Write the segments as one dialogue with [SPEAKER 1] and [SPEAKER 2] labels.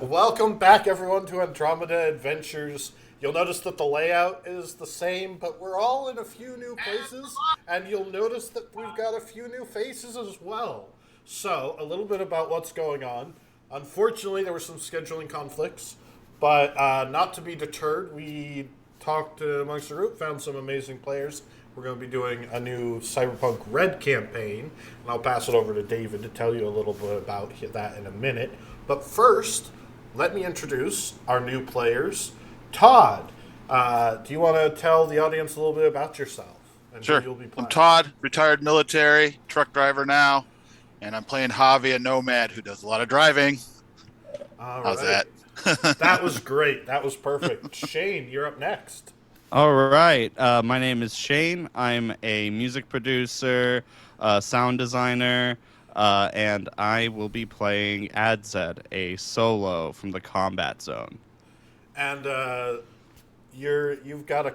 [SPEAKER 1] Welcome back, everyone, to Andromeda Adventures. You'll notice that the layout is the same, but we're all in a few new places, and you'll notice that we've got a few new faces as well. So, a little bit about what's going on. Unfortunately, there were some scheduling conflicts, but not to be deterred, we talked amongst the group, found some amazing players. We're going to be doing a new Cyberpunk Red campaign, and I'll pass it over to David to tell you a little bit about that in a minute. But first, let me introduce our new players. Todd, do you want to tell the audience a little bit about yourself and who
[SPEAKER 2] Sure.
[SPEAKER 1] you'll be
[SPEAKER 2] I'm
[SPEAKER 1] playing?
[SPEAKER 2] Todd, retired military, truck driver now, and I'm playing Javi, a nomad who does a lot of driving.
[SPEAKER 1] All
[SPEAKER 2] How's
[SPEAKER 1] right.
[SPEAKER 2] that?
[SPEAKER 1] That was great. That was perfect. Shane, you're up next.
[SPEAKER 3] All right. My name is Shane. I'm a music producer, sound designer, and I will be playing Adzed, a solo from the combat zone.
[SPEAKER 1] And you've got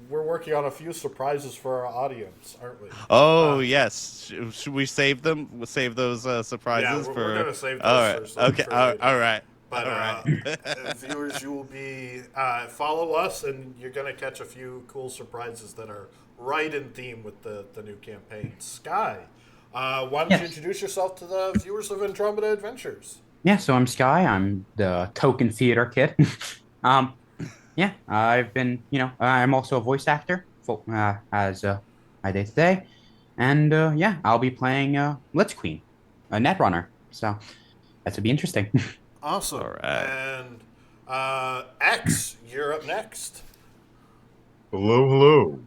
[SPEAKER 1] we're working on a few surprises for our audience, aren't we?
[SPEAKER 3] Oh,
[SPEAKER 1] Uh,
[SPEAKER 3] yes. Should we save them? We'll save those
[SPEAKER 1] yeah,
[SPEAKER 3] surprises
[SPEAKER 1] we're
[SPEAKER 3] for.
[SPEAKER 1] gonna save
[SPEAKER 3] All
[SPEAKER 1] those
[SPEAKER 3] right.
[SPEAKER 1] for
[SPEAKER 3] Okay.
[SPEAKER 1] for later.
[SPEAKER 3] All right.
[SPEAKER 1] But
[SPEAKER 3] All right.
[SPEAKER 1] viewers, you will be follow us, and you're going to catch a few cool surprises that are right in theme with the new campaign. Sky, why don't you
[SPEAKER 4] Yes.
[SPEAKER 1] introduce yourself to the viewers of Andromeda Adventures?
[SPEAKER 4] Yeah, so I'm Sky. I'm the token theater kid. um, yeah, I've been, I'm also a voice actor for, as my day to day. And yeah, I'll be playing Let's Queen, a netrunner. So that should be interesting.
[SPEAKER 1] Awesome.
[SPEAKER 3] All right.
[SPEAKER 1] And X, you're up next.
[SPEAKER 5] Hello, hello.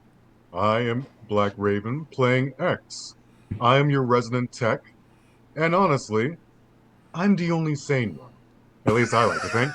[SPEAKER 5] I am Black Raven playing X. I am your resident tech, and honestly, I'm the only sane one. At least I like to think.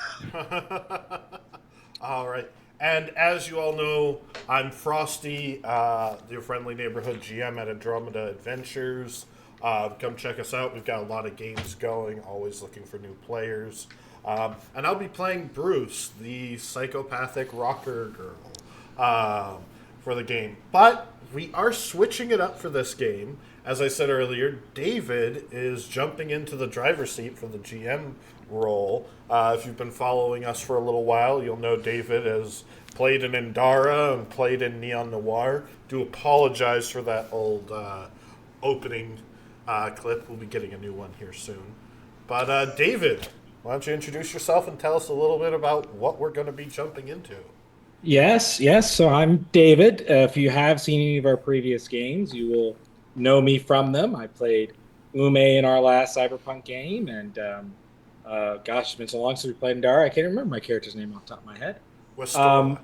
[SPEAKER 1] All right. And as you all know, I'm Frosty, your friendly neighborhood GM at Andromeda Adventures. Come check us out. We've got a lot of games going, always looking for new players. And I'll be playing Bruce, the psychopathic rocker girl, for the game. But we are switching it up for this game. As I said earlier, David is jumping into the driver's seat for the GM role. If you've been following us for a little while, you'll know David has played in Indara and played in Neon Noir. Do apologize for that old opening clip. We'll be getting a new one here soon. But David, why don't you introduce yourself and tell us a little bit about what we're going to be jumping into?
[SPEAKER 6] Yes, yes. So I'm David. If you have seen any of our previous games, you will know me from them. I played Ume in our last Cyberpunk game, and gosh, it's been so long since we played Indara. I can't remember my character's name off the top of my head.
[SPEAKER 1] Westora.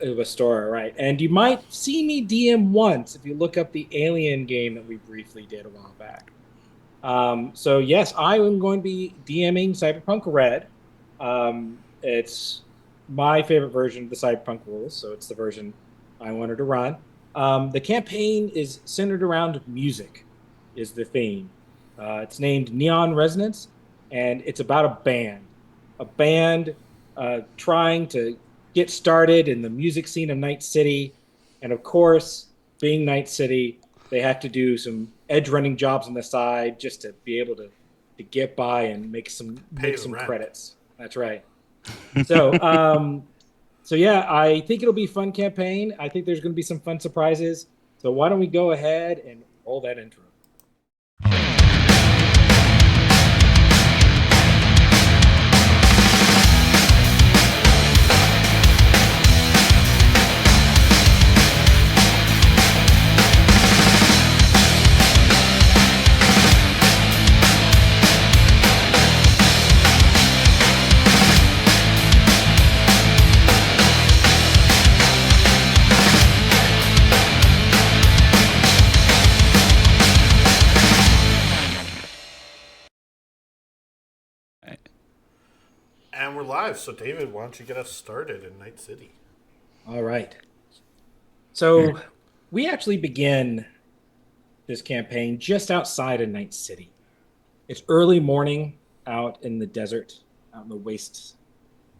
[SPEAKER 6] It was Stora, right? And you might see me DM once if you look up the Alien game that we briefly did a while back. So yes, I am going to be DMing Cyberpunk Red. It's my favorite version of the Cyberpunk rules, so it's the version I wanted to run. The campaign is centered around music, is the theme. It's named Neon Resonance, and it's about a band trying to get started in the music scene of Night City, and of course, being Night City, they have to do some edge running jobs on the side just to be able to get by and
[SPEAKER 1] Pay
[SPEAKER 6] make
[SPEAKER 1] the
[SPEAKER 6] some
[SPEAKER 1] rent.
[SPEAKER 6] credits. That's right. So, so yeah, I think it'll be a fun campaign. I think there's going to be some fun surprises. So why don't we go ahead and roll that intro?
[SPEAKER 1] And we're live. So, David, why don't you get us started in Night City?
[SPEAKER 6] All right. So we actually begin this campaign just outside of Night City. It's early morning out in the desert, out in the wastes.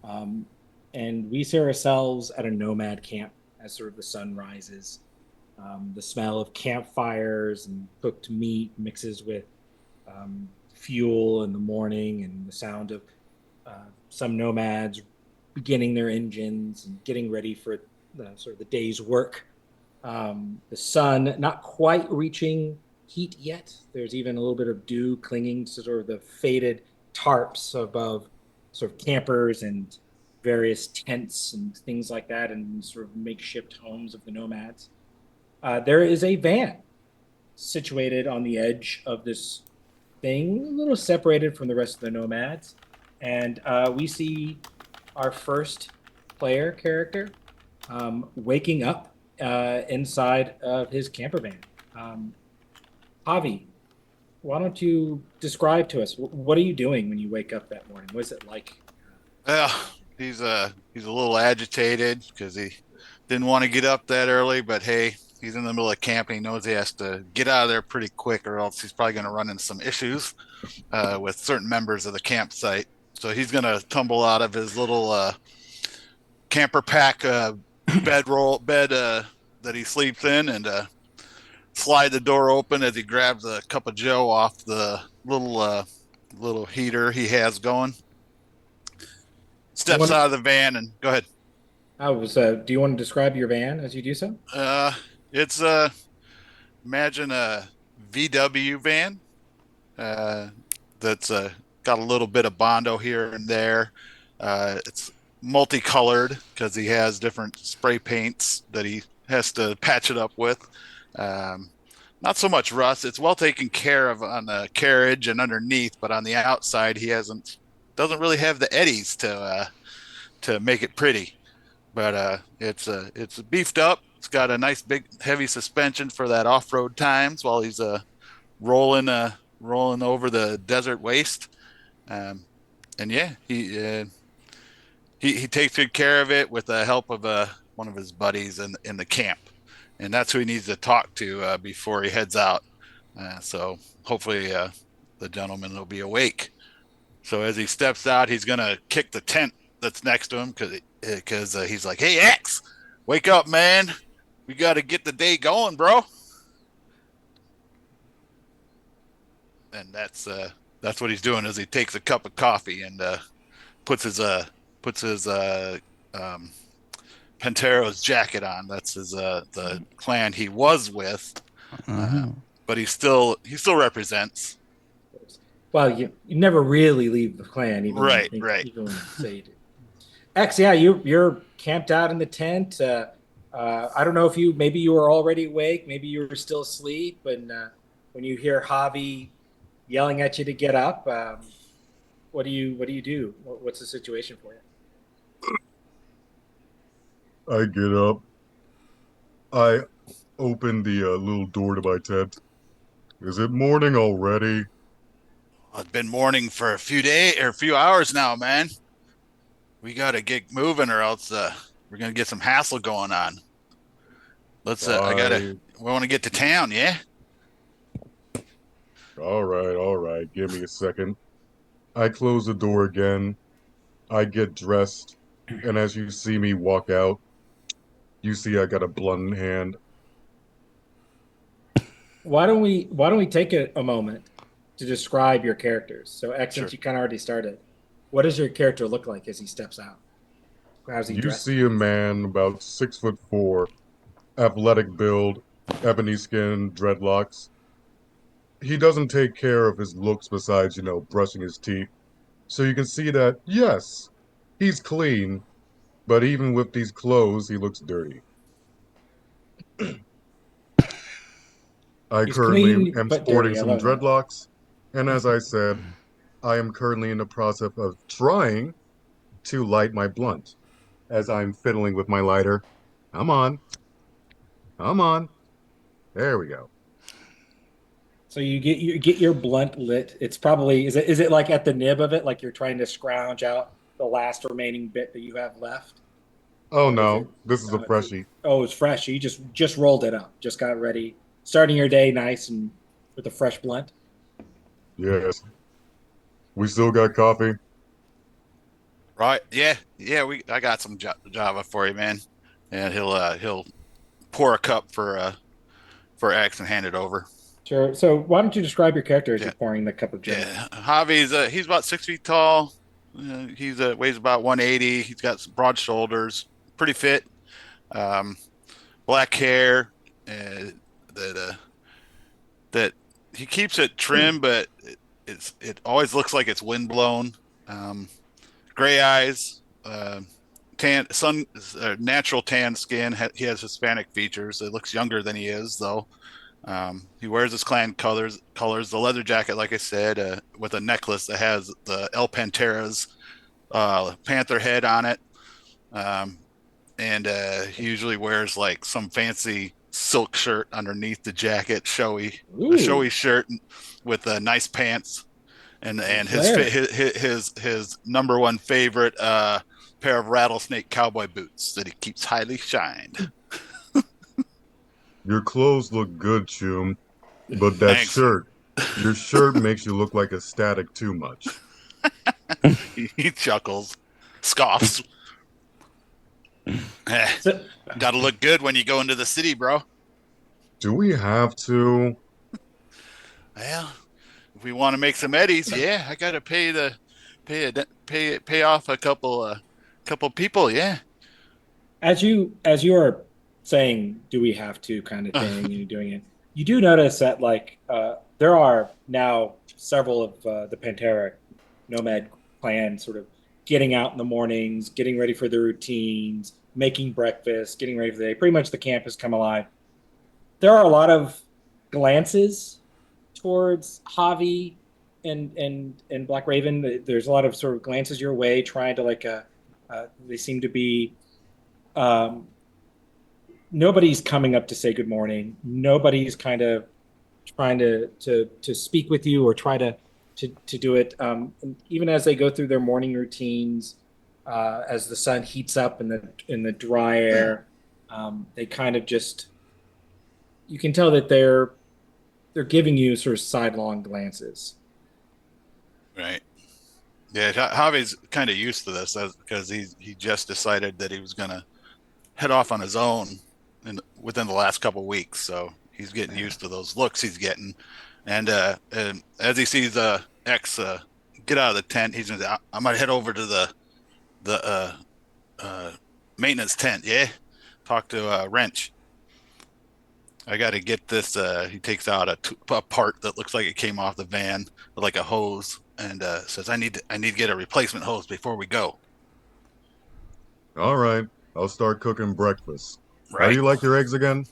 [SPEAKER 6] Um, and we see ourselves at a nomad camp as sort of the sun rises. The smell of campfires and cooked meat mixes with fuel in the morning and the sound of some nomads beginning their engines and getting ready for sort of the day's work. The sun not quite reaching heat yet. There's even a little bit of dew clinging to sort of the faded tarps above sort of campers and various tents and things like that, and sort of makeshift homes of the nomads. There is a van situated on the edge of this thing, a little separated from the rest of the nomads. And we see our first player character waking up inside of his camper van. Javi, why don't you describe to us what are you doing when you wake up that morning? What is it like?
[SPEAKER 2] Well, he's a little agitated because he didn't want to get up that early, but hey, he's in the middle of camping. He knows he has to get out of there pretty quick, or else he's probably going to run into some issues with certain members of the campsite. So he's going to tumble out of his little camper pack bed that he sleeps in, and slide the door open as he grabs a cup of Joe off the little heater he has going. Steps out of the van and go ahead.
[SPEAKER 6] Do you want to describe your van as you do so?
[SPEAKER 2] It's imagine a VW van that's got a little bit of Bondo here and there. It's multicolored because he has different spray paints that he has to patch it up with. Not so much rust. It's well taken care of on the carriage and underneath, but on the outside he doesn't really have the eddies to make it pretty. But it's beefed up. It's got a nice big heavy suspension for that off-road times while he's rolling over the desert waste. And yeah, he takes good care of it with the help of one of his buddies in the camp, and that's who he needs to talk to before he heads out. So hopefully the gentleman will be awake. So as he steps out, he's gonna kick the tent that's next to him because he's like, "Hey X, wake up, man! We got to get the day going, bro." And that's what he's doing. Is he takes a cup of coffee and puts his Pantero's jacket on. That's the clan he was with, but he still represents.
[SPEAKER 6] Well, you never really leave the clan, even
[SPEAKER 2] right.
[SPEAKER 6] Even when you say you do. X, yeah, you're camped out in the tent. I don't know if maybe you were already awake, maybe you were still asleep, and when you hear Javi yelling at you to get up, what do you do? What's the situation for you?
[SPEAKER 5] I get up. I open the little door to my tent. Is it morning already?
[SPEAKER 2] It's been morning for a few hours now, man. We got to get moving, or else we're gonna get some hassle going on. Let's. We want to get to town, yeah.
[SPEAKER 5] All right. Give me a second. I close the door again. I get dressed, and as you see me walk out, you see I got a blunt in hand.
[SPEAKER 6] Why don't we take a moment to describe your characters? So, X, since you kind of already started, what does your character look like as he steps out? How's he dressed?
[SPEAKER 5] You see a man about 6'4", athletic build, ebony skin, dreadlocks. He doesn't take care of his looks besides, brushing his teeth. So you can see that, yes, he's clean, but even with these clothes, he looks dirty. I currently am sporting some dreadlocks, and as I said, I am currently in the process of trying to light my blunt as I'm fiddling with my lighter. Come on. There we go.
[SPEAKER 6] So you get your blunt lit. It's probably is it like at the nib of it, like you're trying to scrounge out the last remaining bit that you have left?
[SPEAKER 5] Oh no, this is a freshie.
[SPEAKER 6] Oh, it's fresh. You just rolled it up, just got ready, starting your day nice and with a fresh blunt.
[SPEAKER 5] Yes. We still got coffee.
[SPEAKER 2] Right. Yeah. I got some Java for you, man. And he'll pour a cup for X and hand it over.
[SPEAKER 6] Sure. So why don't you describe your character as you're pouring the cup of Java?
[SPEAKER 2] Yeah. Javi's he's about 6 feet tall, He's weighs about 180. He's got some broad shoulders, pretty fit. Um, Black hair, that that he keeps it trim, but it always looks like it's windblown. Um, Gray eyes, natural tan skin. He has Hispanic features. It looks younger than he is, though. He wears his clan colors. The leather jacket, like I said, with a necklace that has the El Pantera's panther head on it. And he usually wears like some fancy silk shirt underneath the jacket, a showy shirt with nice pants, and his number one favorite pair of rattlesnake cowboy boots that he keeps highly shined.
[SPEAKER 5] Your clothes look good, Choom, but that
[SPEAKER 2] Thanks.
[SPEAKER 5] your shirt makes you look like a static too much.
[SPEAKER 2] He chuckles, scoffs. Gotta look good when you go into the city, bro.
[SPEAKER 5] Do we have to?
[SPEAKER 2] Well, if we want to make some eddies, yeah, I gotta pay off a couple people, yeah.
[SPEAKER 6] As you are saying, "Do we have to?" kind of thing, and you're doing it, you do notice that there are now several of the Pantera nomad clan sort of getting out in the mornings, getting ready for their routines, making breakfast, getting ready for the day. Pretty much the camp has come alive. There are a lot of glances towards Javi and Black Raven. There's a lot of sort of glances your way, trying to they seem to be. Nobody's coming up to say good morning. Nobody's kind of trying to speak with you or try to do it. Even as they go through their morning routines, as the sun heats up in the dry air, they kind of just. You can tell that they're giving you sort of sidelong glances.
[SPEAKER 2] Right. Yeah, Javi's kind of used to this because he just decided that he was gonna head off on his own within the last couple of weeks, so he's getting used to those looks he's getting. And as he sees X get out of the tent, he's gonna. I'm gonna head over to the maintenance tent. Yeah, talk to Wrench. I got to get this. He takes out a part that looks like it came off the van, like a hose, and says, "I need to get a replacement hose before we go."
[SPEAKER 5] All right, I'll start cooking breakfast.
[SPEAKER 2] Right.
[SPEAKER 5] How do you like your eggs again?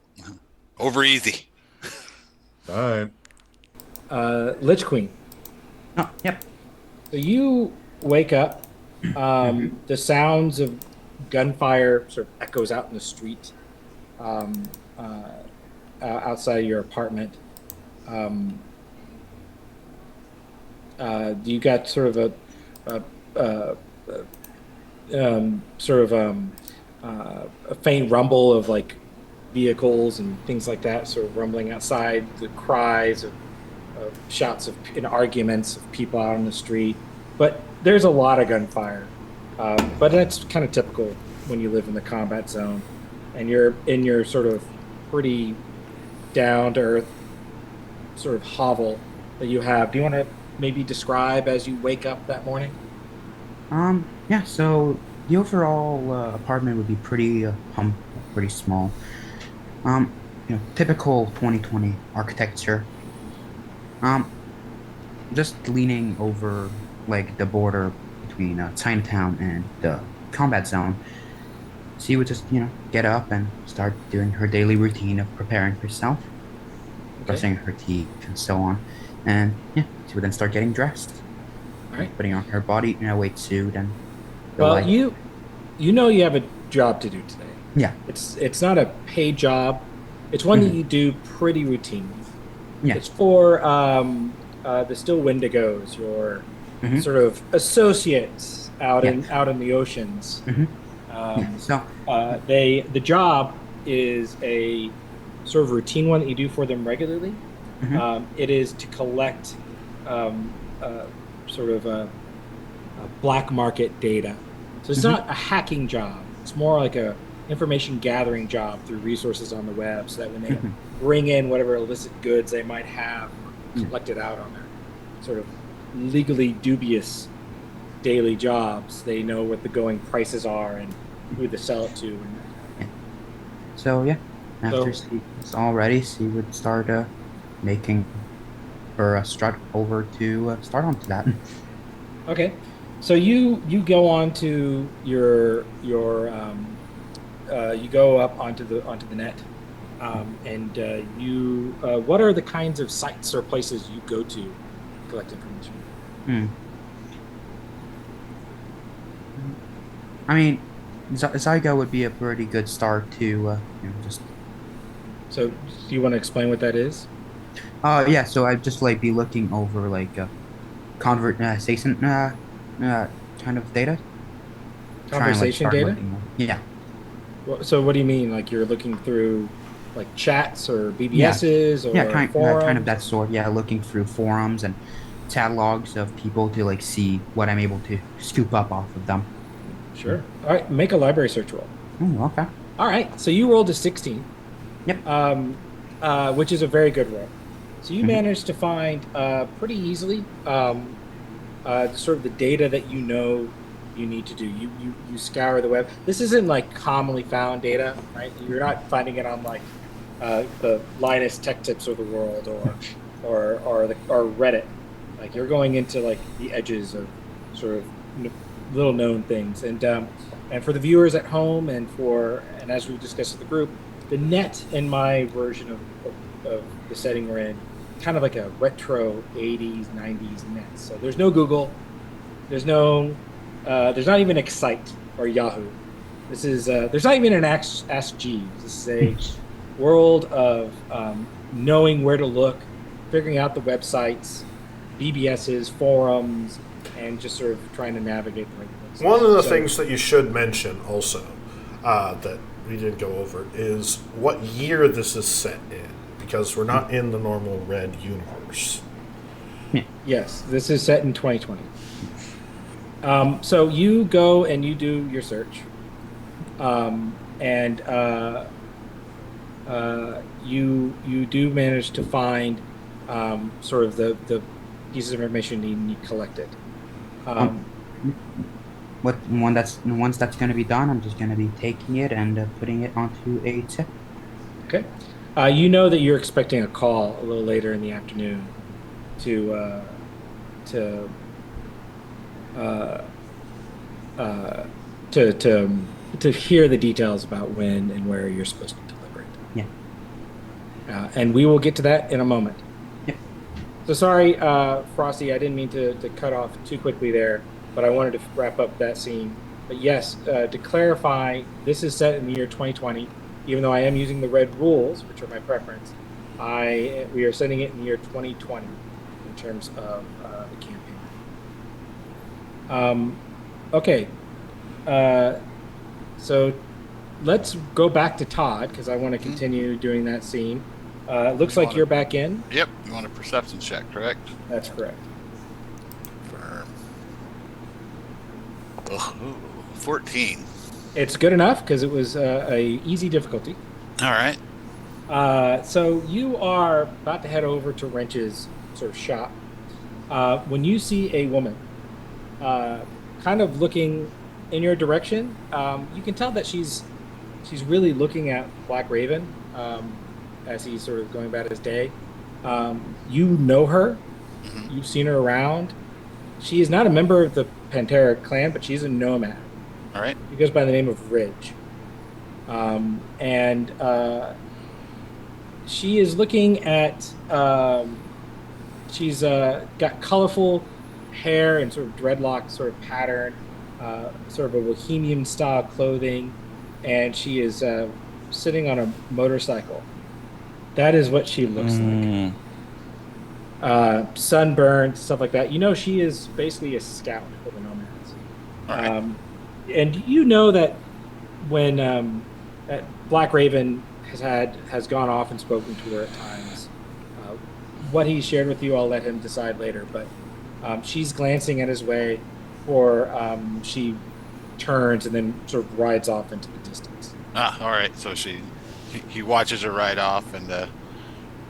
[SPEAKER 2] Over easy.
[SPEAKER 5] All right.
[SPEAKER 6] Lich Queen.
[SPEAKER 4] Oh, yep.
[SPEAKER 6] So you wake up. The sounds of gunfire sort of echoes out in the street. Outside of your apartment, you got sort of a faint rumble of like vehicles and things like that, sort of rumbling outside. The cries of shouts and arguments of people out on the street, but there's a lot of gunfire. But that's kind of typical when you live in the combat zone, and you're in your sort of pretty down to earth sort of hovel that you have. Do you want to maybe describe as you wake up that morning?
[SPEAKER 4] Yeah, so the overall apartment would be pretty pretty small. Typical 2020 architecture. Just leaning over like the border between Chinatown and the combat zone. She would just, get up and start doing her daily routine of preparing herself, brushing her teeth, and so on. And she would then start getting dressed.
[SPEAKER 6] All right.
[SPEAKER 4] Putting on her body weight suit and.
[SPEAKER 6] You have a job to do today.
[SPEAKER 4] Yeah.
[SPEAKER 6] It's not a paid job. It's one that you do pretty routinely.
[SPEAKER 4] Yeah.
[SPEAKER 6] It's for the Still Wendigos, your sort of associates out in the oceans. The job is a sort of routine one that you do for them regularly. It is to collect sort of a black market data. So it's not a hacking job. It's more like a information gathering job through resources on the web, so that when they bring in whatever illicit goods they might have collected out on their sort of legally dubious daily jobs. They know what the going prices are and who to sell it to. And
[SPEAKER 4] So yeah, after
[SPEAKER 6] So-
[SPEAKER 4] it's all ready, she would start making or strut over to start onto that.
[SPEAKER 6] okay, so you go on to your you go up onto the net, and you what are the kinds of sites or places you go to collect information?
[SPEAKER 4] Hmm. I mean, Zygo would be a pretty good start to just.
[SPEAKER 6] So do you want to explain what that is?
[SPEAKER 4] Yeah, so I'd just like be looking over like conversation kind of data. Try and like
[SPEAKER 6] Conversation
[SPEAKER 4] start
[SPEAKER 6] data?
[SPEAKER 4] looking. Yeah,
[SPEAKER 6] So what do you mean? Like you're looking through like chats or
[SPEAKER 4] yeah,
[SPEAKER 6] BBSs or
[SPEAKER 4] yeah, kind of
[SPEAKER 6] forums?
[SPEAKER 4] that sort. Yeah, looking through forums and catalogs of people to like see what I'm able to scoop up off of them.
[SPEAKER 6] Sure. All right, make a library search roll.
[SPEAKER 4] Oh, okay.
[SPEAKER 6] All right, so you rolled a 16,
[SPEAKER 4] Yep.
[SPEAKER 6] which is a very good roll. So you
[SPEAKER 4] Mhm.
[SPEAKER 6] managed to find pretty easily sort of the data that you know you need to do. You scour the web. This isn't like commonly found data, right? You're not finding it on like the Linus Tech Tips of the world or Reddit. Like you're going into like the edges of sort of little known things. And for the viewers at home and as we discussed with the group, the net in my version of the setting we're in, kind of like a retro 80s 90s net. So there's no Google, there's there's not even Excite or Yahoo. This is there's not even an Ask Jeeves. This is a world of knowing where to look, figuring out the websites, BBSs, forums, and just sort of trying to navigate the right places.
[SPEAKER 1] One of the
[SPEAKER 6] So-
[SPEAKER 1] things that you should mention also that we didn't go over is what year this is set in, because we're not in the normal Red universe.
[SPEAKER 6] Yes, this is set in 2020. So you go and you do your search, and you do manage to find sort of the pieces of information you need collected.
[SPEAKER 4] Once that's going to be done, I'm just going to be taking it and putting it onto a tip.
[SPEAKER 6] Okay. You know that you're expecting a call a little later in the afternoon to to uh, uh, to hear the details about when and where you're supposed to deliver it.
[SPEAKER 4] Yeah.
[SPEAKER 6] And we will get to that in a moment.
[SPEAKER 4] Yep.
[SPEAKER 6] So sorry, Frosty, I didn't mean to cut off too quickly there, but I wanted to wrap up that scene. But yes, to clarify, this is set in the year 2020. Even though I am using the red rules, which are my preference, we are setting it in the year 2020 in terms of the campaign. Okay, so let's go back to Todd because I want to continue doing that scene. It looks like you're back in.
[SPEAKER 2] Yep. You want a perception check, correct?
[SPEAKER 6] That's correct.
[SPEAKER 2] Firm. Oh, 14.
[SPEAKER 6] It's good enough because it was a easy difficulty.
[SPEAKER 2] All right.
[SPEAKER 6] So you are about to head over to Wrench's sort of shop when you see a woman kind of looking in your direction. You can tell that she's really looking at Black Raven as he's sort of going about his day. You know her.
[SPEAKER 2] Mm-hmm.
[SPEAKER 6] You've seen her around. She is not a member of the Pantera clan, but she's a nomad.
[SPEAKER 2] All right.
[SPEAKER 6] He goes by the name of Ridge. And she is looking at, she's got colorful hair and sort of dreadlock sort of pattern, sort of a bohemian style clothing, and she is sitting on a motorcycle. That is what she looks like. Sunburned, stuff like that. You know, she is basically a scout for the nomads.
[SPEAKER 2] All right.
[SPEAKER 6] And you know that when Black Raven has gone off and spoken to her at times, what he shared with you, I'll let him decide later. But she's glancing at his way, or she turns and then sort of rides off into the distance.
[SPEAKER 2] All right. So he watches her ride off, and the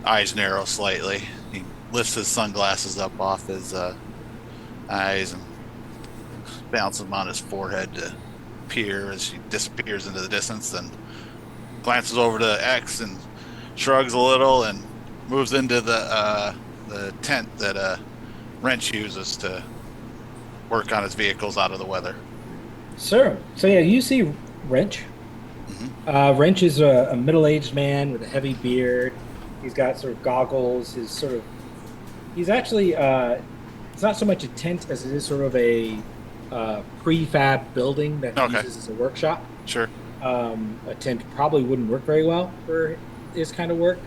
[SPEAKER 2] eyes narrow slightly. He lifts his sunglasses up off his eyes and bounces them on his forehead to peer as she disappears into the distance, then glances over to X and shrugs a little and moves into the tent that Wrench uses to work on his vehicles out of the weather.
[SPEAKER 6] Sure. So yeah, you see Wrench. Wrench is a middle-aged man with a heavy beard. He's got sort of goggles. He's actually it's not so much a tent as it is sort of a prefab building that he uses as a workshop.
[SPEAKER 2] Sure.
[SPEAKER 6] A tent probably wouldn't work very well for his kind of work.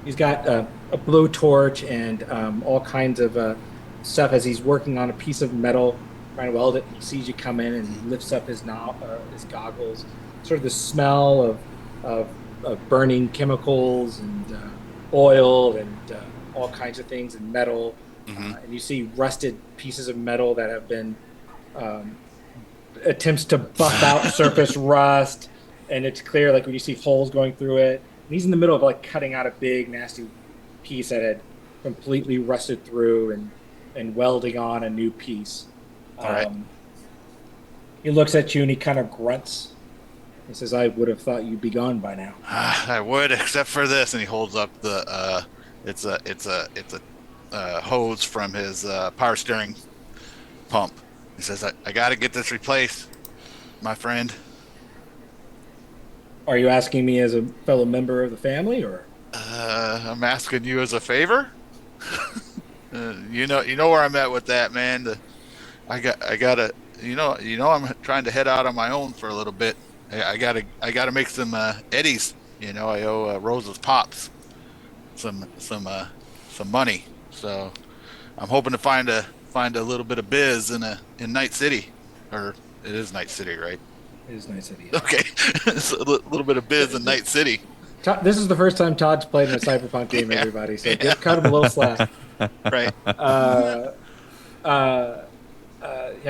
[SPEAKER 6] He's got a blowtorch and all kinds of stuff as he's working on a piece of metal, trying to weld it. He sees you come in and he lifts up his goggles. Sort of the smell of burning chemicals and oil and all kinds of things and metal. And you see rusted pieces of metal that have been attempts to buff out surface rust, and it's clear like when you see holes going through it. And he's in the middle of like cutting out a big nasty piece that had completely rusted through and welding on a new piece.
[SPEAKER 2] All right.
[SPEAKER 6] He looks at you and he kind of grunts. He says, "I would have thought you'd be gone by now."
[SPEAKER 2] I would, except for this, and he holds up the it's a hose from his power steering pump. He says, I got to get this replaced, my friend.
[SPEAKER 6] Are you asking me as a fellow member of the family, or?
[SPEAKER 2] I'm asking you as a favor. You know where I'm at with that, man. I gotta, I'm trying to head out on my own for a little bit. I gotta make some eddies. I owe Rose's pops some money. So I'm hoping to find a little bit of biz in Night City, or it is Night City, right?
[SPEAKER 6] It is Night City. Yeah.
[SPEAKER 2] Okay, it's a little bit of biz in Night City.
[SPEAKER 6] This is the first time Todd's played in a Cyberpunk game, everybody. So cut him a little slack.
[SPEAKER 2] Right.
[SPEAKER 6] I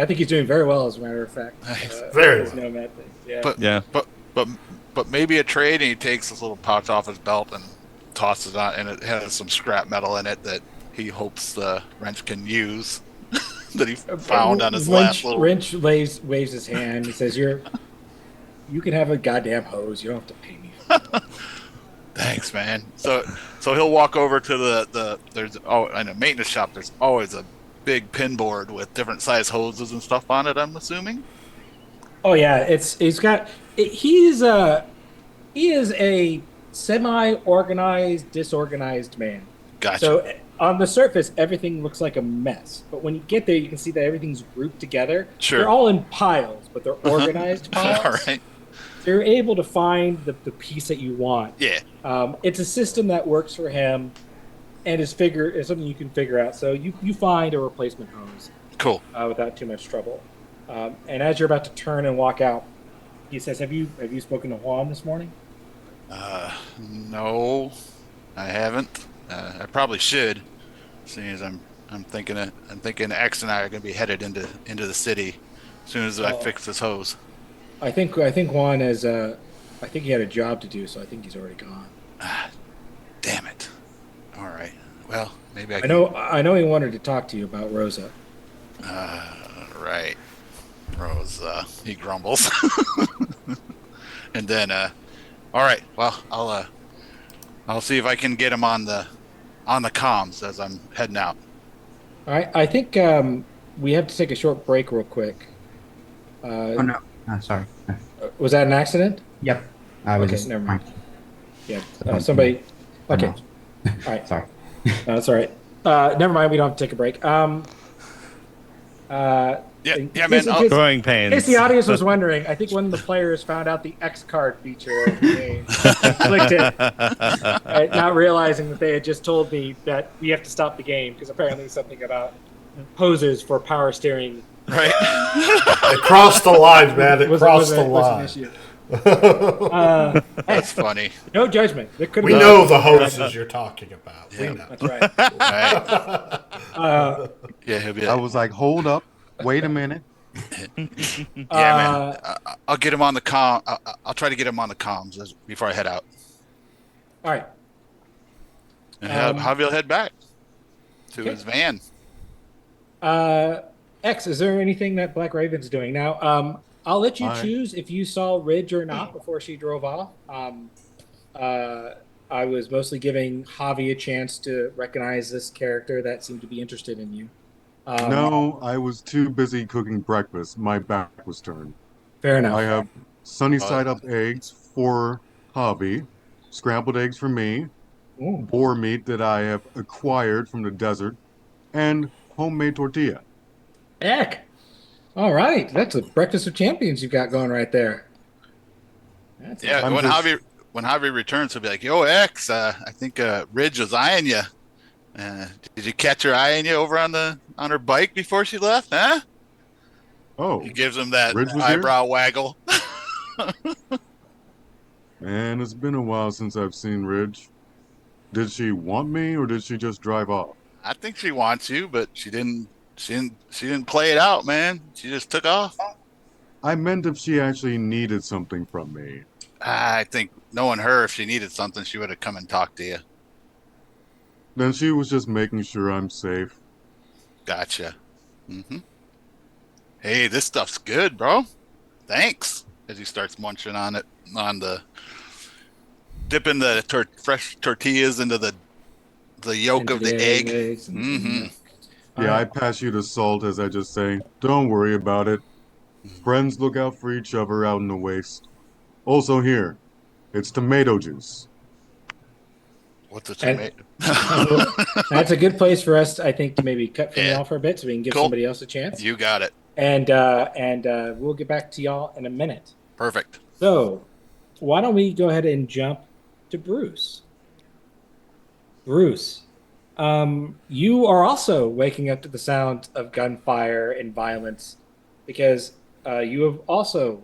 [SPEAKER 6] think he's doing very well, as a matter of fact.
[SPEAKER 1] Very
[SPEAKER 6] well. Nomad thing. Yeah.
[SPEAKER 2] But maybe a trade, and he takes this little pouch off his belt and tosses it on, and it has some scrap metal in it that he hopes the Wrench can use that he found on his last little.
[SPEAKER 6] Wrench waves his hand. He says, "You can have a goddamn hose. You don't have to pay me."
[SPEAKER 2] Thanks, man. So he'll walk over to there's in a maintenance shop. There's always a big pin board with different size hoses and stuff on it, I'm assuming.
[SPEAKER 6] Oh yeah, he is a semi-organized, disorganized man.
[SPEAKER 2] Gotcha.
[SPEAKER 6] So on the surface, everything looks like a mess, but when you get there, you can see that everything's grouped together.
[SPEAKER 2] Sure.
[SPEAKER 6] They're all in piles, but they're organized piles.
[SPEAKER 2] All right.
[SPEAKER 6] So you're able to find the piece that you want.
[SPEAKER 2] Yeah.
[SPEAKER 6] It's a system that works for him, and is something you can figure out. So you find a replacement hose.
[SPEAKER 2] Cool.
[SPEAKER 6] Without too much trouble. And as you're about to turn and walk out, he says, "Have you spoken to Juan this morning?"
[SPEAKER 2] No, I haven't. I probably should, seeing as I'm thinking X and I are going to be headed into the city as soon as I fix this hose.
[SPEAKER 6] I think Juan has. I think he had a job to do, so I think he's already gone.
[SPEAKER 2] Damn it! All right. Well, maybe I
[SPEAKER 6] know he wanted to talk to you about Rosa.
[SPEAKER 2] Right. Rosa. He grumbles. And then, all right. Well, I'll see if I can get him on the comms as I'm heading out.
[SPEAKER 6] All right. I think we have to take a short break real quick.
[SPEAKER 4] Oh no, sorry.
[SPEAKER 6] Was that an accident?
[SPEAKER 4] Yep. I was just
[SPEAKER 6] never mind. Yeah. Somebody. Okay. All right.
[SPEAKER 4] Sorry.
[SPEAKER 6] That's all right. Never mind. We don't have to take a break.
[SPEAKER 2] Yeah, man.
[SPEAKER 3] Growing pains.
[SPEAKER 6] In case the audience was wondering, I think one of the players found out the X card feature of the game, clicked it, not realizing that they had just told me that we have to stop the game because apparently something about hoses for power steering.
[SPEAKER 2] Right.
[SPEAKER 1] It crossed the line, man. It crossed the line.
[SPEAKER 6] Was an issue.
[SPEAKER 2] That's funny.
[SPEAKER 6] No judgment.
[SPEAKER 1] We know the hoses you're talking about.
[SPEAKER 2] Yeah.
[SPEAKER 1] We know.
[SPEAKER 6] That's right.
[SPEAKER 2] Right. Yeah, he'll be.
[SPEAKER 5] I was like, hold up, wait a minute.
[SPEAKER 2] Yeah, man. I'll get him on the I'll try to get him on the comms before I head out.
[SPEAKER 6] All right.
[SPEAKER 2] And Javi will head back to his van.
[SPEAKER 6] X, is there anything that Black Raven's doing now? I'll let you choose if you saw Ridge or not before she drove off. Uh, I was mostly giving Javi a chance to recognize this character that seemed to be interested in you.
[SPEAKER 5] No, I was too busy cooking breakfast. My back was turned.
[SPEAKER 6] Fair enough.
[SPEAKER 5] I have sunny side up eggs for Hobby, scrambled eggs for me,
[SPEAKER 6] Ooh.
[SPEAKER 5] boar meat that I have acquired from the desert, and homemade tortilla.
[SPEAKER 6] Heck. All right. That's a breakfast of champions you've got going right there. That's
[SPEAKER 2] Yeah,
[SPEAKER 5] I'm
[SPEAKER 2] when
[SPEAKER 5] just-
[SPEAKER 2] Javi returns, he'll be like, "Yo, X, I think Ridge was eyeing you. Did you catch her eyeing you over on her bike before she left? Huh?"
[SPEAKER 5] Oh,
[SPEAKER 2] He gives him that
[SPEAKER 5] Ridge was here?
[SPEAKER 2] eyebrow waggle.
[SPEAKER 5] man, it's been a while since I've seen Ridge. Did she want me or did she just drive off?
[SPEAKER 2] I think she wants you, but she didn't. She didn't play it out, man. She just took off.
[SPEAKER 5] I meant if she actually needed something from me.
[SPEAKER 2] I think knowing her, if she needed something, she would have come and talked to you.
[SPEAKER 5] Then she was just making sure I'm safe.
[SPEAKER 2] Gotcha. Hey, this stuff's good, bro. Thanks. As he starts munching on it, dipping the fresh tortillas into the yolk of the egg.
[SPEAKER 5] Yeah, I pass you the salt as I just say, don't worry about it. Friends look out for each other out in the waste. Also here, it's tomato juice.
[SPEAKER 2] What's a tomato?
[SPEAKER 6] That's a good place for us, I think, to maybe cut from
[SPEAKER 2] Yeah.
[SPEAKER 6] y'all for a bit so we can give
[SPEAKER 2] Cool.
[SPEAKER 6] somebody else a chance.
[SPEAKER 2] You got it.
[SPEAKER 6] And we'll get back to y'all in a minute.
[SPEAKER 2] Perfect.
[SPEAKER 6] So, why don't we go ahead and jump to Bruce? Bruce, you are also waking up to the sound of gunfire and violence because you also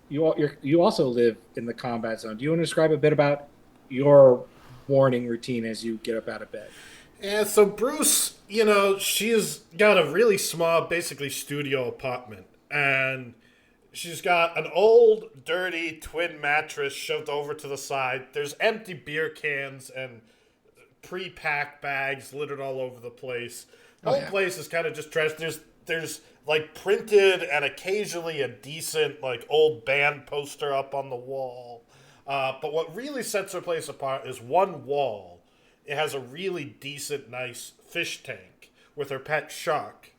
[SPEAKER 6] live in the combat zone. Do you want to describe a bit about your morning routine as you get up out of bed?
[SPEAKER 1] Yeah, so Bruce, she's got a really small, basically studio apartment, and she's got an old, dirty twin mattress shoved over to the side. There's empty beer cans and pre-packed bags littered all over the place. The whole place is kind of just trash. There's like printed and occasionally a decent like old band poster up on the wall. But what really sets her place apart is one wall. It has a really decent, nice fish tank with her pet shark,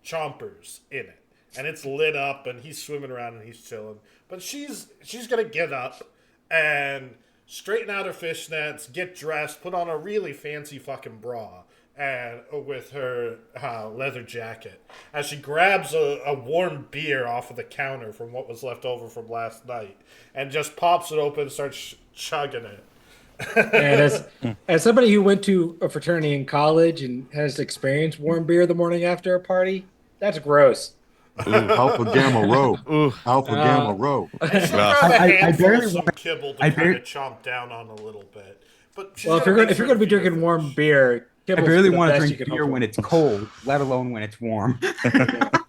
[SPEAKER 1] Chompers, in it. And it's lit up, and he's swimming around, and he's chilling. But she's going to get up and straighten out her fishnets, get dressed, put on a really fancy fucking bra, and with her leather jacket. As she grabs a warm beer off of the counter from what was left over from last night, and just pops it open and starts chugging it.
[SPEAKER 6] And as somebody who went to a fraternity in college and has experienced warm beer the morning after a party, that's gross.
[SPEAKER 5] Alpha Gamma Rho. Alpha Gamma Rho.
[SPEAKER 1] And she grabbed a
[SPEAKER 4] I
[SPEAKER 1] handful
[SPEAKER 4] barely
[SPEAKER 1] of some
[SPEAKER 4] want-
[SPEAKER 1] kibble to
[SPEAKER 4] I
[SPEAKER 1] kind
[SPEAKER 4] bar-
[SPEAKER 1] of chomp down on a little bit. But she's
[SPEAKER 6] Well, if
[SPEAKER 1] gotta
[SPEAKER 6] you're
[SPEAKER 1] make
[SPEAKER 6] going to be
[SPEAKER 1] sure
[SPEAKER 6] drinking
[SPEAKER 1] feels
[SPEAKER 6] warm
[SPEAKER 1] nice.
[SPEAKER 6] beer,
[SPEAKER 4] I
[SPEAKER 6] kibble's
[SPEAKER 4] barely
[SPEAKER 6] the
[SPEAKER 4] want to
[SPEAKER 6] best you
[SPEAKER 4] drink
[SPEAKER 6] can
[SPEAKER 4] beer
[SPEAKER 6] hope
[SPEAKER 4] when
[SPEAKER 6] for.
[SPEAKER 4] it's cold, let alone when it's warm.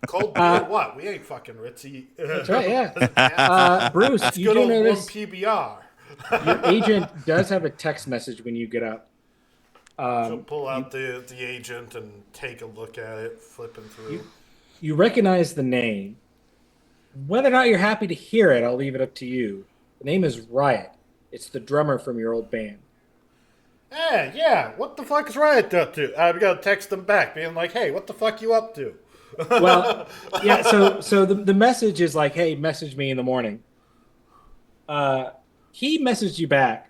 [SPEAKER 1] Cold beer, what? We ain't fucking ritzy.
[SPEAKER 6] That's right, yeah. Bruce,
[SPEAKER 1] That's
[SPEAKER 6] you
[SPEAKER 1] good
[SPEAKER 6] do
[SPEAKER 1] old warm
[SPEAKER 6] notice
[SPEAKER 1] PBR.
[SPEAKER 6] your agent does have a text message when you get up.
[SPEAKER 1] She'll pull out the agent and take a look at it, flipping through.
[SPEAKER 6] You recognize the name. Whether or not you're happy to hear it, I'll leave it up to you. The name is Riot. It's the drummer from your old band.
[SPEAKER 1] Hey, yeah, what the fuck is Riot up to? We gotta text them back, being like, hey, what the fuck you up to?
[SPEAKER 6] Well, yeah. So the message is like, hey, message me in the morning. He messaged you back.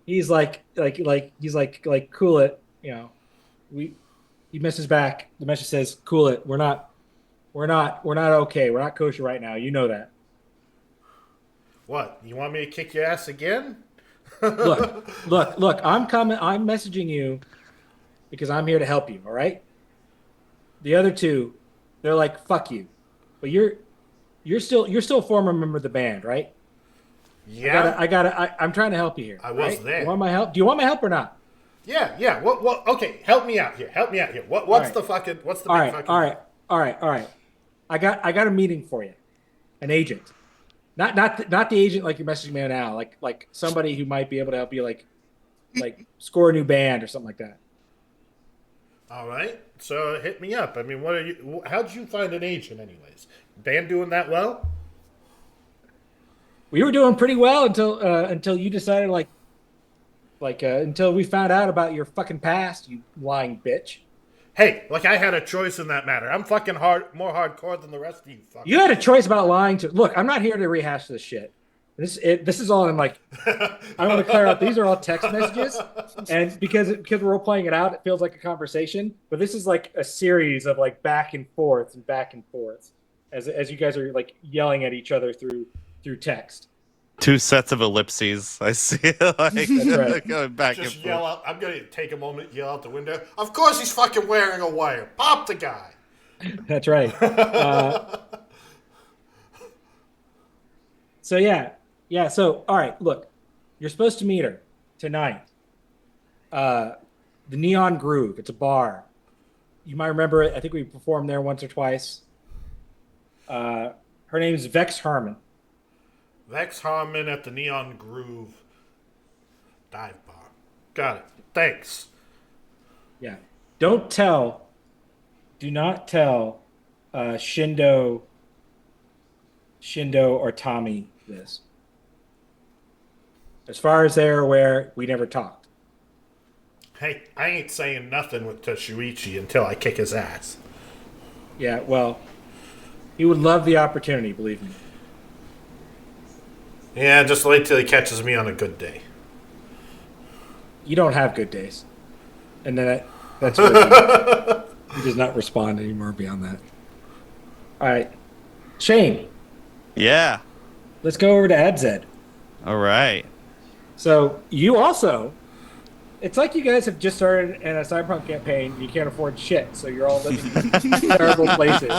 [SPEAKER 6] He's like, cool it. He messaged back. The message says, cool it. We're not okay. We're not kosher right now. You know that.
[SPEAKER 1] What, you want me to kick your ass again?
[SPEAKER 6] Look. I'm coming. I'm messaging you because I'm here to help you. All right. The other two, they're like, fuck you, but you're still a former member of the band, right?
[SPEAKER 1] Yeah.
[SPEAKER 6] I'm trying to help you here.
[SPEAKER 1] I was
[SPEAKER 6] right?
[SPEAKER 1] there.
[SPEAKER 6] You want my help? Do you want my help or not?
[SPEAKER 1] Yeah. What? Okay, help me out here. What's
[SPEAKER 6] right.
[SPEAKER 1] the fucking? What's the
[SPEAKER 6] All
[SPEAKER 1] big
[SPEAKER 6] right.
[SPEAKER 1] fucking?
[SPEAKER 6] All right. I got a meeting for you. An agent, not the agent like you're messaging me now. Like somebody who might be able to help you, like score a new band or something like that.
[SPEAKER 1] All right. So hit me up. I mean, what are you? How'd you find an agent, anyways? Band doing that well?
[SPEAKER 6] We were doing pretty well until you decided until we found out about your fucking past, you lying bitch.
[SPEAKER 1] Hey, like I had a choice in that matter. I'm fucking more hardcore than the rest of you. Fuckers.
[SPEAKER 6] You had a choice about lying to. Look, I'm not here to rehash this shit. This is all in like. I want to clear up. These are all text messages, and because we're all playing it out, it feels like a conversation. But this is like a series of like back and forths as you guys are like yelling at each other through text.
[SPEAKER 3] 2 sets of ellipses. I see it like
[SPEAKER 6] That's right.
[SPEAKER 3] going back
[SPEAKER 1] Just
[SPEAKER 3] and
[SPEAKER 1] yell
[SPEAKER 3] forth.
[SPEAKER 1] out. I'm gonna take a moment, yell out the window. Of course, he's fucking wearing a wire. Pop the guy.
[SPEAKER 6] That's right. So yeah. So all right, look, you're supposed to meet her tonight. The Neon Groove. It's a bar. You might remember it. I think we performed there once or twice. Her name is Vex Harmon.
[SPEAKER 1] Vex Harmon at the Neon Groove dive bar. Got it. Thanks.
[SPEAKER 6] Yeah. Do not tell Shindo or Tommy this. As far as they're aware, we never talked.
[SPEAKER 1] Hey, I ain't saying nothing with Toshuichi until I kick his ass.
[SPEAKER 6] Yeah, well, he would love the opportunity, believe me.
[SPEAKER 1] Yeah, just wait till he catches me on a good day.
[SPEAKER 6] You don't have good days. And then that's what he does not respond anymore beyond that. All right. Shane,
[SPEAKER 3] Yeah.
[SPEAKER 6] let's go over to AdZ.
[SPEAKER 3] All right.
[SPEAKER 6] So you also, it's like you guys have just started in a Cyberpunk campaign. You can't afford shit, so you're all living in terrible places.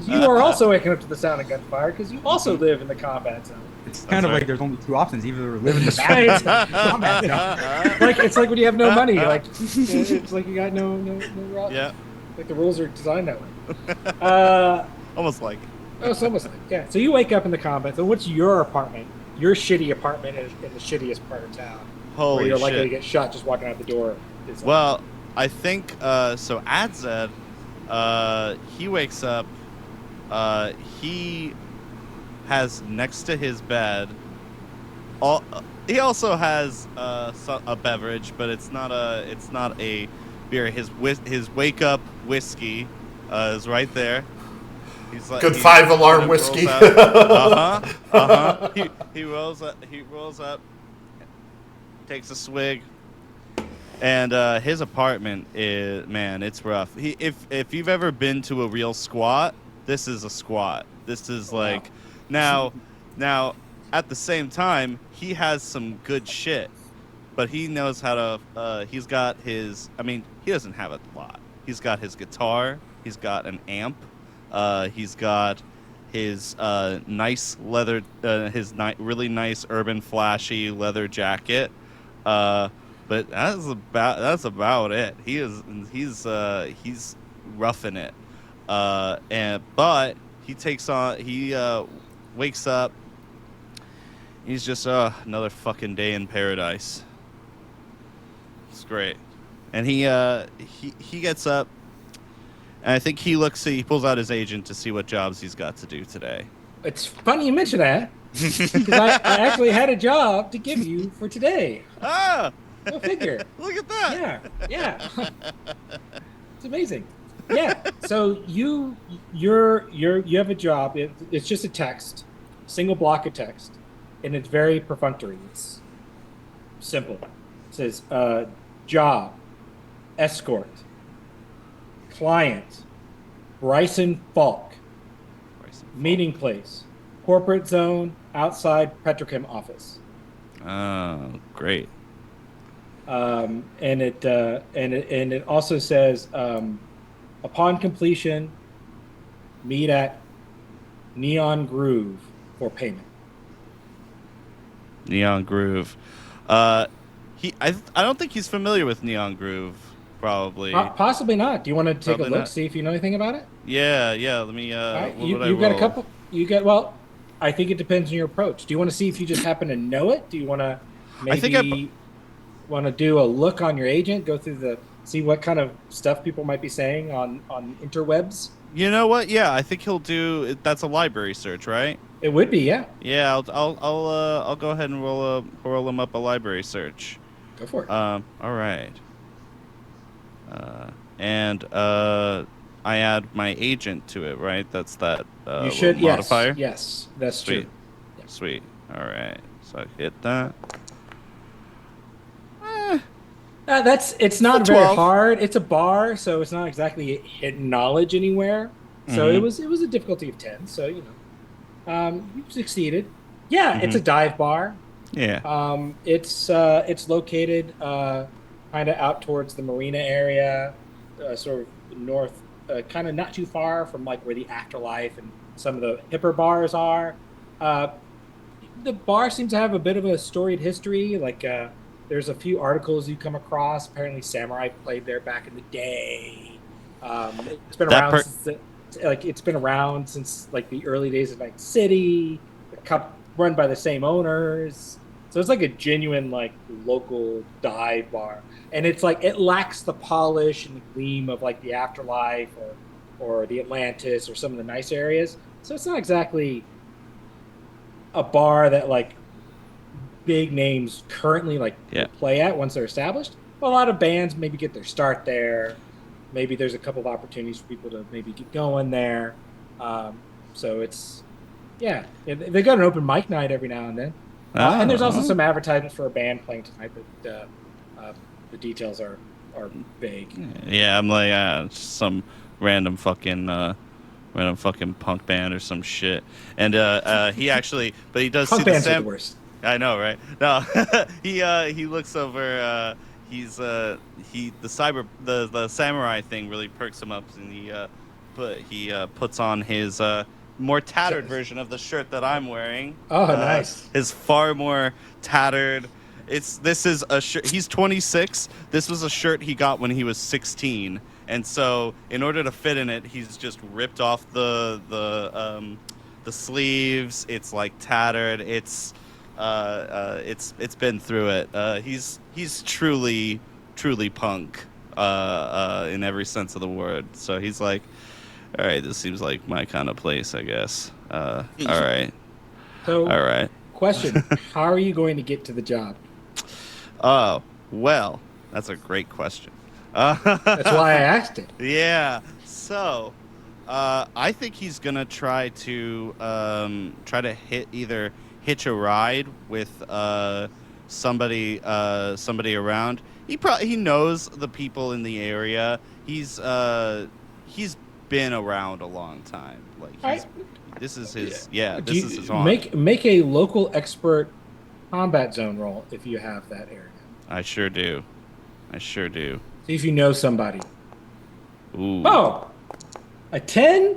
[SPEAKER 6] You are also waking up to the sound of gunfire because you also live in the combat zone.
[SPEAKER 4] It's kind of
[SPEAKER 3] right.
[SPEAKER 4] like there's only 2 options: either live in the
[SPEAKER 6] Right.
[SPEAKER 4] back or combat zone.
[SPEAKER 6] Like it's like when you have no money. Like it's like you got no.
[SPEAKER 3] Yeah.
[SPEAKER 6] Like the rules are designed that way.
[SPEAKER 3] Almost like.
[SPEAKER 6] Oh, it's almost like, yeah. So you wake up in the combat. So what's your apartment? Your shitty apartment in the shittiest part of town, where
[SPEAKER 3] Holy
[SPEAKER 6] you're
[SPEAKER 3] shit.
[SPEAKER 6] likely to get shot just walking out the door. Is,
[SPEAKER 3] Well, I think so. Adzed, he wakes up. He has next to his bed. He also has a beverage, but it's not a beer. His wake up whiskey is right there. He's like
[SPEAKER 1] Good 5-alarm
[SPEAKER 3] rolls
[SPEAKER 1] whiskey.
[SPEAKER 3] out. He rolls up, takes a swig. And his apartment is, man, it's rough. If you've ever been to a real squat, this is a squat. This is like, now, at the same time, he has some good shit, but he knows how to. He's got his. I mean, he doesn't have a lot. He's got his guitar. He's got an amp. He's got his nice leather, really nice urban flashy leather jacket. But that's about it. He's roughing it. But he wakes up. He's just another fucking day in paradise. It's great. And he gets up, and I think he pulls out his agent to see what jobs he's got to do today.
[SPEAKER 6] it's funny you mention that because I actually had a job to give you for today.
[SPEAKER 3] Ah!
[SPEAKER 6] Go figure.
[SPEAKER 3] Look at that.
[SPEAKER 6] Yeah. It's amazing. Yeah. So you have a job. It's just a text, single block of text, and it's very perfunctory. It's simple. It says job, escort, client, Bryson Falk, meeting place, corporate zone, outside Petrochem office.
[SPEAKER 3] Oh, great.
[SPEAKER 6] And it also says upon completion, meet at Neon Groove for payment.
[SPEAKER 3] Neon Groove. I don't think he's familiar with Neon Groove. Probably.
[SPEAKER 6] Possibly not. Do you want to take
[SPEAKER 3] Probably
[SPEAKER 6] a look,
[SPEAKER 3] not.
[SPEAKER 6] see if you know anything about it?
[SPEAKER 3] Yeah. Let me.
[SPEAKER 6] All right.
[SPEAKER 3] What
[SPEAKER 6] You've
[SPEAKER 3] would I
[SPEAKER 6] got a
[SPEAKER 3] roll?
[SPEAKER 6] couple. Well, I think it depends on your approach. Do you want to see if you just happen to know it? Do you want to
[SPEAKER 3] I think
[SPEAKER 6] maybe want to do a look on your agent, go through see what kind of stuff people might be saying on interwebs?
[SPEAKER 3] You know what? Yeah, I think he'll do. That's a library search, right?
[SPEAKER 6] It would be, yeah.
[SPEAKER 3] Yeah, I'll go ahead and roll him up a library search.
[SPEAKER 6] Go for it.
[SPEAKER 3] All right. And I add my agent to it, right? That's that
[SPEAKER 6] You should,
[SPEAKER 3] little modifier.
[SPEAKER 6] yes, that's
[SPEAKER 3] Sweet.
[SPEAKER 6] true. Yeah.
[SPEAKER 3] Sweet. All right. So I hit that.
[SPEAKER 6] It's not
[SPEAKER 3] a
[SPEAKER 6] very
[SPEAKER 3] 12.
[SPEAKER 6] hard. It's a bar, so it's not exactly hidden knowledge anywhere. So
[SPEAKER 3] Mhm.
[SPEAKER 6] it was a difficulty of 10. So you succeeded. Yeah, it's a dive bar.
[SPEAKER 3] Yeah.
[SPEAKER 6] It's located kind of out towards the marina area, sort of north, kind of not too far from like where the Afterlife and some of the hipper bars are. The bar seems to have a bit of a storied history. Like there's a few articles you come across. Apparently, Samurai played there back in the day. It's been
[SPEAKER 3] That
[SPEAKER 6] around
[SPEAKER 3] per-
[SPEAKER 6] since it's been around since like the early days of Night City. The cup run by the same owners. So it's like a genuine like local dive bar, and it's like it lacks the polish and the gleam of like the Afterlife or the Atlantis or some of the nice areas. So it's not exactly a bar that like big names currently like
[SPEAKER 3] Yeah.
[SPEAKER 6] play at once they're established. But a lot of bands maybe get their start there. Maybe there's a couple of opportunities for people to maybe get going there. So it's they got an open mic night every now and then. And there's also some advertisement for a band playing tonight, but the details are vague.
[SPEAKER 3] Yeah, I'm like some random fucking punk band or some shit. And he actually, but he does
[SPEAKER 6] Punk
[SPEAKER 3] see the
[SPEAKER 6] bands are
[SPEAKER 3] Sam.
[SPEAKER 6] the worst.
[SPEAKER 3] I know, right? No, he looks over. The samurai thing really perks him up, and he puts on his more tattered version of the shirt that I'm wearing.
[SPEAKER 6] Oh, nice.
[SPEAKER 3] His far more tattered. This is a shirt. He's 26. This was a shirt he got when he was 16, and so in order to fit in it, he's just ripped off the sleeves. It's like tattered. It's been through it. He's truly punk in every sense of the word. So he's like, all right, this seems like my kind of place, I guess. All right.
[SPEAKER 6] So,
[SPEAKER 3] All right.
[SPEAKER 6] question: how are you going to get to the job?
[SPEAKER 3] Oh, well, that's a great question.
[SPEAKER 6] That's why I asked it.
[SPEAKER 3] Yeah. So, I think he's gonna try to hitch a ride with somebody around. He knows the people in the area. He's been around a long time. Like this is his this is his on.
[SPEAKER 6] Make a local expert combat zone roll if you have that area.
[SPEAKER 3] I sure do.
[SPEAKER 6] See if you know somebody.
[SPEAKER 3] Ooh.
[SPEAKER 6] Oh, a 10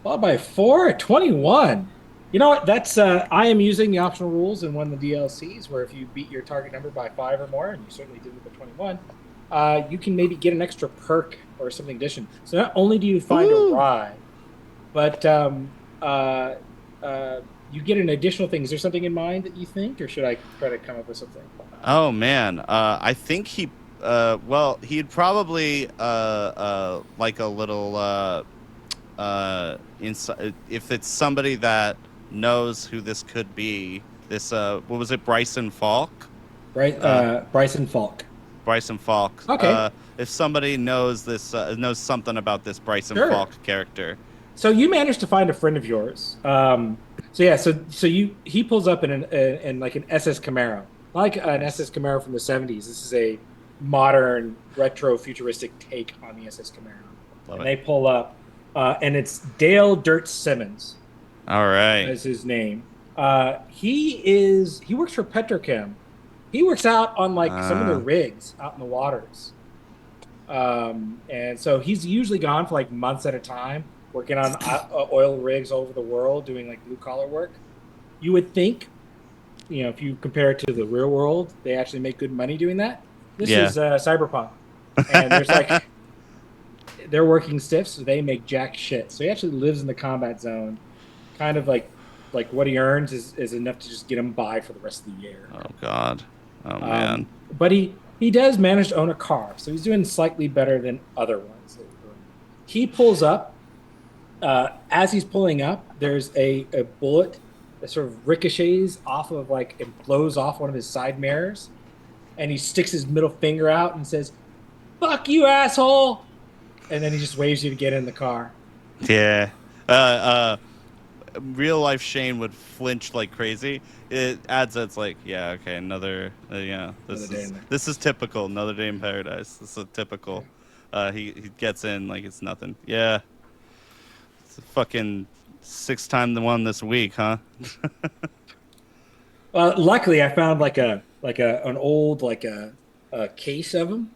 [SPEAKER 6] followed by a 4, a 21. You know what? That's I am using the optional rules in one of the DLCs where if you beat your target number by 5 or more, and you certainly did with the 21, you can maybe get an extra perk or something addition. So not only do you find a ride, but you get an additional thing. Is there something in mind that you think, or should I try to come up with something?
[SPEAKER 3] Oh man, I think he'd probably like a little if it's somebody that knows who this could be. This what was it, Bryson Falk?
[SPEAKER 6] Right, Bryson Falk.
[SPEAKER 3] Bryson Falk.
[SPEAKER 6] Okay.
[SPEAKER 3] If somebody knows this, knows something about this Bryson
[SPEAKER 6] Sure.
[SPEAKER 3] Falk character.
[SPEAKER 6] So you managed to find a friend of yours. He pulls up in like an SS Camaro, like an SS Camaro from the 70s. This is a modern retro futuristic take on the SS Camaro. They pull up, and it's Dale Dirt Simmons.
[SPEAKER 3] All right.
[SPEAKER 6] Is his name. He works for Petrochem. He works out on like some of the rigs out in the waters. And so he's usually gone for like months at a time, working on oil rigs all over the world, doing like blue collar work. You would think, if you compare it to the real world, they actually make good money doing that. This is Cyberpunk, and there's like they're working stiff, so they make jack shit. So he actually lives in the combat zone, kind of like what he earns is enough to just get him by for the rest of the year.
[SPEAKER 3] Oh God. Oh man.
[SPEAKER 6] But he he does manage to own a car, so he's doing slightly better than other ones. He pulls up. As he's pulling up, there's a bullet that sort of ricochets off of like and blows off one of his side mirrors, and he sticks his middle finger out and says, "Fuck you, asshole!" And then he just waves you to get in the car.
[SPEAKER 3] Yeah. Real life Shane would flinch like crazy. It adds that's like, yeah, okay, another, this is typical. Another day in paradise. This is a typical. He gets in like it's nothing. Yeah, it's a fucking 6 times the one this week, huh?
[SPEAKER 6] Luckily, I found like an old a case of them,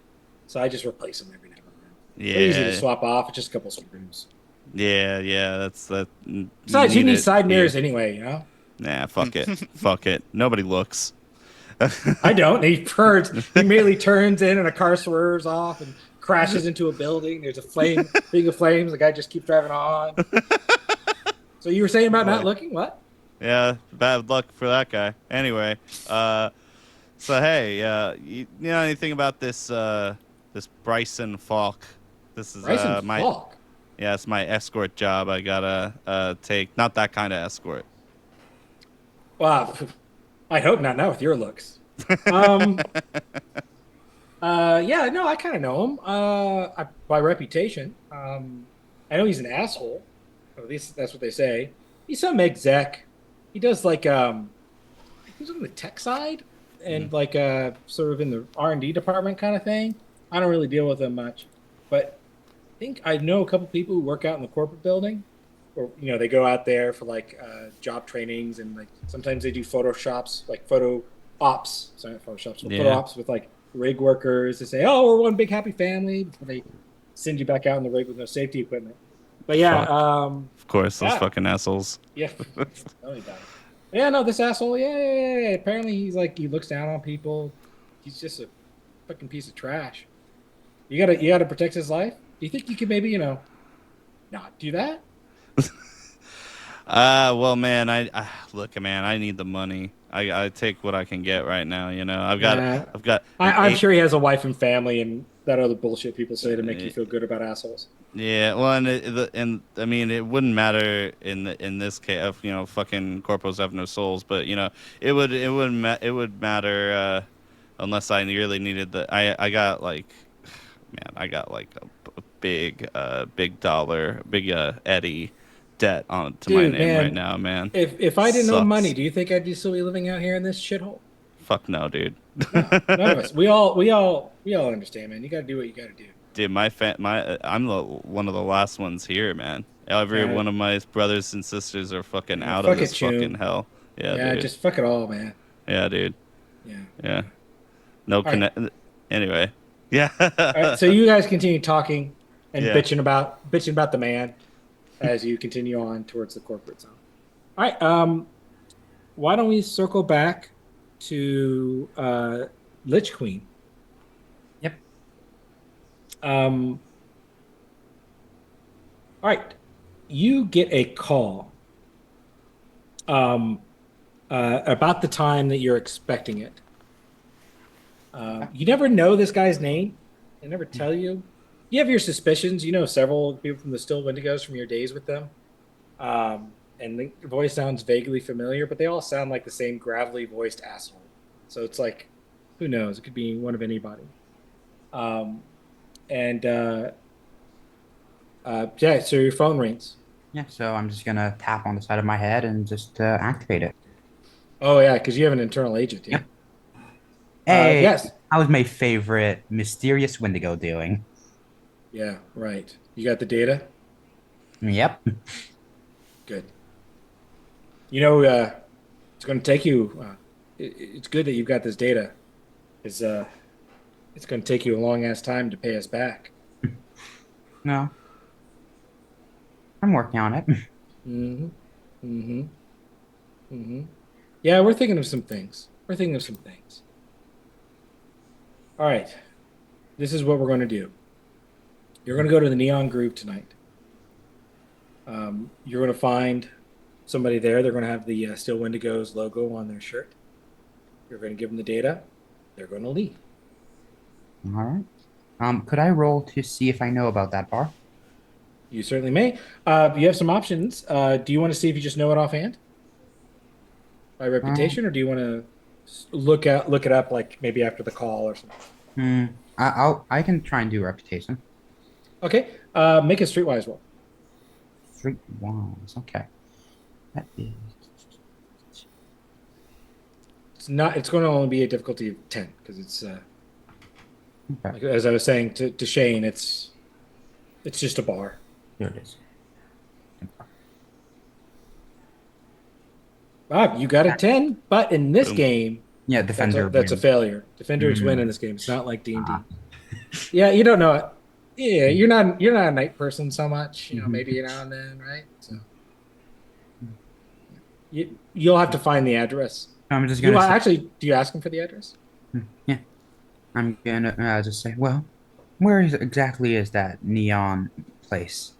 [SPEAKER 6] so I just replace them every now and then. They're easy to
[SPEAKER 3] Yeah,
[SPEAKER 6] swap off. It's just a couple screws.
[SPEAKER 3] yeah. That's that.
[SPEAKER 6] Besides, you need
[SPEAKER 3] it
[SPEAKER 6] side
[SPEAKER 3] here.
[SPEAKER 6] mirrors anyway, you know.
[SPEAKER 3] Nah, fuck it, fuck it. Nobody looks.
[SPEAKER 6] I don't. He turns. He immediately turns in, and a car swerves off and crashes into a building. There's a thing of flames. The guy just keeps driving on. So you were saying about not looking? What?
[SPEAKER 3] Yeah, bad luck for that guy. Anyway, so hey, you know anything about this this Bryson Falk? This is
[SPEAKER 6] Bryson
[SPEAKER 3] my
[SPEAKER 6] Falk.
[SPEAKER 3] yeah, it's my escort job. I gotta take not that kind of escort.
[SPEAKER 6] Wow. I hope not. Not with your looks. Yeah, no, I kind of know him. By reputation. I know he's an asshole. Or at least that's what they say. He's some exec. He does like he's on the tech side and like sort of in the R&D department kind of thing. I don't really deal with him much, but I think I know a couple people who work out in the corporate building, or they go out there for like job trainings and like sometimes they do photoshops, like photo ops. Sorry, not photoshops, but photo ops with like rig workers. They say, "Oh, we're one big happy family," before they send you back out in the rig with no safety equipment. But yeah,
[SPEAKER 3] Fuck. Of course, those fucking assholes.
[SPEAKER 6] yeah. Tell me about it. Yeah, no, this asshole. Yeah. Apparently, he's like he looks down on people. He's just a fucking piece of trash. You gotta protect his life. Do you think you could maybe not do that?
[SPEAKER 3] Well, man, I look, man, I need the money. I take what I can get right now. I've got.
[SPEAKER 6] I'm sure he has a wife and family and that other bullshit people say to make you feel good about assholes.
[SPEAKER 3] Yeah, well, and I mean, it wouldn't matter in this case of fucking corpos have no souls, but it would matter unless I really needed I got like, man, I got like a big dollar, big Eddie debt to my name right now, man.
[SPEAKER 6] If I didn't owe
[SPEAKER 3] Sucks.
[SPEAKER 6] money, do you think I'd be still be living out here in this shithole?
[SPEAKER 3] Fuck no, dude.
[SPEAKER 6] No, none of us. We all understand, man. You gotta do what you gotta do.
[SPEAKER 3] Dude, I'm one of the last ones here, man. Every
[SPEAKER 6] Yeah.
[SPEAKER 3] one of my brothers and sisters are fucking out
[SPEAKER 6] fuck
[SPEAKER 3] of this
[SPEAKER 6] it, Chum.
[SPEAKER 3] fucking hell. Yeah, dude.
[SPEAKER 6] Just fuck it all, man.
[SPEAKER 3] Yeah, dude.
[SPEAKER 6] Yeah.
[SPEAKER 3] Yeah. No
[SPEAKER 6] right.
[SPEAKER 3] connect. Anyway. Yeah.
[SPEAKER 6] All right, so you guys continue talking and
[SPEAKER 3] Yeah.
[SPEAKER 6] bitching about the man as you continue on towards the corporate zone. All right. Why don't we circle back to Lich Queen?
[SPEAKER 4] Yep.
[SPEAKER 6] All right. You get a call about the time that you're expecting it. You never know this guy's name. They never tell you. You have your suspicions. You know several people from the Still Wendigos from your days with them. And the voice sounds vaguely familiar, but they all sound like the same gravelly voiced asshole. So it's like, who knows? It could be one of anybody. Yeah, so your phone rings.
[SPEAKER 4] Yeah, so I'm just gonna tap on the side of my head and just activate it.
[SPEAKER 6] Oh, yeah, because you have an internal agent, yeah.
[SPEAKER 4] Hey,
[SPEAKER 6] yes.
[SPEAKER 4] how's my favorite mysterious Wendigo doing?
[SPEAKER 6] Yeah, right. You got the data?
[SPEAKER 4] Yep.
[SPEAKER 6] Good. It's going to take you. It's good that you've got this data. It's going to take you a long ass time to pay us back.
[SPEAKER 4] No. I'm working on it.
[SPEAKER 6] Yeah, we're thinking of some things. All right. This is what we're going to do. You're going to go to the Neon Groove tonight. You're going to find somebody there. They're going to have the Still Wendigos logo on their shirt. You're going to give them the data. They're going to leave.
[SPEAKER 4] All right. Could I roll to see if I know about that bar?
[SPEAKER 6] You certainly may. You have some options. Do you want to see if you just know it offhand by
[SPEAKER 4] Um,
[SPEAKER 6] reputation, or do you want to look it up like maybe after the call or something?
[SPEAKER 4] hmm. I can try and do reputation.
[SPEAKER 6] Okay. Make a streetwise roll.
[SPEAKER 4] Street wands. Okay. That is
[SPEAKER 6] It's not. It's going to only be a difficulty of 10 because it's
[SPEAKER 4] okay.
[SPEAKER 6] like, as I was saying to Shane, it's just a bar.
[SPEAKER 4] Here it is.
[SPEAKER 6] Bob, you got a 10, but in this
[SPEAKER 3] Boom.
[SPEAKER 6] game,
[SPEAKER 4] Yeah,
[SPEAKER 6] that's
[SPEAKER 4] defender
[SPEAKER 6] a
[SPEAKER 4] wins.
[SPEAKER 6] failure. Defenders win
[SPEAKER 4] Mm.
[SPEAKER 6] in this game. It's not like D&D.
[SPEAKER 4] Ah.
[SPEAKER 6] Yeah, you don't know it. Yeah, you're not a night person so much.
[SPEAKER 4] Mhm.
[SPEAKER 6] Maybe now and then, right? So you'll have to find the address.
[SPEAKER 4] I'm just
[SPEAKER 6] You
[SPEAKER 4] gonna say,
[SPEAKER 6] actually, do you ask him for the address?
[SPEAKER 4] yeah. I'm gonna just say, well, exactly is that neon place?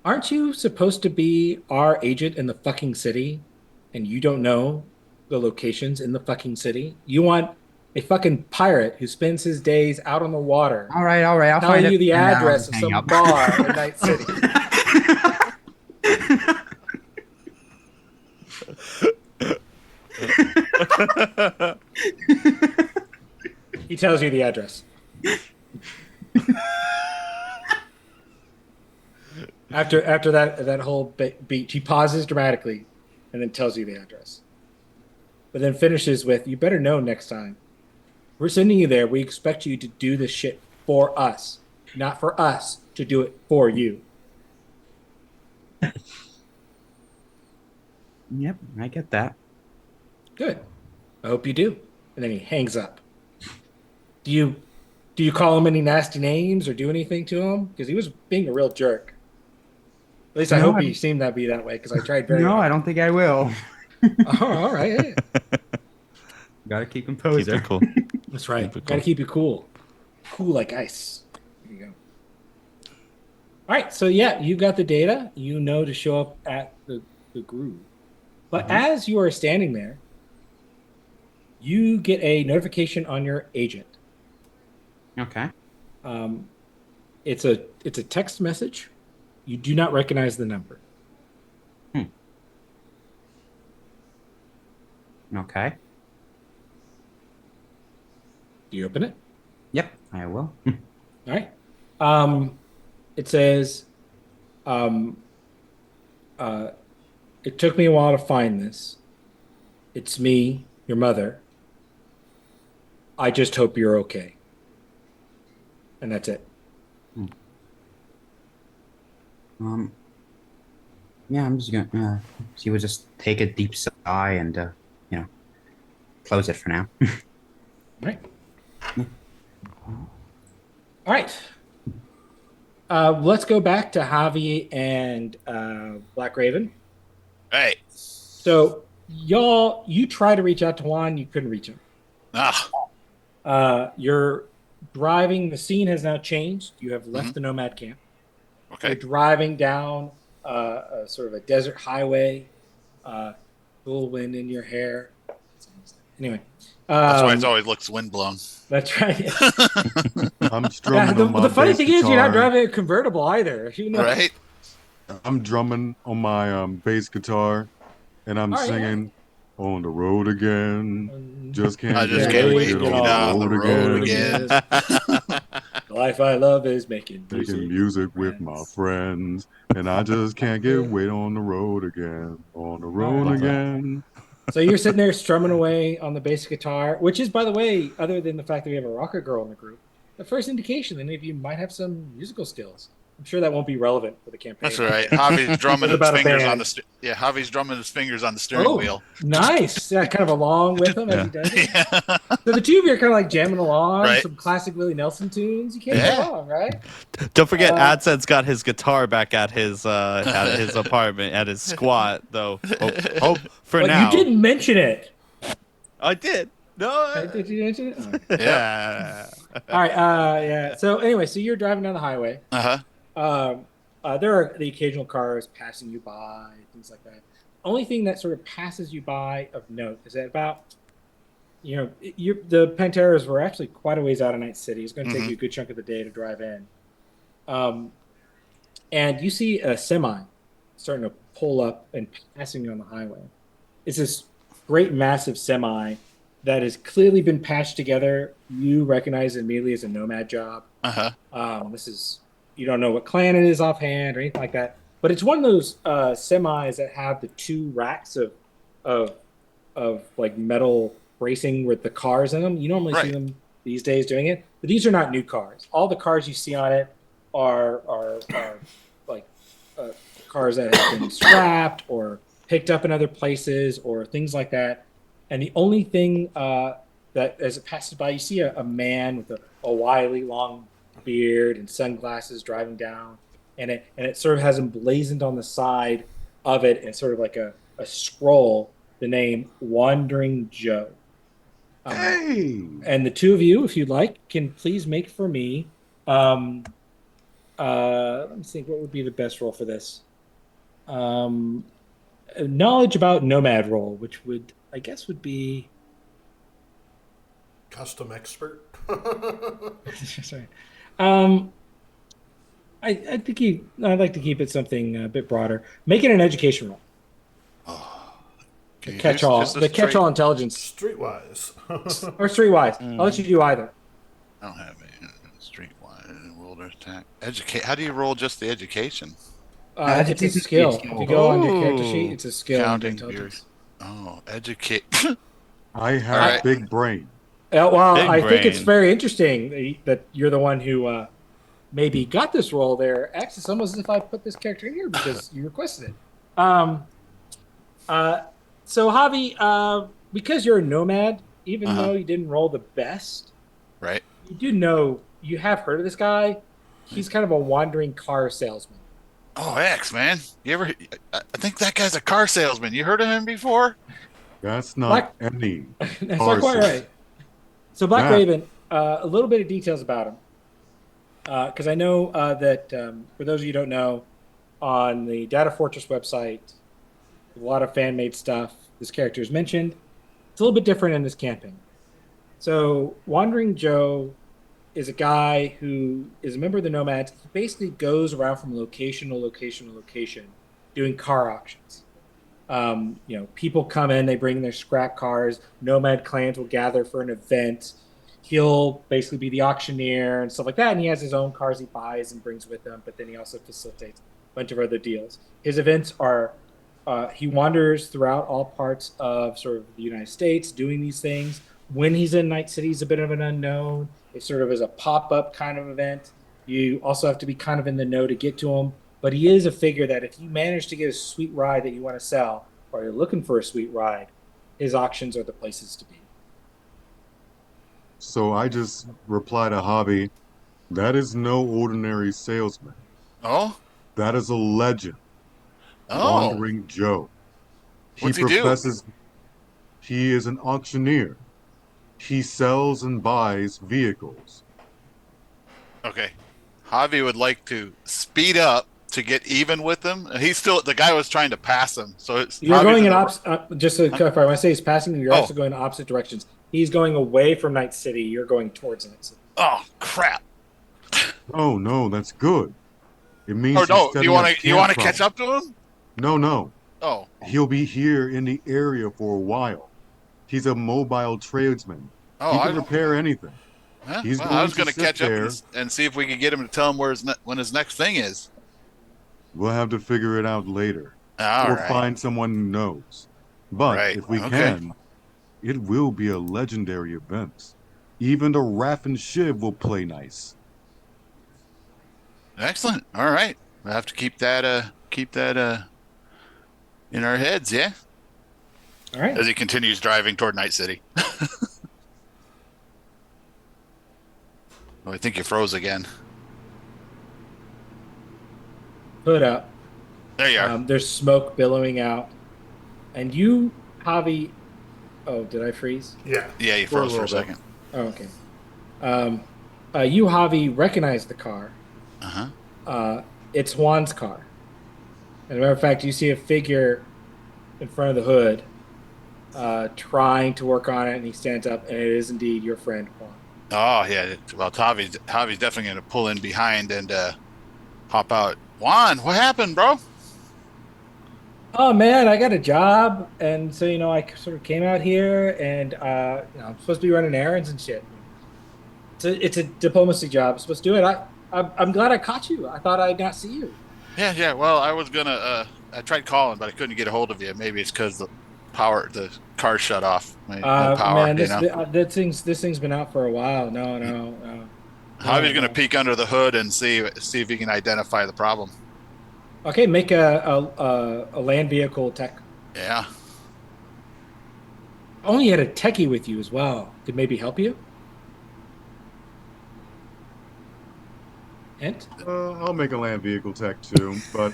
[SPEAKER 6] Aren't you supposed to be our agent in the fucking city, and you don't know the locations in the fucking city? You want a fucking pirate who spends his days out on the water
[SPEAKER 4] All right, I'll
[SPEAKER 6] tell
[SPEAKER 4] find
[SPEAKER 6] you
[SPEAKER 4] it,
[SPEAKER 6] the
[SPEAKER 4] and then I'll
[SPEAKER 6] address
[SPEAKER 4] just
[SPEAKER 6] of
[SPEAKER 4] hang
[SPEAKER 6] some
[SPEAKER 4] up.
[SPEAKER 6] bar in Night City? He tells you the address. After that whole beat, he pauses dramatically, and then tells you the address. But then finishes with, "You better know next time. We're sending you there. We expect you to do this shit for us, not for us to do it for you."
[SPEAKER 4] Yep, I get that.
[SPEAKER 6] Good. I hope you do. And then he hangs up. Do you call him any nasty names or do anything to him? Because he was being a real jerk. At least I
[SPEAKER 4] No,
[SPEAKER 6] hope he seemed that be that way. Because I tried very
[SPEAKER 4] no, I
[SPEAKER 6] hard.
[SPEAKER 4] don't think I will.
[SPEAKER 6] Oh, all right. Yeah.
[SPEAKER 4] Gotta keep
[SPEAKER 3] Keep
[SPEAKER 4] composure.
[SPEAKER 3] it cool.
[SPEAKER 6] That's right.
[SPEAKER 3] Keep it
[SPEAKER 6] Got to
[SPEAKER 3] cool.
[SPEAKER 6] keep you cool. Cool like ice. There you go. All right. So, yeah, you got the data. You know to show up at the groove. But as you are standing there, you get a notification on your agent.
[SPEAKER 4] Okay.
[SPEAKER 6] Um, it's a text message. You do not recognize the number.
[SPEAKER 4] Okay.
[SPEAKER 6] Do you open it?
[SPEAKER 4] Yep, I will.
[SPEAKER 6] All right. It says, um, it took me a while to find this. It's me, your mother. I just hope you're okay. And that's it.
[SPEAKER 4] Yeah, I'm just gonna. She would just take a deep sigh and, close it for now.
[SPEAKER 6] All right. All right. Let's go back to Javi and Black Raven.
[SPEAKER 2] Hey.
[SPEAKER 6] So, y'all, you try to reach out to Juan, you couldn't reach him.
[SPEAKER 2] Ah.
[SPEAKER 6] You're driving. The scene has now changed. You have left the Nomad camp. You're
[SPEAKER 2] Okay.
[SPEAKER 6] driving down a sort of a desert highway. Cool wind in your hair. Anyway,
[SPEAKER 2] That's why it always looks windblown.
[SPEAKER 6] that's right.
[SPEAKER 5] I'm strumming
[SPEAKER 6] the
[SPEAKER 5] on my
[SPEAKER 6] the funny
[SPEAKER 5] bass
[SPEAKER 6] thing is, you're not
[SPEAKER 5] guitar.
[SPEAKER 6] driving a convertible either. You know?
[SPEAKER 2] Right?
[SPEAKER 5] I'm drumming on my bass guitar, and I'm
[SPEAKER 6] All right,
[SPEAKER 5] singing "On the Road Again." Just can't
[SPEAKER 2] I just
[SPEAKER 5] get
[SPEAKER 2] can't
[SPEAKER 5] wait
[SPEAKER 2] wait
[SPEAKER 5] to
[SPEAKER 2] to
[SPEAKER 5] get
[SPEAKER 2] get
[SPEAKER 5] on the road
[SPEAKER 2] again.
[SPEAKER 6] The life I love is making
[SPEAKER 5] Making music with my friends, and I just can't get wait on the road again. On the road
[SPEAKER 6] right.
[SPEAKER 5] again.
[SPEAKER 6] So you're sitting there strumming away on the bass guitar, which is, by the way, other than the fact that we have a rocker girl in the group, the first indication that any of you might have some musical skills. I'm sure that won't be relevant for the campaign.
[SPEAKER 2] That's right. Javi's drumming
[SPEAKER 6] What
[SPEAKER 2] his
[SPEAKER 6] about a
[SPEAKER 2] fingers on
[SPEAKER 6] band?
[SPEAKER 2] the Javi's drumming his fingers on the steering
[SPEAKER 6] Oh,
[SPEAKER 2] wheel.
[SPEAKER 6] nice. Yeah, kind of along with him as he does it.
[SPEAKER 2] Yeah.
[SPEAKER 6] So the two of you are kind of like jamming along,
[SPEAKER 2] Right.
[SPEAKER 6] some classic Willie Nelson tunes. You can't
[SPEAKER 2] Yeah.
[SPEAKER 6] go wrong, right?
[SPEAKER 3] Don't forget,
[SPEAKER 6] Uh,
[SPEAKER 3] Adsen's got his guitar back at his apartment, at his squat, though. Hope for
[SPEAKER 6] But
[SPEAKER 3] now.
[SPEAKER 6] you didn't mention it.
[SPEAKER 3] I did. No.
[SPEAKER 6] Did you mention it? Oh.
[SPEAKER 2] Yeah.
[SPEAKER 6] All right. Yeah. So anyway, so you're driving down the highway.
[SPEAKER 2] Uh-huh.
[SPEAKER 6] There are the occasional cars passing you by, things like that. Only thing that sort of passes you by of note is that about the Panteras were actually quite a ways out of Night City. It's going to take
[SPEAKER 2] Mhm.
[SPEAKER 6] you a good chunk of the day to drive in. Um, and you see a semi starting to pull up and passing you on the highway. It's this great, massive semi that has clearly been patched together. You recognize it immediately as a nomad job.
[SPEAKER 2] Uh-huh.
[SPEAKER 6] This is you don't know what clan it is offhand or anything like that, but it's one of those semis that have the two racks of like metal bracing with the cars in them. You normally see
[SPEAKER 2] Right.
[SPEAKER 6] them these days doing it, but these are not new cars. All the cars you see on it are like uh, cars that have been scrapped or picked up in other places or things like that. And the only thing that as it passes by, you see a man with a wily long beard and sunglasses driving down, and it sort of has emblazoned on the side of it and sort of like a scroll the name Wandering Joe. Uh,
[SPEAKER 5] Hey,
[SPEAKER 6] and the two of you, if you'd like, can please make for me. Um, let me think. What would be the best role for this? Um, knowledge about nomad role, which would I guess would be.
[SPEAKER 1] Custom expert.
[SPEAKER 6] Sorry. Um, I think I'd like to keep it something a bit broader. Make it an education role.
[SPEAKER 2] Oh,
[SPEAKER 6] The
[SPEAKER 2] can you do
[SPEAKER 6] catch-all,
[SPEAKER 2] just a
[SPEAKER 6] the
[SPEAKER 2] straight-
[SPEAKER 6] catch-all intelligence,
[SPEAKER 1] Streetwise.
[SPEAKER 6] or streetwise. I'll let you do either.
[SPEAKER 2] I don't have a streetwise world attack. Educate. How do you roll just the education?
[SPEAKER 6] It's a
[SPEAKER 4] Education
[SPEAKER 6] skill.
[SPEAKER 4] skill.
[SPEAKER 6] If you go on your character
[SPEAKER 3] Ooh.
[SPEAKER 6] sheet, it's a skill under
[SPEAKER 2] Counting
[SPEAKER 6] intelligence.
[SPEAKER 2] Oh, educate.
[SPEAKER 5] I have
[SPEAKER 2] All right.
[SPEAKER 5] big brain.
[SPEAKER 6] Well,
[SPEAKER 3] Big
[SPEAKER 6] I think it's
[SPEAKER 3] brain.
[SPEAKER 6] very interesting that you're the one who maybe got this role there. Actually, it's almost as if I put this character in here because you requested it. Um, so Javi, because you're a nomad, even
[SPEAKER 2] Uh-huh.
[SPEAKER 6] though you didn't roll the best,
[SPEAKER 2] Right.
[SPEAKER 6] you do know you have heard of this guy. He's kind of a wandering car salesman.
[SPEAKER 2] Oh, X, man. You ever? I think that guy's a car salesman. You heard of him before?
[SPEAKER 5] That's not
[SPEAKER 6] Black-
[SPEAKER 5] any.
[SPEAKER 6] That's not quite
[SPEAKER 5] Parson.
[SPEAKER 6] right. So Black
[SPEAKER 5] That-
[SPEAKER 6] Raven, a little bit of details about him, because I know that for those of you who don't know, on the Data Fortress website, a lot of fan-made stuff. This character is mentioned. It's a little bit different in this campaign. So Wandering Joe is a guy who is a member of the Nomads. He basically goes around from location to location to location doing car auctions. People come in, they bring their scrap cars. Nomad clans will gather for an event. He'll basically be the auctioneer and stuff like that. And he has his own cars he buys and brings with him, but then he also facilitates a bunch of other deals. His events are he wanders throughout all parts of sort of the United States doing these things. When he's in Night City, he's a bit of an unknown. It sort of is a pop-up kind of event. You also have to be kind of in the know to get to him. But he is a figure that if you manage to get a sweet ride that you want to sell, or you're looking for a sweet ride, his auctions are the places to be.
[SPEAKER 5] So I just reply to Hobby, that is no ordinary salesman.
[SPEAKER 2] Oh.
[SPEAKER 5] That is a legend.
[SPEAKER 2] Oh.
[SPEAKER 5] Wandering Joe.
[SPEAKER 2] What's he do?
[SPEAKER 5] professes he is an auctioneer. He sells and buys vehicles.
[SPEAKER 2] Okay. Javi would like to speed up to get even with him. He's still the guy was trying to pass him. So it's
[SPEAKER 6] You're
[SPEAKER 2] Javi's
[SPEAKER 6] going in
[SPEAKER 2] the-
[SPEAKER 6] opposite. Just to clarify, when I say he's passing, you're
[SPEAKER 2] Oh.
[SPEAKER 6] actually going in opposite directions. He's going away from Night City. You're going towards Night City.
[SPEAKER 2] Oh crap.
[SPEAKER 5] Oh no, that's good. It means
[SPEAKER 2] Oh
[SPEAKER 5] he's
[SPEAKER 2] no,
[SPEAKER 5] setting
[SPEAKER 2] you
[SPEAKER 5] up
[SPEAKER 2] want to
[SPEAKER 5] camp
[SPEAKER 2] catch
[SPEAKER 5] problems.
[SPEAKER 2] up to him?
[SPEAKER 5] No.
[SPEAKER 2] Oh.
[SPEAKER 5] He'll be here in the area for a while. He's a mobile tradesman.
[SPEAKER 2] Oh,
[SPEAKER 5] He can repair anything.
[SPEAKER 2] Huh?
[SPEAKER 5] He's
[SPEAKER 2] Well,
[SPEAKER 5] going
[SPEAKER 2] I was
[SPEAKER 5] to
[SPEAKER 2] going to
[SPEAKER 5] sit
[SPEAKER 2] catch up
[SPEAKER 5] there.
[SPEAKER 2] and see if we could get him to tell him where when his next thing is.
[SPEAKER 5] We'll have to figure it out later.
[SPEAKER 2] All
[SPEAKER 5] or
[SPEAKER 2] right.
[SPEAKER 5] find someone who knows. But
[SPEAKER 2] Right,
[SPEAKER 5] if we
[SPEAKER 2] okay.
[SPEAKER 5] can, it will be a legendary event. Even the Raff and Shiv will play nice.
[SPEAKER 2] Excellent. All right. We'll have to keep that in our heads, yeah?
[SPEAKER 6] All right.
[SPEAKER 2] As he continues driving toward Night City. Oh, I think you froze again.
[SPEAKER 6] Hood up.
[SPEAKER 2] There you are.
[SPEAKER 6] There's smoke billowing out, and you, Javi. Oh, did I freeze?
[SPEAKER 1] Yeah.
[SPEAKER 2] Yeah, you
[SPEAKER 1] for a
[SPEAKER 2] froze for a
[SPEAKER 1] little bit.
[SPEAKER 2] second.
[SPEAKER 6] Oh, okay. You, Javi, recognize the car.
[SPEAKER 2] Uh-huh.
[SPEAKER 6] It's Juan's car. As a matter of fact, you see a figure in front of the hood. trying to work on it, and he stands up, and it is indeed your friend Juan.
[SPEAKER 2] Oh yeah. Well, Javi's definitely gonna pull in behind and pop out. Juan, what happened, bro?
[SPEAKER 6] Oh man, I got a job, and so I sort of came out here, and I'm supposed to be running errands and shit. It's a diplomacy job. I'm supposed to do it. I'm glad I caught you. I thought I'd not see you.
[SPEAKER 2] Yeah. Well, I was gonna. I tried calling, but I couldn't get a hold of you. Maybe it's because the car shut off. No power.
[SPEAKER 6] Man,
[SPEAKER 2] You know.
[SPEAKER 6] this thing's been out for a while. No.
[SPEAKER 2] Javi's gonna peek under the hood and see if he can identify the problem.
[SPEAKER 6] Okay, make a land vehicle tech.
[SPEAKER 2] Yeah.
[SPEAKER 6] Only had a techie with you as well. Could maybe help you. Hint?
[SPEAKER 5] I'll make a land vehicle tech too, but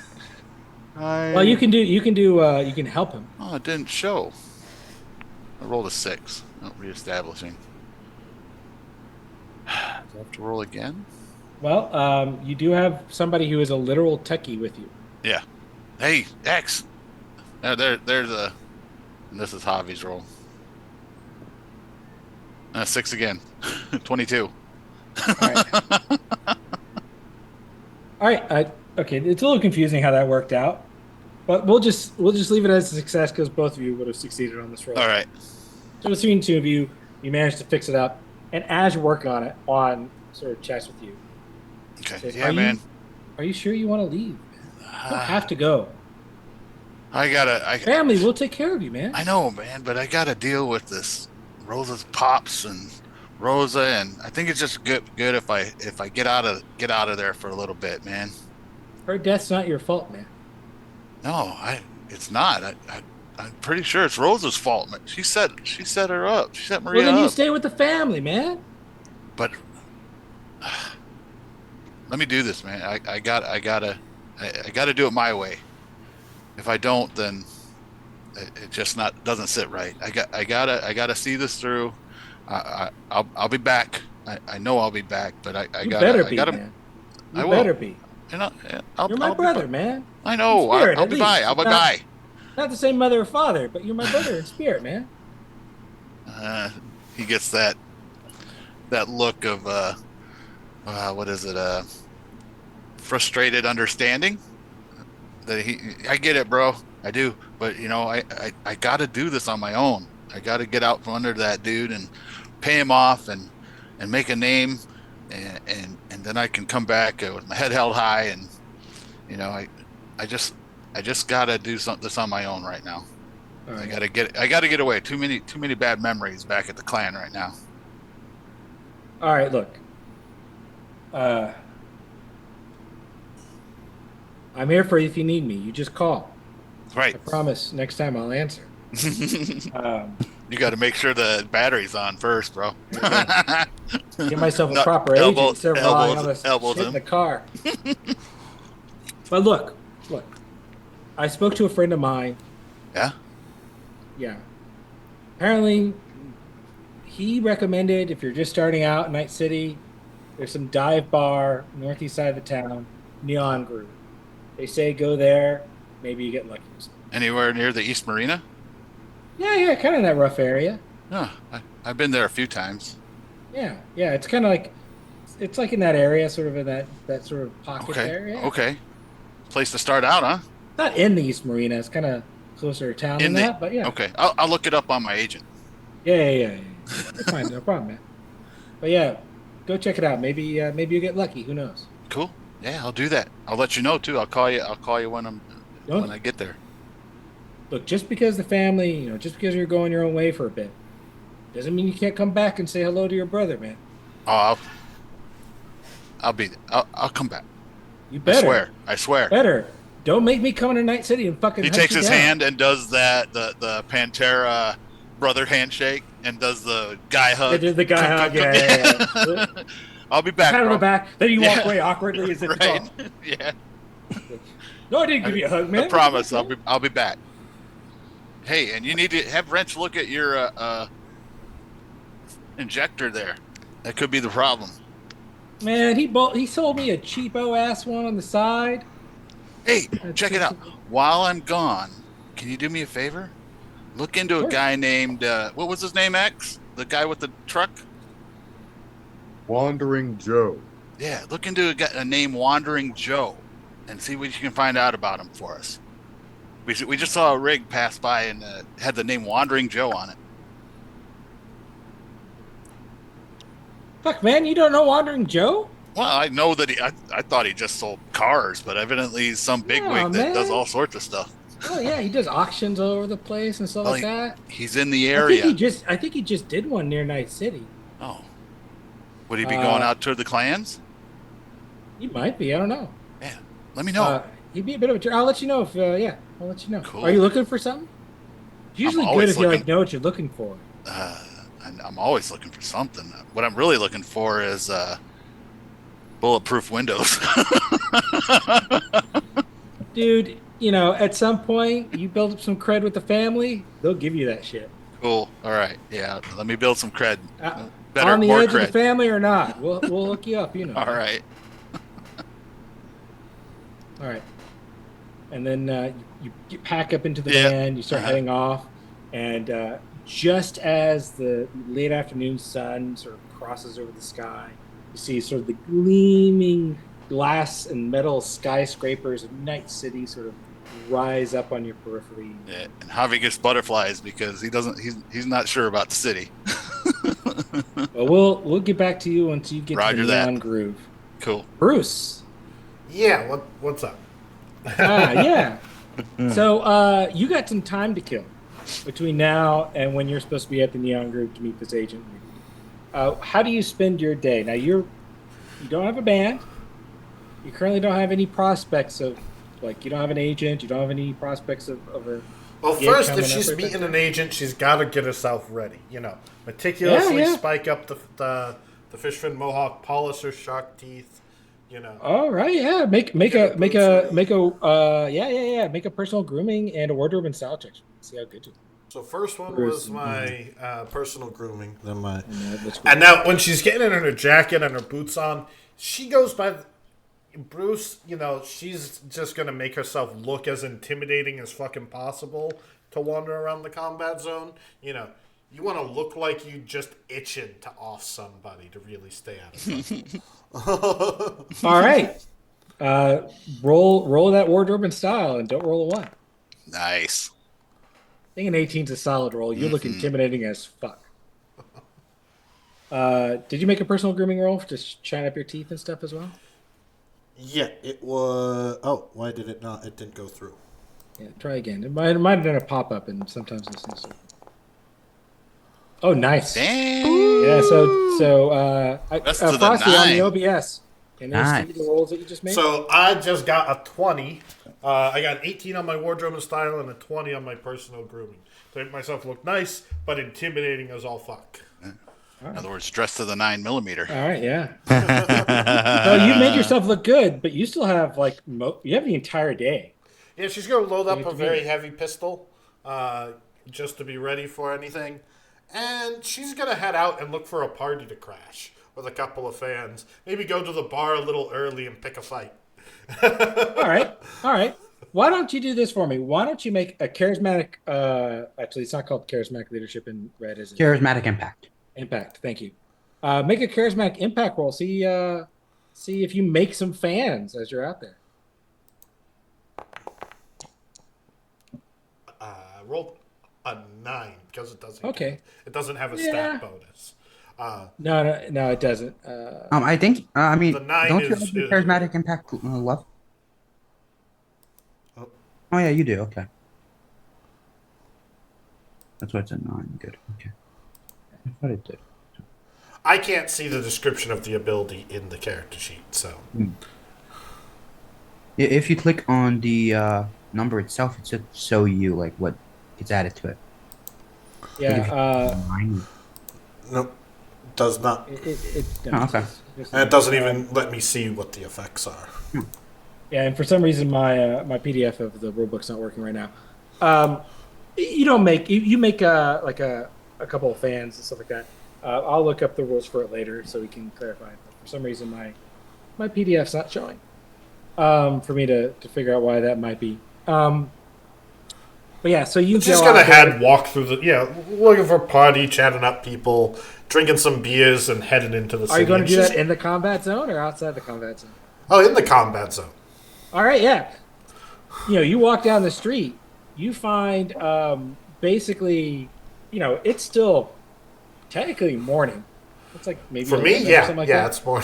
[SPEAKER 6] Well, you can help him.
[SPEAKER 2] Oh, it didn't show. I rolled a 6. Oh, reestablishing. Do I have to roll again?
[SPEAKER 6] Well, you do have somebody who is a literal techie with you.
[SPEAKER 2] Yeah. Hey, X. There's a. And this is Javi's roll. 6 again. 22.
[SPEAKER 6] All right. All right. Okay, it's a little confusing how that worked out, but we'll just leave it as a success because both of you would have succeeded on this roll.
[SPEAKER 2] All right.
[SPEAKER 6] So between the two of you, you managed to fix it up, and as you're working on it, Juan sort of chats with you.
[SPEAKER 2] Okay.
[SPEAKER 6] Says,
[SPEAKER 2] Yeah, man.
[SPEAKER 6] Are you sure you want to leave? You don't have to go. Family will take care of you, man.
[SPEAKER 2] I know, man, but I gotta deal with this Rosa's pops and Rosa, and I think it's just good if I get out of there for a little bit, man.
[SPEAKER 6] Her death's not your fault, man.
[SPEAKER 2] No, it's not. I'm pretty sure it's Rosa's fault, man. She set her up. She set Maria
[SPEAKER 6] Well, then you
[SPEAKER 2] up.
[SPEAKER 6] stay with the family, man.
[SPEAKER 2] But let me do this, man. I gotta do it my way. If I don't, then it just doesn't sit right. I gotta see this through. I'll be back. I know I'll be back, but I gotta
[SPEAKER 6] man. You
[SPEAKER 2] I will.
[SPEAKER 6] better be.
[SPEAKER 2] You know,
[SPEAKER 6] You're my brother, man.
[SPEAKER 2] I know.
[SPEAKER 6] Spirit,
[SPEAKER 2] I'll be by. I'll be by.
[SPEAKER 6] Not the same mother or father, but you're my brother in spirit, man.
[SPEAKER 2] He gets that look of what is it? Frustrated understanding. I get it, bro. I do, but I got to do this on my own. I got to get out from under that dude and pay him off and make a name, and then I can come back with my head held high, and I just got to do this on my own right now. Right. I got to get away. Too many bad memories back at the clan right now.
[SPEAKER 6] All right, look. I'm here for you if you need me. You just call.
[SPEAKER 2] Right.
[SPEAKER 6] I promise next time I'll answer.
[SPEAKER 2] You got to make sure the battery's on first, bro.
[SPEAKER 6] Get myself a proper agent instead of relying on this shit in the car. But look. I spoke to a friend of mine.
[SPEAKER 2] Yeah?
[SPEAKER 6] Yeah. Apparently, he recommended if you're just starting out in Night City, there's some dive bar northeast side of the town, Neon Group. They say go there, maybe you get lucky.
[SPEAKER 2] Anywhere near the East Marina?
[SPEAKER 6] Yeah, kind of in that rough area.
[SPEAKER 2] Oh, I've been there a few times.
[SPEAKER 6] Yeah, it's kind of like, it's like in that area, sort of in that sort of pocket area.
[SPEAKER 2] Okay. Place to start out, huh?
[SPEAKER 6] Not in the East Marina. It's kind of closer to town than that, but yeah.
[SPEAKER 2] Okay, I'll look it up on my agent.
[SPEAKER 6] Yeah. It's fine, no problem, man. But yeah, go check it out. Maybe you get lucky. Who knows?
[SPEAKER 2] Cool. Yeah, I'll do that. I'll let you know too. I'll call you when I get there.
[SPEAKER 6] Look, just because the family, just because you're going your own way for a bit, doesn't mean you can't come back and say hello to your brother, man.
[SPEAKER 2] Oh, I'll come back.
[SPEAKER 6] You better.
[SPEAKER 2] I swear.
[SPEAKER 6] Better. Don't make me come to Night City and fucking.
[SPEAKER 2] He takes his hand and does that the Pantera brother handshake and does the guy hug.
[SPEAKER 6] The guy hug. Yeah.
[SPEAKER 2] I'll be back.
[SPEAKER 6] Pat on the back. Then you walk away awkwardly as if it's
[SPEAKER 2] right.
[SPEAKER 6] off.
[SPEAKER 2] Yeah.
[SPEAKER 6] No, I didn't give you a hug, man.
[SPEAKER 2] I promise. I'll be back. Hey, and you need to have Wrench look at your injector there. That could be the problem.
[SPEAKER 6] Man, he sold me a cheapo ass one on the side.
[SPEAKER 2] Hey, check it out. While I'm gone, can you do me a favor? Look into a
[SPEAKER 6] Sure.
[SPEAKER 2] guy named what was his name? X, the guy with the truck.
[SPEAKER 5] Wandering Joe.
[SPEAKER 2] Yeah, look into a name Wandering Joe, and see what you can find out about him for us. We just saw a rig pass by and had the name Wandering Joe on it.
[SPEAKER 6] Fuck, man, you don't know Wandering Joe?
[SPEAKER 2] Well, I know that I thought he just sold cars, but evidently he's some bigwig that does
[SPEAKER 6] man.
[SPEAKER 2] all sorts of stuff.
[SPEAKER 6] Oh yeah, he does auctions all over the place and stuff
[SPEAKER 2] Well,
[SPEAKER 6] like that.
[SPEAKER 2] He's in the
[SPEAKER 6] I
[SPEAKER 2] area.
[SPEAKER 6] think he just did one near Night City.
[SPEAKER 2] Oh, would he be going out to the clans?
[SPEAKER 6] He might be. I don't know.
[SPEAKER 2] Yeah, let me know.
[SPEAKER 6] He'd be a bit of a. I'll let you know if. Yeah, I'll let you know.
[SPEAKER 2] Cool.
[SPEAKER 6] Are you looking for something? It's usually good
[SPEAKER 2] always
[SPEAKER 6] if you
[SPEAKER 2] looking.
[SPEAKER 6] know what you're looking for.
[SPEAKER 2] I'm always looking for something. What I'm really looking for is bulletproof windows.
[SPEAKER 6] Dude, at some point you build up some cred with the family, they'll give you that shit.
[SPEAKER 2] Cool. All right. Yeah. Let me build some cred.
[SPEAKER 6] On the
[SPEAKER 2] more
[SPEAKER 6] edge
[SPEAKER 2] cred.
[SPEAKER 6] of the family or not, we'll hook you up.
[SPEAKER 2] All right.
[SPEAKER 6] All right. And then you pack up into the van, you start heading off, and just as the late afternoon sun sort of crosses over the sky, you see sort of the gleaming glass and metal skyscrapers of Night City sort of rise up on your periphery.
[SPEAKER 2] Yeah, and Javi gets butterflies because he's not sure about the city.
[SPEAKER 6] Well, we'll get back to you once you get
[SPEAKER 2] Roger
[SPEAKER 6] to the
[SPEAKER 2] that.
[SPEAKER 6] neon groove.
[SPEAKER 2] Cool.
[SPEAKER 6] Bruce.
[SPEAKER 1] Yeah, what's up?
[SPEAKER 6] Yeah. So you got some time to kill between now and when you're supposed to be at the neon groove to meet this agent. How do you spend your day? Now you don't have a band. You currently don't have any prospects of, like, you don't have an agent. You don't have any prospects of a.
[SPEAKER 1] Well, first, if she's meeting an agent, she's got to get herself ready. Meticulously spike up the fish fin mohawk, polish her shark teeth.
[SPEAKER 6] All right, yeah. Make a personal grooming and a wardrobe and style check. See how good you.
[SPEAKER 1] So first one was my personal grooming. Then
[SPEAKER 6] cool.
[SPEAKER 1] And now when she's getting in her jacket and her boots on, she goes by Bruce. She's just gonna make herself look as intimidating as fucking possible to wander around the combat zone. You want to look like you just itching to off somebody to really stay out of trouble.
[SPEAKER 6] All right. Roll that wardrobe and style, and don't roll a 1.
[SPEAKER 2] Nice.
[SPEAKER 6] I think an 18's a solid roll. You look intimidating as fuck. Did you make a personal grooming roll to shine up your teeth and stuff as well?
[SPEAKER 1] Yeah, it was. Oh, why did it not? It didn't go through.
[SPEAKER 6] Yeah, try again. It might have done a pop up, and sometimes this things. Oh, nice.
[SPEAKER 2] Dang.
[SPEAKER 6] Yeah, so Frosty on the
[SPEAKER 2] 9.
[SPEAKER 6] OBS. Can you see the rolls that you just made?
[SPEAKER 1] So I just got a 20. I got an 18 on my wardrobe and style and a 20 on my personal grooming. To make myself look nice, but intimidating as all fuck.
[SPEAKER 2] In other words, dressed to the 9mm.
[SPEAKER 6] All right, yeah. So you made yourself look good, but you still have you have the entire day.
[SPEAKER 1] Yeah, she's gonna load up a very heavy pistol, just to be ready for anything, and she's gonna head out and look for a party to crash with a couple of fans. Maybe go to the bar a little early and pick a fight.
[SPEAKER 6] All right. Why don't you do this for me? Why don't you make a charismatic? Actually, it's not called charismatic leadership in Red, is it?
[SPEAKER 4] Charismatic impact.
[SPEAKER 6] Impact. Thank you. Make a charismatic impact roll. See if you make some fans as you're out there.
[SPEAKER 1] Rolled a 9 because it doesn't.
[SPEAKER 6] Okay.
[SPEAKER 1] It doesn't have a stat bonus.
[SPEAKER 6] No, it doesn't.
[SPEAKER 4] I think. I mean,
[SPEAKER 1] The 9
[SPEAKER 4] don't you
[SPEAKER 1] is-
[SPEAKER 4] have the charismatic impact level? Oh yeah, you do. Okay. That's why it's a 9. Good. Okay. I thought it did.
[SPEAKER 1] I can't see the description of the ability in the character sheet, so.
[SPEAKER 4] Yeah, if you click on the number itself, it should show you what gets added to it.
[SPEAKER 6] Yeah.
[SPEAKER 1] Nope. Does not.
[SPEAKER 4] Okay.
[SPEAKER 1] And it doesn't even let me see what the effects are.
[SPEAKER 6] Yeah, and for some reason my my PDF of the rulebook's not working right now. You don't make you make a couple of fans and stuff like that. I'll look up the rules for it later so we can clarify. But for some reason my PDF's not showing. For me to figure out why that might be. But yeah, so you
[SPEAKER 1] Just
[SPEAKER 6] go
[SPEAKER 1] gonna
[SPEAKER 6] out there.
[SPEAKER 1] head walk through looking for a party, chatting up people, drinking some beers, and heading into the city.
[SPEAKER 6] Are you going to
[SPEAKER 1] And
[SPEAKER 6] do
[SPEAKER 1] she's-
[SPEAKER 6] that in the combat zone or outside the combat zone?
[SPEAKER 1] Oh, in the combat zone.
[SPEAKER 6] All right, yeah. You walk down the street, you find basically, it's still technically morning. It's like maybe
[SPEAKER 1] For me,
[SPEAKER 6] 11 or
[SPEAKER 1] yeah,
[SPEAKER 6] something like
[SPEAKER 1] yeah,
[SPEAKER 6] that.
[SPEAKER 1] it's more.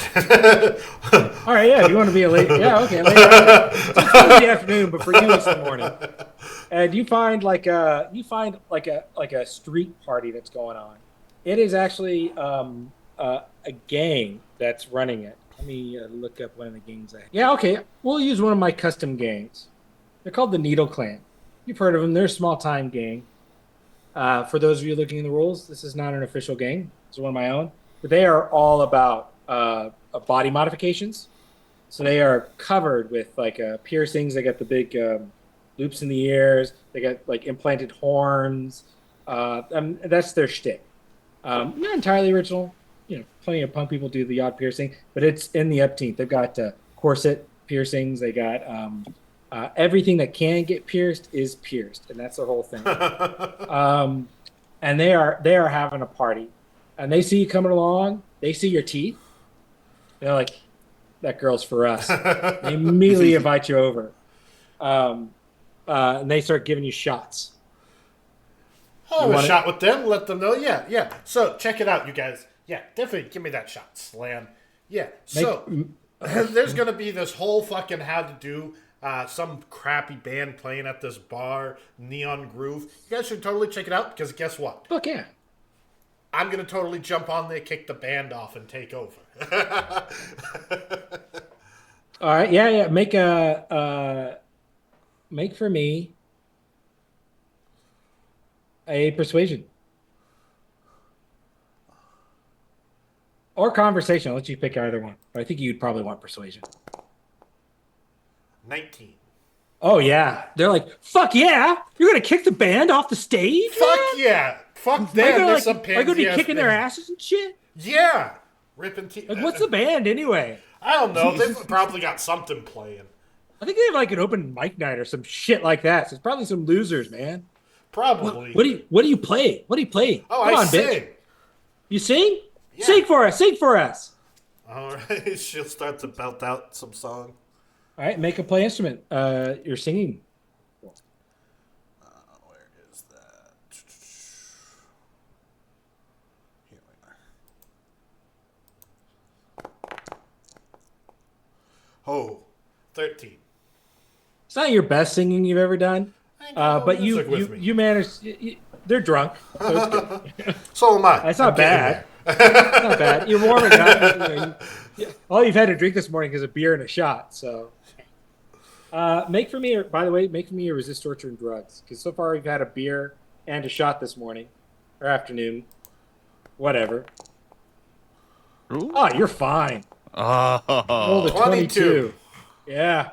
[SPEAKER 6] All right, yeah. If you want to be a late, yeah, okay, later on. So it's still the afternoon, but for you it's the morning. And you find like a street party that's going on. It is actually a gang that's running it. Let me look up one of the gangs. Yeah, okay. We'll use one of my custom gangs. They're called the Needle Clan. You've heard of them. They're a small time gang. For those of you looking in the rules, this is not an official gang. It's one of my own. But they are all about body modifications. So they are covered with like piercings. They got the big loops in the ears. They got like implanted horns. That's their shtick. Not entirely original. Plenty of punk people do the odd piercing, but it's in the upteenth. They've got corset piercings. They got everything that can get pierced is pierced, and that's their whole thing. And they are having a party, and they see you coming along. They see your teeth. They're like, "That girl's for us." They immediately invite you over, and they start giving you shots.
[SPEAKER 1] I'll have a shot with them. Let them know. Yeah, yeah. So check it out, you guys. Yeah, definitely give me that shot, Slam. Yeah. There's gonna be this whole fucking how to do. Some crappy band playing at this bar, Neon Groove. You guys should totally check it out because guess what?
[SPEAKER 6] Fuck yeah.
[SPEAKER 1] I'm going to totally jump on there, kick the band off, and take over.
[SPEAKER 6] All right. Yeah. Make for me a persuasion. Or conversation. I'll let you pick either one. But I think you'd probably want persuasion.
[SPEAKER 1] 19.
[SPEAKER 6] Oh, yeah. They're like, fuck yeah. You're going to kick the band off the stage?
[SPEAKER 1] Fuck yeah. Fuck them. There's some
[SPEAKER 6] Are you going to be kicking their asses and shit?
[SPEAKER 1] Yeah. Ripping teeth.
[SPEAKER 6] Like, what's the band anyway?
[SPEAKER 1] I don't know. They've probably got something playing.
[SPEAKER 6] I think they have like an open mic night or some shit like that. So it's probably some losers, man.
[SPEAKER 1] Probably.
[SPEAKER 6] What do you play? What do you play?
[SPEAKER 1] Oh,
[SPEAKER 6] Come
[SPEAKER 1] I
[SPEAKER 6] on,
[SPEAKER 1] sing.
[SPEAKER 6] bitch. You sing?
[SPEAKER 1] Yeah.
[SPEAKER 6] Sing for us. Sing for us.
[SPEAKER 1] All right. She'll start to belt out some song.
[SPEAKER 6] All right. Make a play instrument. You're singing.
[SPEAKER 1] Where is that? Here we are. Oh, 13.
[SPEAKER 6] It's not your best singing you've ever done, but
[SPEAKER 1] music with me.
[SPEAKER 6] you managed. They're drunk, so it's good.
[SPEAKER 1] So am I.
[SPEAKER 6] It's not
[SPEAKER 1] I'm getting
[SPEAKER 6] bad.
[SPEAKER 1] there.
[SPEAKER 6] It's not bad. You're warming up. All you've had to drink this morning is a beer and a shot. So, make for me a resist torture and drugs, because so far we've had a beer and a shot this morning or afternoon, whatever.
[SPEAKER 3] Ooh.
[SPEAKER 6] Oh, you're fine. Rolled
[SPEAKER 3] Oh.
[SPEAKER 6] a 22. Yeah.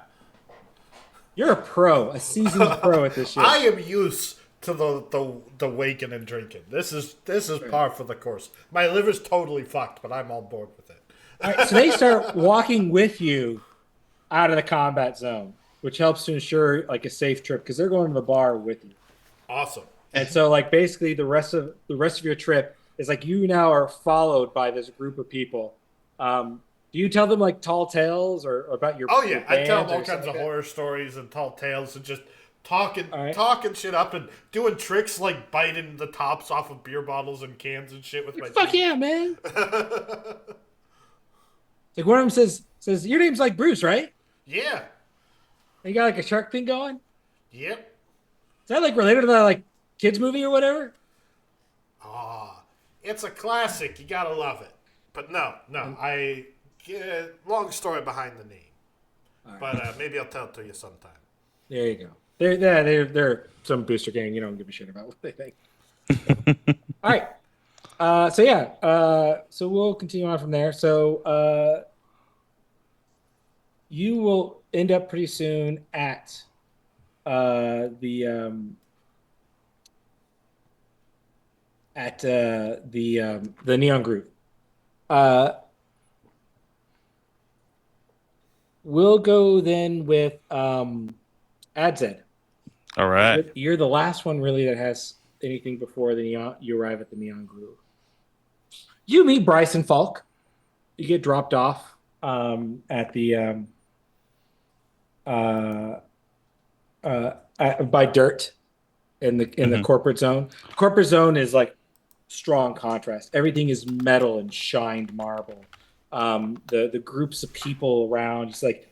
[SPEAKER 6] You're a pro, a seasoned pro at this shit.
[SPEAKER 1] I am used to the waking and drinking. This is par for the course. My liver's totally fucked, but I'm on board with it.
[SPEAKER 6] All right, so they start walking with you out of the combat zone, which helps to ensure like a safe trip because they're going to the bar with you.
[SPEAKER 1] Awesome.
[SPEAKER 6] And so like basically the rest of your trip is like you now are followed by this group of people. Do you tell them like tall tales or about your?
[SPEAKER 1] Oh
[SPEAKER 6] your
[SPEAKER 1] yeah, I tell
[SPEAKER 6] band
[SPEAKER 1] them all
[SPEAKER 6] or
[SPEAKER 1] kinds
[SPEAKER 6] something
[SPEAKER 1] of
[SPEAKER 6] like that?
[SPEAKER 1] horror stories and tall tales and just talking
[SPEAKER 6] right.
[SPEAKER 1] talking shit up and doing tricks like biting the tops off of beer bottles and cans and shit with my
[SPEAKER 6] Fuck
[SPEAKER 1] teeth.
[SPEAKER 6] yeah, man! Like one of them says your name's like Bruce, right?
[SPEAKER 1] Yeah.
[SPEAKER 6] And you got like a shark thing going.
[SPEAKER 1] Yep.
[SPEAKER 6] Is that like related to that like kids movie or whatever?
[SPEAKER 1] It's a classic. You gotta love it. But no. Long story behind the name.
[SPEAKER 6] All right.
[SPEAKER 1] But maybe I'll tell it to you sometime.
[SPEAKER 6] There you go. They're some booster gang. You don't give a shit about what they think. All right. So we'll continue on from there. So you will end up pretty soon at the Neon Groove. We'll go then with Adzed.
[SPEAKER 3] All right.
[SPEAKER 6] You're the last one really that has anything before the neon. You arrive at the Neon Groove. You meet Bryce and Falk. You get dropped off at the uh, by Dirt in the
[SPEAKER 3] Mhm.
[SPEAKER 6] corporate zone. The corporate zone is like strong contrast. Everything is metal and shined marble. The groups of people around, it's like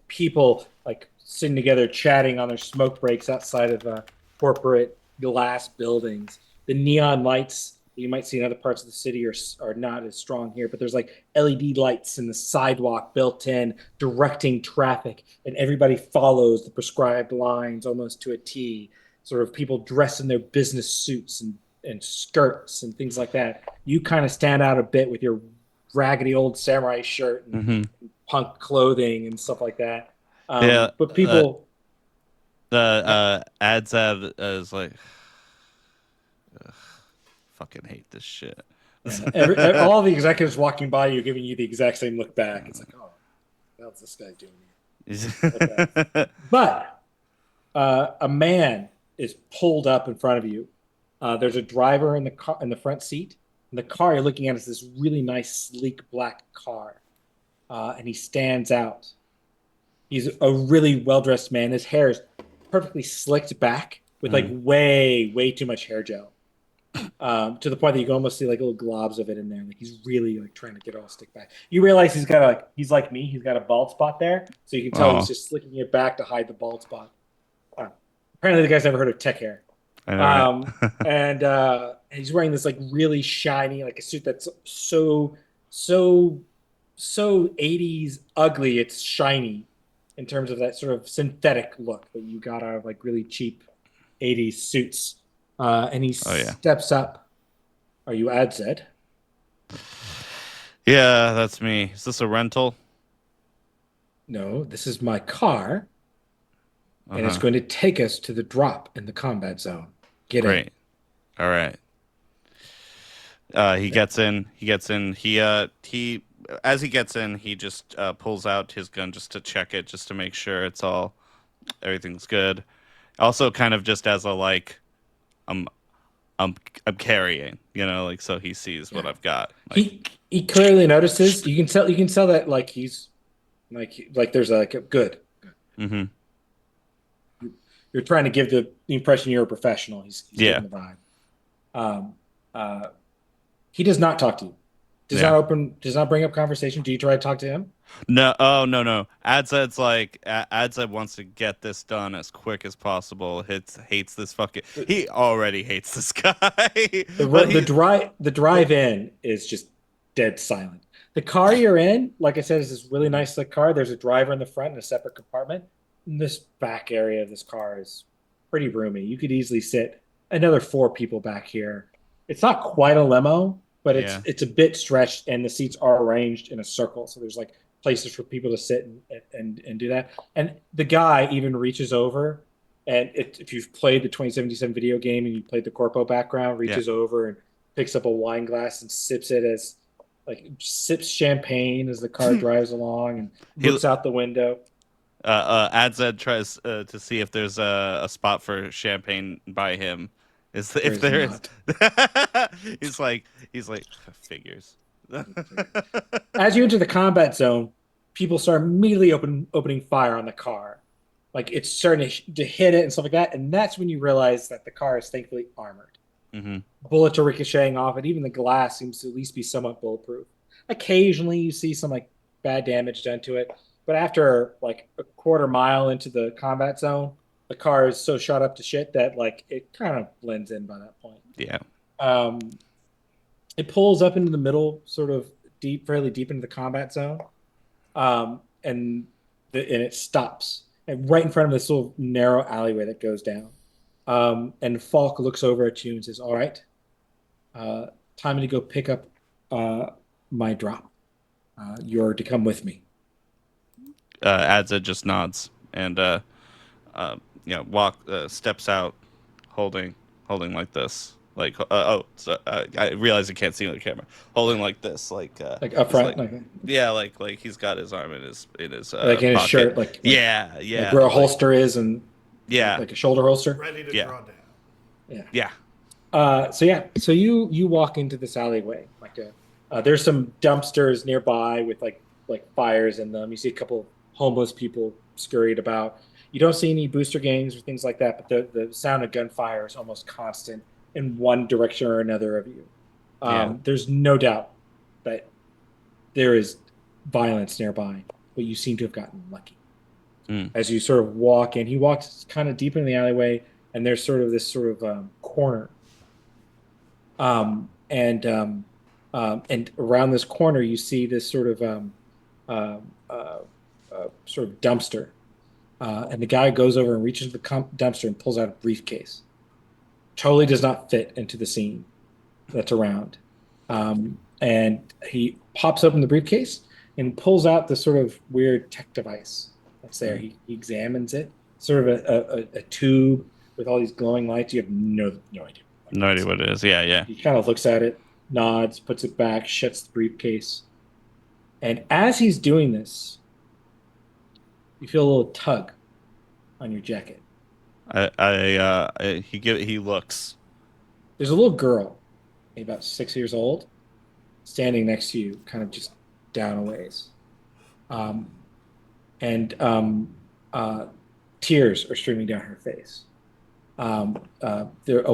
[SPEAKER 6] people like sitting together chatting on their smoke breaks outside of corporate glass buildings. The neon lights you might see in other parts of the city are not as strong here, but there's like LED lights in the sidewalk built in, directing traffic, and everybody follows the prescribed lines almost to a T. Sort of people dressed in their business suits and skirts and things like that. You kind of stand out a bit with your raggedy old samurai shirt and
[SPEAKER 3] Mhm.
[SPEAKER 6] punk clothing and stuff like that.
[SPEAKER 3] Yeah.
[SPEAKER 6] But people,
[SPEAKER 3] The ads ad is like, ugh, fucking hate this shit.
[SPEAKER 6] all the executives walking by you, giving you the exact same look back. It's like, oh, what's this guy doing here? But a man is pulled up in front of you. There's a driver in the car in the front seat. And the car you're looking at is this really nice, sleek black car, and he stands out. He's a really well dressed man. His hair is perfectly slicked back with like way too much hair gel, to the point that you can almost see like little globs of it in there. Like he's really like trying to get it all stick back. You realize he's like me. He's got a bald spot there, so you can tell he's just slicking it back to hide the bald spot. Apparently, the guy's never heard of tech hair.
[SPEAKER 3] I know, right?
[SPEAKER 6] And he's wearing this like really shiny, like a suit that's so 80s ugly. It's shiny in terms of that sort of synthetic look that you got out of like really cheap 80s suits. And he steps up. Are you Adzed?
[SPEAKER 3] Yeah, that's me. Is this a rental?
[SPEAKER 6] No, this is my car, and it's going to take us to the drop in the combat zone. Get
[SPEAKER 3] Great.
[SPEAKER 6] in.
[SPEAKER 3] All right. He gets in. He as he gets in, he just pulls out his gun just to check it, just to make sure everything's good. Also, kind of just as a like, I'm carrying, like so he sees what I've got. Like,
[SPEAKER 6] He clearly notices. You can tell that like he's like there's like a good.
[SPEAKER 3] Mm-hmm.
[SPEAKER 6] You're trying to give the impression you're a professional. He's giving the vibe. He does not talk to you. Does not bring up conversation. Do you try to talk to him?
[SPEAKER 3] No. Oh, no. Adzed's like, Adzed wants to get this done as quick as possible. Hates this fucking. He already hates this guy.
[SPEAKER 6] The drive in is just dead silent. The car you're in, like I said, is this really nice car. There's a driver in the front in a separate compartment. And this back area of this car is pretty roomy. You could easily sit another 4 people back here. It's not quite a limo, but it's a bit stretched, and the seats are arranged in a circle. So there's like places for people to sit and do that. And the guy even reaches over, and if you've played the 2077 video game and you played the corpo background, reaches over and picks up a wine glass and sips it as like sips champagne as the car drives along and looks out the window.
[SPEAKER 3] Adzed tries to see if there's a spot for champagne by him. If there is, he's like figures.
[SPEAKER 6] As you enter the combat zone, people start immediately opening fire on the car, like it's starting to hit it and stuff like that. And that's when you realize that the car is thankfully armored.
[SPEAKER 3] Mm-hmm.
[SPEAKER 6] Bullets are ricocheting off it. Even the glass seems to at least be somewhat bulletproof. Occasionally, you see some like bad damage done to it. But after like a quarter mile into the combat zone, the car is so shot up to shit that like it kind of blends in by that point.
[SPEAKER 3] Yeah.
[SPEAKER 6] It pulls up into the middle, sort of fairly deep into the combat zone, and it stops, and right in front of this little narrow alleyway that goes down. And Falk looks over at you and says, "All right, time to go pick up my drop. You're to come with me."
[SPEAKER 3] Adzed just nods and steps out, holding like this, like I realize I can't see on the camera, holding like this, like
[SPEAKER 6] up front,
[SPEAKER 3] like he's got his arm in his
[SPEAKER 6] like in his
[SPEAKER 3] pocket.
[SPEAKER 6] shirt, like
[SPEAKER 3] yeah,
[SPEAKER 6] like where a holster is, and
[SPEAKER 3] Yeah.
[SPEAKER 6] like a shoulder holster.
[SPEAKER 1] Ready to
[SPEAKER 3] Yeah.
[SPEAKER 1] draw down.
[SPEAKER 6] Yeah.
[SPEAKER 3] Yeah.
[SPEAKER 6] So you walk into this alleyway. There's some dumpsters nearby with like fires in them. You see a couple of homeless people scurried about. You don't see any booster gangs or things like that, but the sound of gunfire is almost constant in one direction or another of you.
[SPEAKER 3] Yeah.
[SPEAKER 6] There's no doubt that there is violence nearby, but you seem to have gotten lucky. As you sort of walk in, he walks kind of deep into the alleyway, and there's sort of this corner. And around this corner, you see this sort of dumpster. And the guy goes over and reaches the dumpster and pulls out a briefcase. Totally does not fit into the scene that's around. And he pops open the briefcase and pulls out this sort of weird tech device that's there. He examines it, sort of a tube with all these glowing lights. You have no idea.
[SPEAKER 3] No idea what it is. Yeah, yeah.
[SPEAKER 6] He kind of looks at it, nods, puts it back, shuts the briefcase. And as he's doing this, you feel a little tug on your jacket.
[SPEAKER 3] He looks.
[SPEAKER 6] There's a little girl, maybe about 6 years old, standing next to you, kind of just down a ways. Tears are streaming down her face. A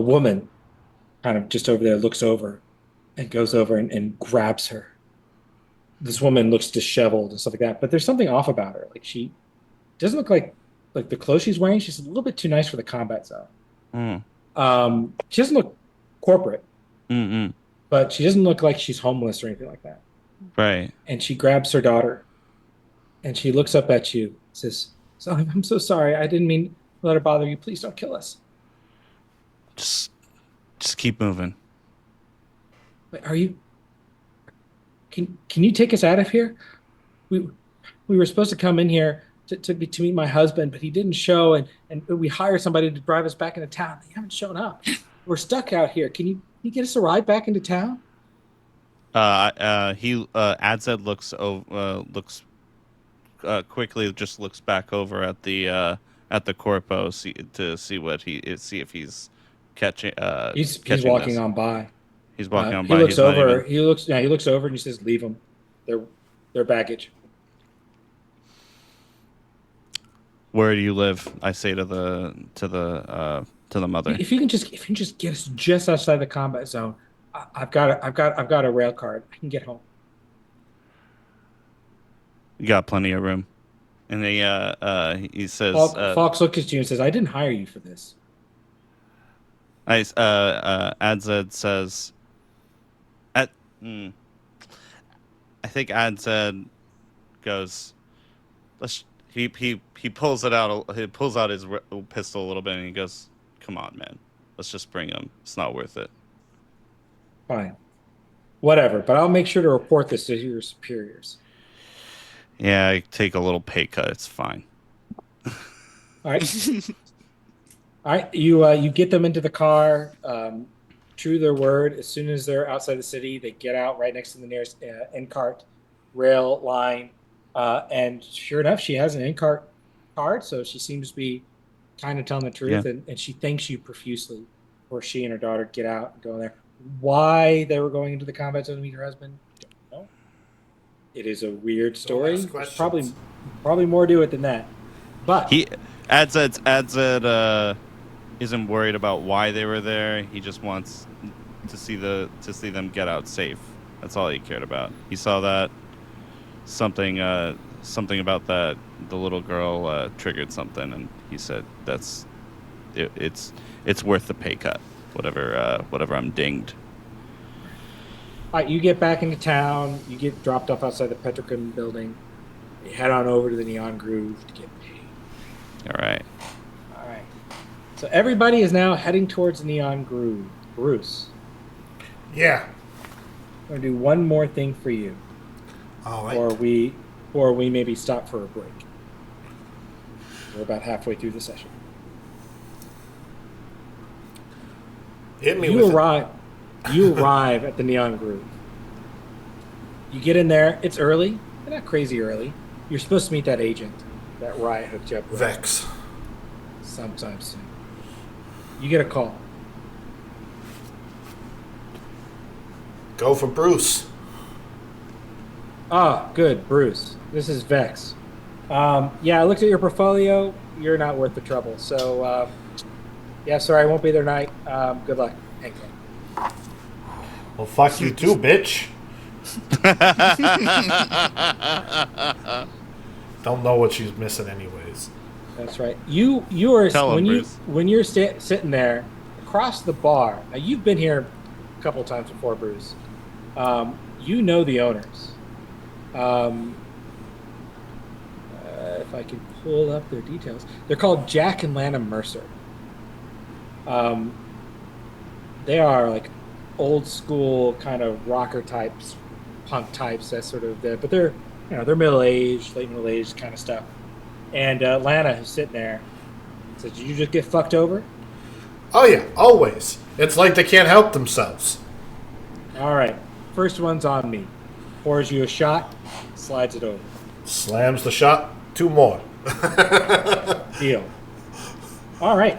[SPEAKER 6] woman kind of just over there looks over and goes over and grabs her. This woman looks disheveled and stuff like that, but there's something off about her. Like, she doesn't look like the clothes she's wearing. She's a little bit too nice for the combat zone. She doesn't look corporate, but she doesn't look like she's homeless or anything like that.
[SPEAKER 3] Right.
[SPEAKER 6] And she grabs her daughter, and she looks up at you, says, "So I'm so sorry. I didn't mean to let her bother you. Please don't kill us."
[SPEAKER 3] Just keep moving.
[SPEAKER 6] Wait, are you? Can you take us out of here? We were supposed to come in here to meet my husband, but he didn't show, and we hired somebody to drive us back into town. They haven't shown up. We're stuck out here. Can you get us a ride back into town?
[SPEAKER 3] Adzed quickly just looks back over at the corpo to see if he's catching.
[SPEAKER 6] He's
[SPEAKER 3] catching
[SPEAKER 6] walking
[SPEAKER 3] this.
[SPEAKER 6] on by.
[SPEAKER 3] He's walking on
[SPEAKER 6] He
[SPEAKER 3] by.
[SPEAKER 6] looks over. He looks over and he says, "Leave them. They're baggage."
[SPEAKER 3] Where do you live? I say to the mother.
[SPEAKER 6] If you can just get us just outside the combat zone, I've got a rail card. I can get home.
[SPEAKER 3] You got plenty of room. And he says,
[SPEAKER 6] Fox looks at you and says, "I didn't hire you for this."
[SPEAKER 3] Adzed says, I think Adzed goes, he pulls it out. He pulls out his pistol a little bit and he goes, "Come on, man. Let's just bring him. It's not worth it."
[SPEAKER 6] Fine. Whatever, but I'll make sure to report this to your superiors.
[SPEAKER 3] Yeah, I take a little pay cut. It's fine.
[SPEAKER 6] All right. All right. You get them into the car. True to their word, as soon as they're outside the city, they get out right next to the nearest in-cart rail line. And sure enough, she has an in-cart card, so she seems to be kind of telling the truth,
[SPEAKER 3] Yeah.
[SPEAKER 6] and she thanks you profusely before she and her daughter get out and go in there. Why they were going into the combat zone to meet her husband, don't know. It is a weird story.
[SPEAKER 1] ask
[SPEAKER 6] There's
[SPEAKER 1] questions.
[SPEAKER 6] probably more to it than that. But
[SPEAKER 3] Adzed isn't worried about why they were there. He just wants to see them get out safe. That's all he cared about. He saw that something about that the little girl triggered something, and he said it's worth the pay cut. Whatever I'm dinged.
[SPEAKER 6] all right, you get back into town. You get dropped off outside the Petrochem building. You head on over to the Neon Groove to get paid.
[SPEAKER 3] All right.
[SPEAKER 6] All right. So everybody is now heading towards the Neon Groove. Bruce,
[SPEAKER 1] Yeah.
[SPEAKER 6] I'm going to do one more thing for you.
[SPEAKER 1] All right.
[SPEAKER 6] Or we maybe stop for a break. We're about halfway through the session.
[SPEAKER 1] Hit me
[SPEAKER 6] You
[SPEAKER 1] with it.
[SPEAKER 6] arrive at the Neon Groove. You get in there. It's early, but not crazy early. You're supposed to meet that agent that Riot hooked you up with.
[SPEAKER 1] Vex.
[SPEAKER 6] sometime soon. You get a call.
[SPEAKER 1] Go for Bruce.
[SPEAKER 6] Ah, good, Bruce. This is Vex. Yeah, I looked at your portfolio. You're not worth the trouble. So, yeah, sorry, I won't be there tonight. Good luck. Hang tight.
[SPEAKER 1] Well, fuck you too, bitch. Don't know what she's missing anyways.
[SPEAKER 6] That's right. You are
[SPEAKER 3] Tell him,
[SPEAKER 6] when you
[SPEAKER 3] Bruce.
[SPEAKER 6] when you're sitting there across the bar. Now you've been here a couple of times before, Bruce. You know the owners. If I can pull up their details, they're called Jack and Lana Mercer. They are like old school kind of rocker types, punk types. That sort of, but they're they're middle aged, late middle aged kind of stuff. And Lana, who's sitting there, says, "Did you just get fucked over?"
[SPEAKER 1] Oh yeah, always. It's like they can't help themselves.
[SPEAKER 6] All right, first one's on me. Pours you a shot, slides it over.
[SPEAKER 1] Slams the shot. 2 more.
[SPEAKER 6] Deal. All right.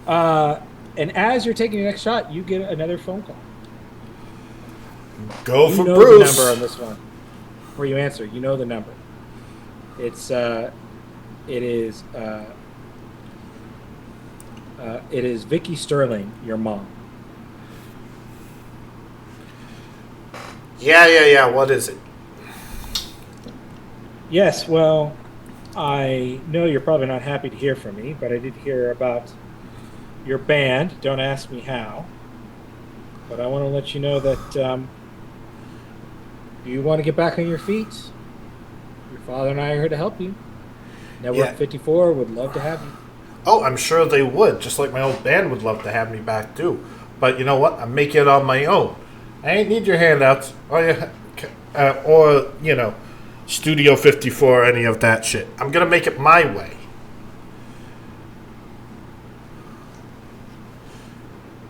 [SPEAKER 6] And as you're taking the next shot, you get another phone call.
[SPEAKER 1] Go
[SPEAKER 6] You
[SPEAKER 1] for
[SPEAKER 6] know
[SPEAKER 1] Bruce.
[SPEAKER 6] the number on this one. Before you answer, you know the number. It is Vicky Sterling, your mom.
[SPEAKER 1] Yeah. What is it?
[SPEAKER 6] Yes, well, I know you're probably not happy to hear from me, but I did hear about your band. Don't ask me how. But I want to let you know that you want to get back on your feet. Your father and I are here to help you. Network
[SPEAKER 1] Yeah.
[SPEAKER 6] 54 would love to have you.
[SPEAKER 1] Oh, I'm sure they would. Just like my old band would love to have me back too. But you know what? I'm making it on my own. I ain't need your handouts or Studio 54, any of that shit. I'm gonna make it my way.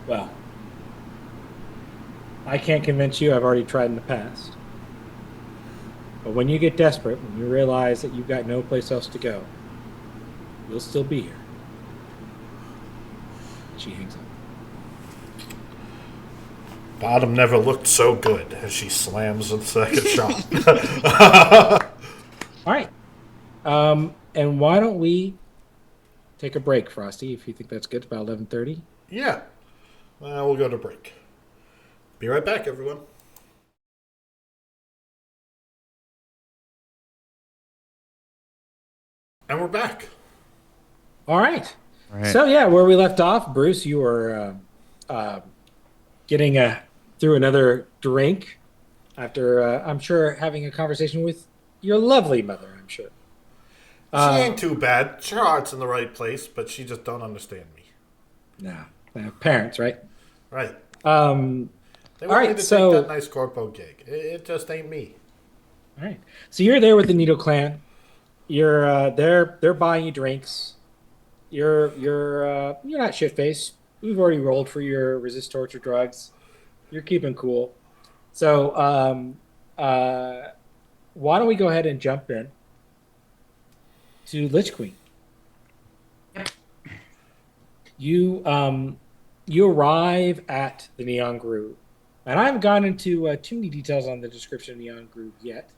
[SPEAKER 6] Well, I can't convince you. I've already tried in the past. But when you get desperate, when you realize that you've got no place else to go, you'll still be here. She hangs up.
[SPEAKER 1] Bottom never looked so good as she slams the second shot.
[SPEAKER 6] All right. And why don't we take a break, Frosty, if you think that's good, about 11:30.
[SPEAKER 1] Yeah. We'll go to break. Be right back, everyone. And we're back.
[SPEAKER 6] All right.
[SPEAKER 3] Right.
[SPEAKER 6] So, yeah, where we left off, Bruce, you were getting through another drink after, I'm sure, having a conversation with your lovely mother, I'm sure.
[SPEAKER 1] She ain't too bad. Her heart's in the right place, but she just don't understand me.
[SPEAKER 6] No. Parents, right?
[SPEAKER 1] Right. They
[SPEAKER 6] All
[SPEAKER 1] want me
[SPEAKER 6] right,
[SPEAKER 1] to
[SPEAKER 6] so-
[SPEAKER 1] take that nice corpo gig. It just ain't me.
[SPEAKER 6] All right. So you're there with the Needle Clan. You're they're buying you drinks. You're not shit faced. We've already rolled for your resist torture drugs. You're keeping cool. So why don't we go ahead and jump in to Lich Queen? You arrive at the Neon Groove, and I haven't gone into too many details on the description of Neon Groove yet.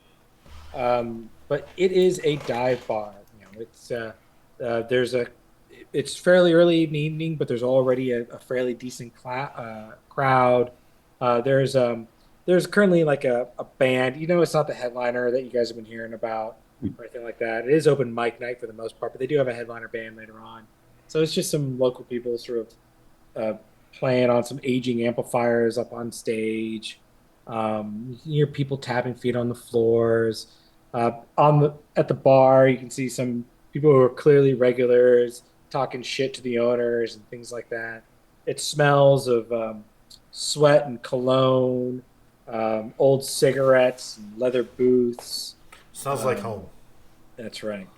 [SPEAKER 6] But it is a dive bar. It's fairly early in the evening, but there's already a fairly decent crowd. There's currently like a band. It's not the headliner that you guys have been hearing about or anything like that. It is open mic night for the most part, but they do have a headliner band later on. So it's just some local people sort of playing on some aging amplifiers up on stage. You can hear people tapping feet on the floors. At the bar, you can see some people who are clearly regulars talking shit to the owners and things like that. It smells of sweat and cologne, old cigarettes, and leather booths.
[SPEAKER 1] Sounds like home.
[SPEAKER 6] That's right.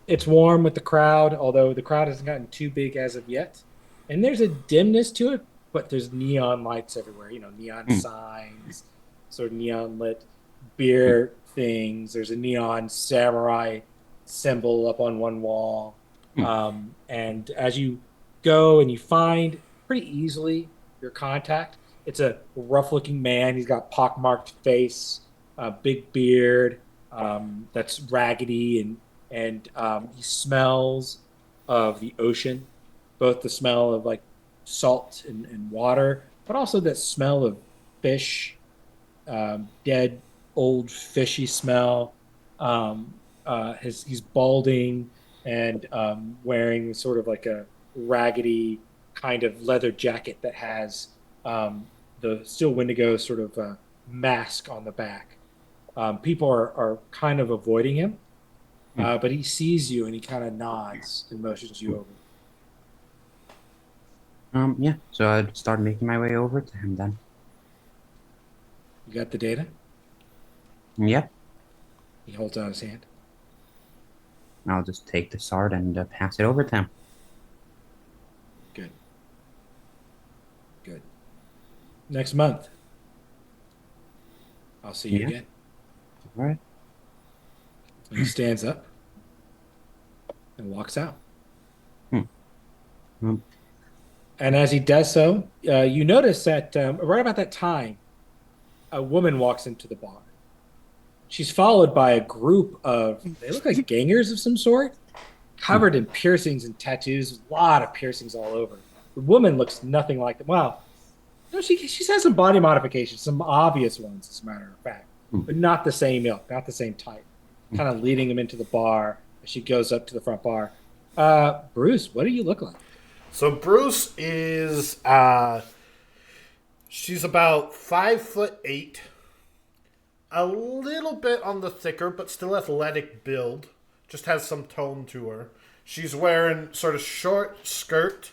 [SPEAKER 6] It's warm with the crowd, although the crowd hasn't gotten too big as of yet. And there's a dimness to it, but there's neon lights everywhere. Neon signs, sort of neon lit beer things. There's a neon samurai symbol up on one wall. And as you go and you find pretty easily your contact, it's a rough-looking man. He's got pockmarked face, a big beard, that's raggedy, and he smells of the ocean, both the smell of like salt and water, but also that smell of fish, dead, old, fishy smell. He's balding and wearing sort of like a raggedy kind of leather jacket that has the Steel Wendigo sort of mask on the back. People are kind of avoiding him, but he sees you and he kind of nods and motions you over.
[SPEAKER 4] Yeah. So I'd start making my way over to him then.
[SPEAKER 6] You got the data?
[SPEAKER 4] Yep.
[SPEAKER 6] He holds out his hand.
[SPEAKER 4] I'll just take the sword and pass it over to him.
[SPEAKER 6] Good. Good. Next month, I'll see you
[SPEAKER 4] Yeah.
[SPEAKER 6] again.
[SPEAKER 4] All right.
[SPEAKER 6] And he stands up and walks out.
[SPEAKER 4] Um,
[SPEAKER 6] And as he does so, you notice that right about that time, a woman walks into the bar. She's followed by a group of, they look like gangers of some sort, covered in piercings and tattoos, a lot of piercings all over. The woman looks nothing like them. Well, no, she's had some body modifications, some obvious ones, as a matter of fact, but not the same ilk, not the same type. Kind of leading them into the bar as she goes up to the front bar. Bruce, what do you look like?
[SPEAKER 1] So Bruce is she's about 5'8", a little bit on the thicker but still athletic build. Just has some tone to her. She's wearing sort of short skirt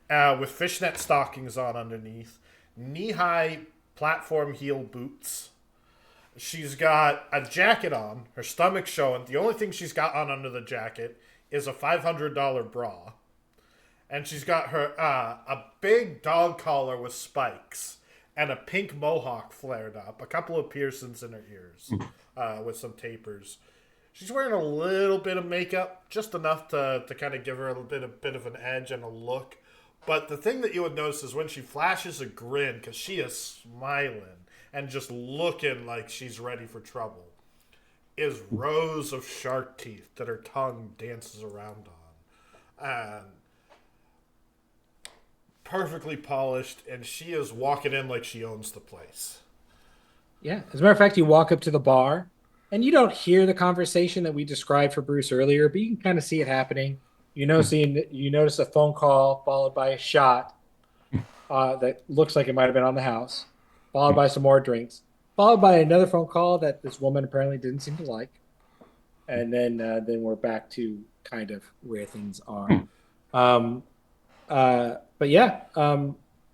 [SPEAKER 1] with fishnet stockings on underneath, knee-high platform heel boots. She's got a jacket on, her stomach showing. The only thing she's got on under the jacket is a $500 bra. And she's got her a big dog collar with spikes and a pink mohawk flared up, a couple of piercings in her ears with some tapers. She's wearing a little bit of makeup, just enough to kind of give her a bit of an edge and a look. But the thing that you would notice is when she flashes a grin, because she is smiling and just looking like she's ready for trouble, is rows of shark teeth that her tongue dances around on. And perfectly polished, and she is walking in like she owns the place.
[SPEAKER 6] Yeah. As a matter of fact, you walk up to the bar and you don't hear the conversation that we described for Bruce earlier, but you can kind of see it happening. You notice a phone call followed by a shot that looks like it might have been on the house, followed by some more drinks, followed by another phone call that this woman apparently didn't seem to like, and then we're back to kind of where things are. But yeah,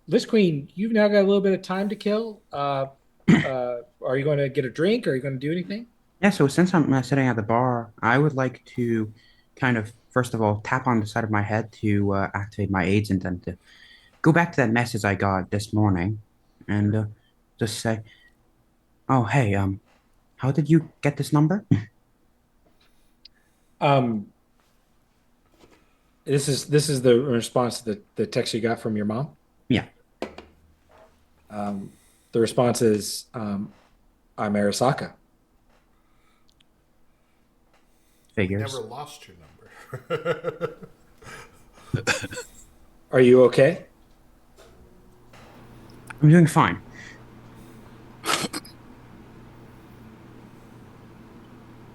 [SPEAKER 6] Lich Queen, you've now got a little bit of time to kill. Are you going to get a drink? Or are you going to do anything?
[SPEAKER 4] Yeah, so since I'm sitting at the bar, I would like to kind of, first of all, tap on the side of my head to activate my aids and then to go back to that message I got this morning and just say, oh, hey, how did you get this number?
[SPEAKER 6] Um, this is the response to the text you got from your mom.
[SPEAKER 4] Yeah.
[SPEAKER 6] The response is, I'm Arasaka.
[SPEAKER 4] Figures.
[SPEAKER 1] Never lost your number.
[SPEAKER 6] Are you okay?
[SPEAKER 4] I'm doing fine.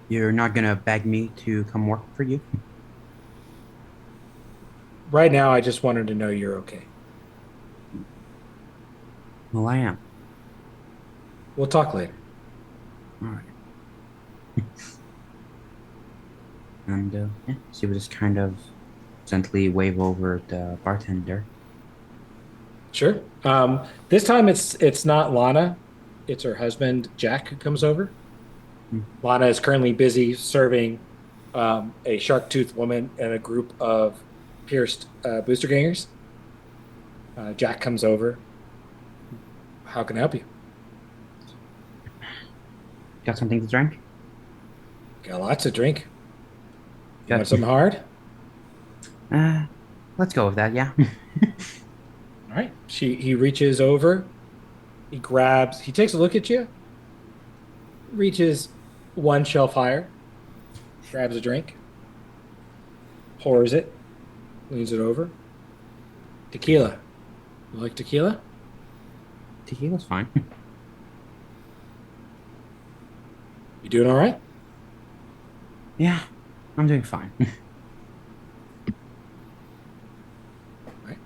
[SPEAKER 4] You're not gonna beg me to come work for you?
[SPEAKER 6] Right now, I just wanted to know you're okay.
[SPEAKER 4] Well, I am.
[SPEAKER 6] We'll talk later.
[SPEAKER 4] All right. And yeah, she would just kind of gently wave over the bartender.
[SPEAKER 6] Sure. This time it's not Lana, it's her husband Jack who comes over. Lana is currently busy serving a shark-toothed woman and a group of pierced booster gangers. Jack comes over. How can I help you?
[SPEAKER 4] Got something to drink?
[SPEAKER 6] Got lots to drink. You
[SPEAKER 4] Got
[SPEAKER 6] want something hard?
[SPEAKER 4] Let's go with that. Yeah.
[SPEAKER 6] All right. He reaches over. He takes a look at you, reaches one shelf higher, grabs a drink, pours it, leans it over. Tequila. You like tequila?
[SPEAKER 4] Tequila's fine.
[SPEAKER 6] You doing all right?
[SPEAKER 4] Yeah, I'm doing fine.
[SPEAKER 6] Right.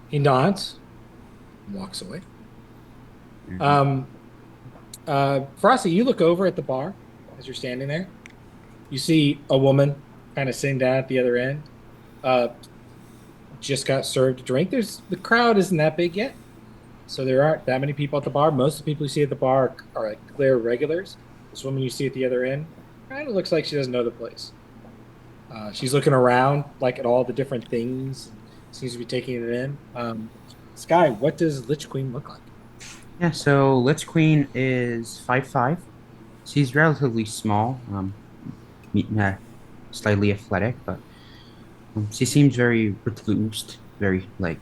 [SPEAKER 6] He nods and walks away.
[SPEAKER 4] Mhm.
[SPEAKER 6] Frosty, you look over at the bar as you're standing there. You see a woman kind of sitting down at the other end. Uh, just got served a drink. The crowd isn't that big yet, so there aren't that many people at the bar. Most of the people you see at the bar are like clear regulars. This woman you see at the other end kind of looks like she doesn't know the place. She's looking around like at all the different things, and seems to be taking it in. Sky, what does Lich Queen look like?
[SPEAKER 4] Yeah, so Lich Queen is 5'5". She's relatively small, slightly athletic, but she seems very reclused, very like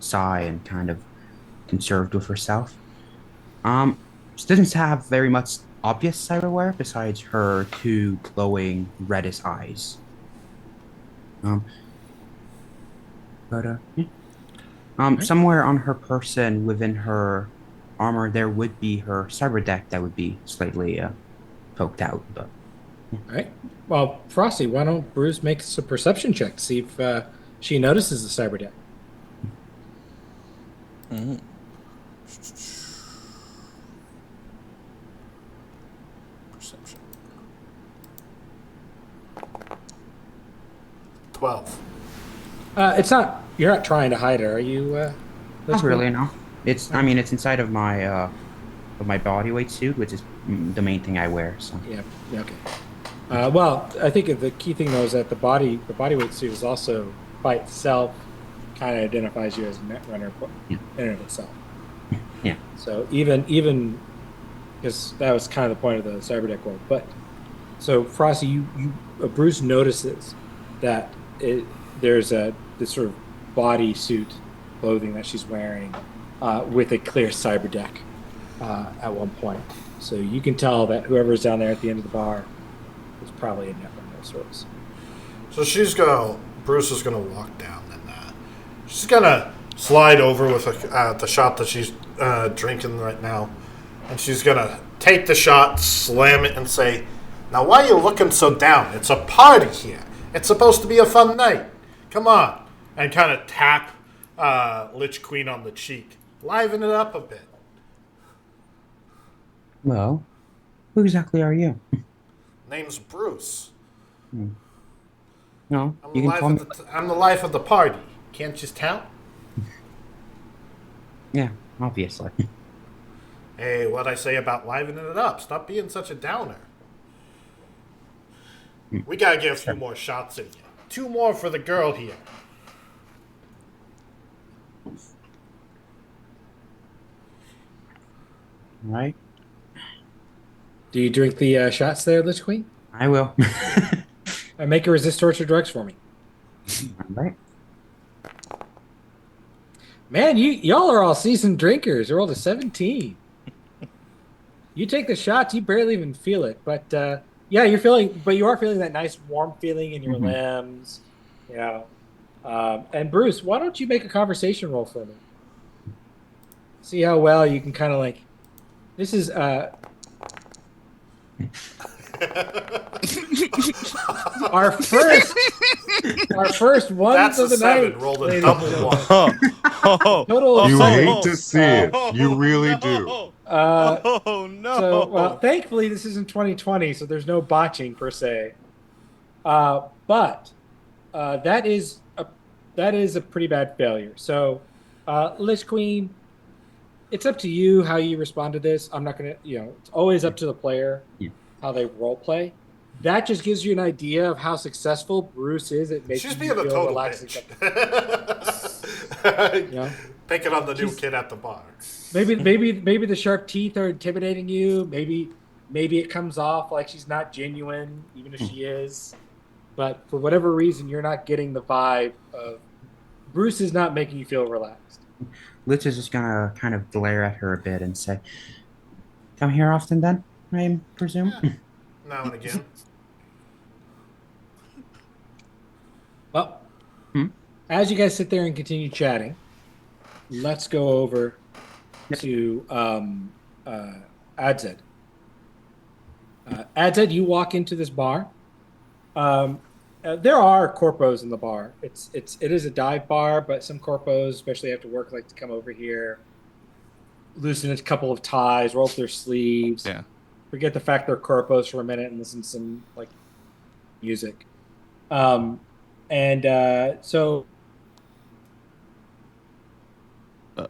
[SPEAKER 4] shy and kind of conserved with herself. She doesn't have very much obvious cyberware besides her two glowing reddish eyes. Um, yeah.
[SPEAKER 6] Right.
[SPEAKER 4] Somewhere on her person within her armor, there would be her cyber deck that would be slightly poked out. But
[SPEAKER 6] All right. Well, Frosty, why don't Bruce make a perception check to see if she notices the cyber deck?
[SPEAKER 7] Mm. Perception.
[SPEAKER 1] 12.
[SPEAKER 6] It's not. You're not trying to hide it, are you?
[SPEAKER 4] not really, no. I mean, it's inside of my body weight suit, which is the main thing I wear. So
[SPEAKER 6] Yeah. Yeah. Okay. Well, I think the key thing though is that the body weight suit is also by itself kind of identifies you as a net runner in and of itself.
[SPEAKER 4] yeah.
[SPEAKER 6] So even because that was kind of the point of the cyber deck world. But so Frosty, Bruce notices that there's this sort of body suit clothing that she's wearing with a clear cyber deck at one point. So you can tell that whoever's down there at the end of the bar is probably a network of sorts.
[SPEAKER 1] So Bruce is gonna walk down and she's gonna slide over with the shot that she's drinking right now, and she's gonna take the shot, slam it, and say, "Now why are you looking so down? It's a party here. It's supposed to be a fun night. Come on," and kind of tap Lich Queen on the cheek, liven it up a bit.
[SPEAKER 4] Well, who exactly are you?
[SPEAKER 1] Name's Bruce.
[SPEAKER 4] No,
[SPEAKER 1] I'm
[SPEAKER 4] you
[SPEAKER 1] the
[SPEAKER 4] can call me.
[SPEAKER 1] I'm the life of the party. Can't you tell?
[SPEAKER 4] Yeah, obviously.
[SPEAKER 1] Hey, what'd I say about livening it up? Stop being such a downer. We gotta get a few more shots in you. 2 more for the girl here.
[SPEAKER 4] Right?
[SPEAKER 6] Do you drink the shots there, Lich Queen?
[SPEAKER 4] I will.
[SPEAKER 6] Make her resist torture drugs for me.
[SPEAKER 4] All right.
[SPEAKER 6] Man, y'all are all seasoned drinkers. You're all to 17. You take the shots, you barely even feel it. But yeah, you are feeling that nice warm feeling in your limbs. Yeah. And Bruce, why don't you make a conversation roll for me? See how well you can kind of like. This is our first one
[SPEAKER 1] That's
[SPEAKER 6] of
[SPEAKER 1] a
[SPEAKER 6] the
[SPEAKER 1] 7.
[SPEAKER 6] night.
[SPEAKER 1] Rolled a
[SPEAKER 6] ladies
[SPEAKER 1] double
[SPEAKER 6] and
[SPEAKER 1] one.
[SPEAKER 6] Total of
[SPEAKER 5] You
[SPEAKER 6] seven.
[SPEAKER 5] hate to see it. You really do.
[SPEAKER 3] Oh no!
[SPEAKER 6] So, well, thankfully, this isn't 2020, so there's no botching per se. But that is a pretty bad failure. So, Lich Queen, it's up to you how you respond to this. I'm not gonna, it's always up to the player how they role play. That just gives you an idea of how successful Bruce is at making
[SPEAKER 1] She's
[SPEAKER 6] you
[SPEAKER 1] being a
[SPEAKER 6] feel
[SPEAKER 1] total
[SPEAKER 6] relaxed.
[SPEAKER 1] bitch.
[SPEAKER 6] Yeah.
[SPEAKER 1] Picking on the new kid at the bar.
[SPEAKER 6] Maybe the sharp teeth are intimidating you. Maybe it comes off like she's not genuine, even if she is. but for whatever reason, you're not getting the vibe of Bruce is not making you feel relaxed.
[SPEAKER 4] Litz is just gonna kind of glare at her a bit and say, "Come here often, then, I presume."
[SPEAKER 1] Now and again.
[SPEAKER 6] Well,
[SPEAKER 4] Hmm?
[SPEAKER 6] as you guys sit there and continue chatting, let's go over to Adzed. Adzed, you walk into this bar. There are corpos in the bar. It is a dive bar, but some corpos, especially after work, like to come over here, loosen a couple of ties, roll up their sleeves,
[SPEAKER 3] Yeah.
[SPEAKER 6] forget the fact they're corpos for a minute, and listen to some like music. So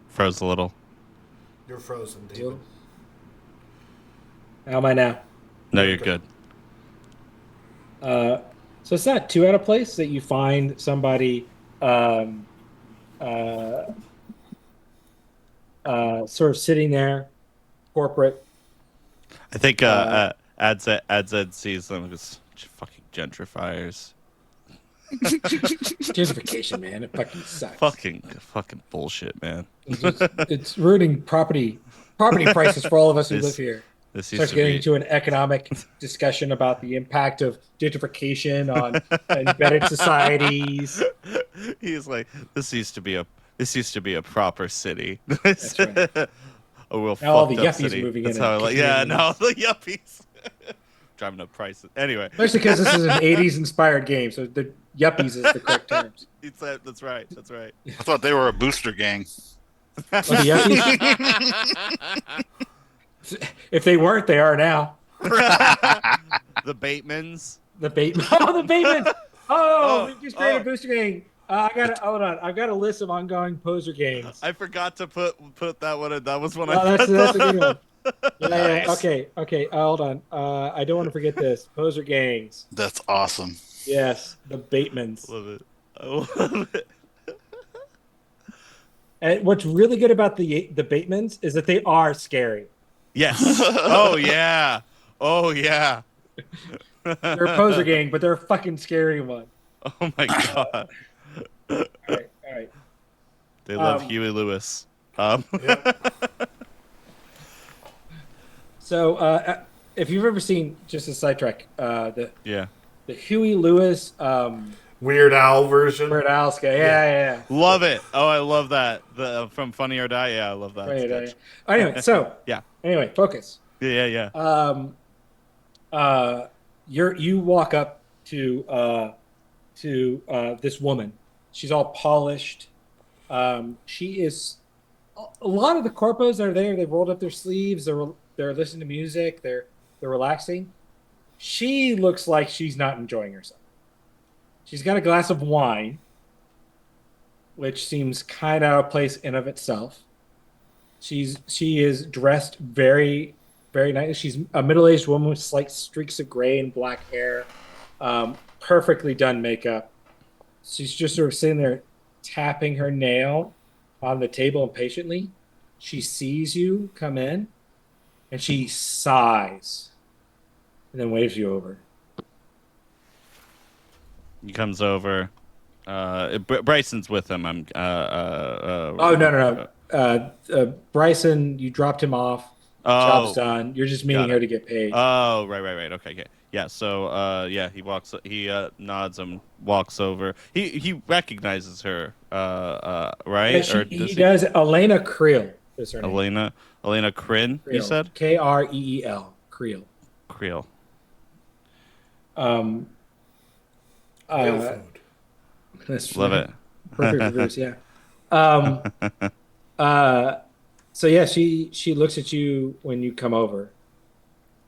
[SPEAKER 3] Froze a little.
[SPEAKER 1] You're frozen, David.
[SPEAKER 6] how am I now?
[SPEAKER 3] No, you're good.
[SPEAKER 6] So it's not too out of place that you find somebody sort of sitting there, corporate.
[SPEAKER 3] I think Adzed sees them as fucking gentrifiers.
[SPEAKER 6] Gentrification, man, it fucking sucks.
[SPEAKER 3] Fucking bullshit, man.
[SPEAKER 6] It's ruining property prices for all of us who live here.
[SPEAKER 3] This
[SPEAKER 6] Starts getting into an economic discussion about the impact of gentrification on embedded societies.
[SPEAKER 3] He's like, this used to be a proper city.
[SPEAKER 6] That's right.
[SPEAKER 3] A real
[SPEAKER 6] Now all
[SPEAKER 3] fucked
[SPEAKER 6] the
[SPEAKER 3] up
[SPEAKER 6] yuppies
[SPEAKER 3] city.
[SPEAKER 6] moving
[SPEAKER 3] That's
[SPEAKER 6] in.
[SPEAKER 3] how I
[SPEAKER 6] and
[SPEAKER 3] like.
[SPEAKER 6] kicking
[SPEAKER 3] Yeah,
[SPEAKER 6] in.
[SPEAKER 3] no, the yuppies driving up prices. Anyway,
[SPEAKER 6] Especially because this is an '80s inspired game, so the yuppies is the correct terms.
[SPEAKER 3] That's right. That's right.
[SPEAKER 2] I thought they were a booster gang.
[SPEAKER 6] Oh, the yuppies. If they weren't, they are now.
[SPEAKER 3] The Batemans.
[SPEAKER 6] The Bateman. Oh, the Bateman. Oh,
[SPEAKER 3] Oh,
[SPEAKER 6] we just created
[SPEAKER 3] oh.
[SPEAKER 6] a booster game. I got to hold on. I've got a list of ongoing poser games.
[SPEAKER 3] I forgot to put that one in. That was one
[SPEAKER 6] Oh,
[SPEAKER 3] I.
[SPEAKER 6] that's a good one. Yeah,
[SPEAKER 2] Nice.
[SPEAKER 6] Okay. Hold on. I don't want to forget this. Poser gangs.
[SPEAKER 2] That's awesome.
[SPEAKER 6] Yes, the Batemans.
[SPEAKER 3] Love it. I love it.
[SPEAKER 6] And what's really good about the Batemans is that they are scary.
[SPEAKER 3] Yes. Oh yeah. Oh yeah.
[SPEAKER 6] They're a poser gang, but they're a fucking scary one.
[SPEAKER 3] Oh my god.
[SPEAKER 6] All right.
[SPEAKER 3] They love Huey Lewis.
[SPEAKER 1] Yep.
[SPEAKER 6] So, if you've ever seen, just a sidetrack, the Huey Lewis
[SPEAKER 1] Weird Al version.
[SPEAKER 6] Weird Al sketch. Yeah.
[SPEAKER 3] Love it. Oh, I love that. The from Funny or Die. Yeah, I love that.
[SPEAKER 6] Right,
[SPEAKER 3] sketch.
[SPEAKER 6] Anyway, so
[SPEAKER 3] Yeah.
[SPEAKER 6] Anyway, focus.
[SPEAKER 3] Yeah.
[SPEAKER 6] You walk up to this woman. She's all polished. She is. A lot of the corpos that are there, they've rolled up their sleeves. They're listening to music. They're relaxing. She looks like she's not enjoying herself. She's got a glass of wine, which seems kind of out of place in of itself. She is dressed very, very nice. She's a middle-aged woman with slight streaks of gray and black hair, perfectly done makeup. She's just sort of sitting there tapping her nail on the table impatiently. She sees you come in, and she sighs, and then waves you over.
[SPEAKER 3] He comes over. Bryson's with him.
[SPEAKER 6] Oh no. Bryson, you dropped him off. Job's done. You're just meeting her to get paid.
[SPEAKER 3] Oh, right. Okay. Yeah. So, he walks. He nods and walks over. He recognizes her. Right?
[SPEAKER 6] Yeah, he does. Elena Creel is her name.
[SPEAKER 3] Elena Kryn.
[SPEAKER 6] Creel.
[SPEAKER 3] You said
[SPEAKER 6] Kreel. Creel.
[SPEAKER 3] Creel.
[SPEAKER 1] Real food.
[SPEAKER 6] That's
[SPEAKER 3] Love it.
[SPEAKER 6] Perfect reverse, yeah. So yeah, she looks at you when you come over.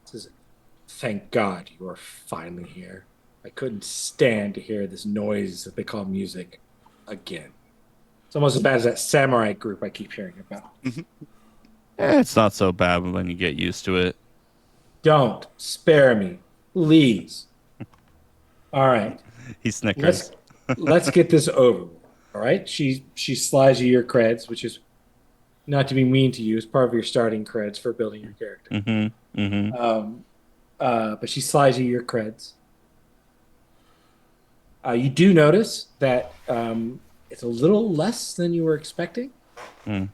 [SPEAKER 6] Says, "Thank God you are finally here. I couldn't stand to hear this noise that they call music again. It's almost as bad as that samurai group I keep hearing about.
[SPEAKER 3] It's not so bad when you get used to it.
[SPEAKER 6] Don't spare me, please. All right.
[SPEAKER 3] He snickers.
[SPEAKER 6] Let's get this over. All right. She slides you your creds, which is not to be mean to you, it's part of your starting creds for building your character. But she slides you your creds. You do notice that it's a little less than you were expecting.
[SPEAKER 3] Hmm.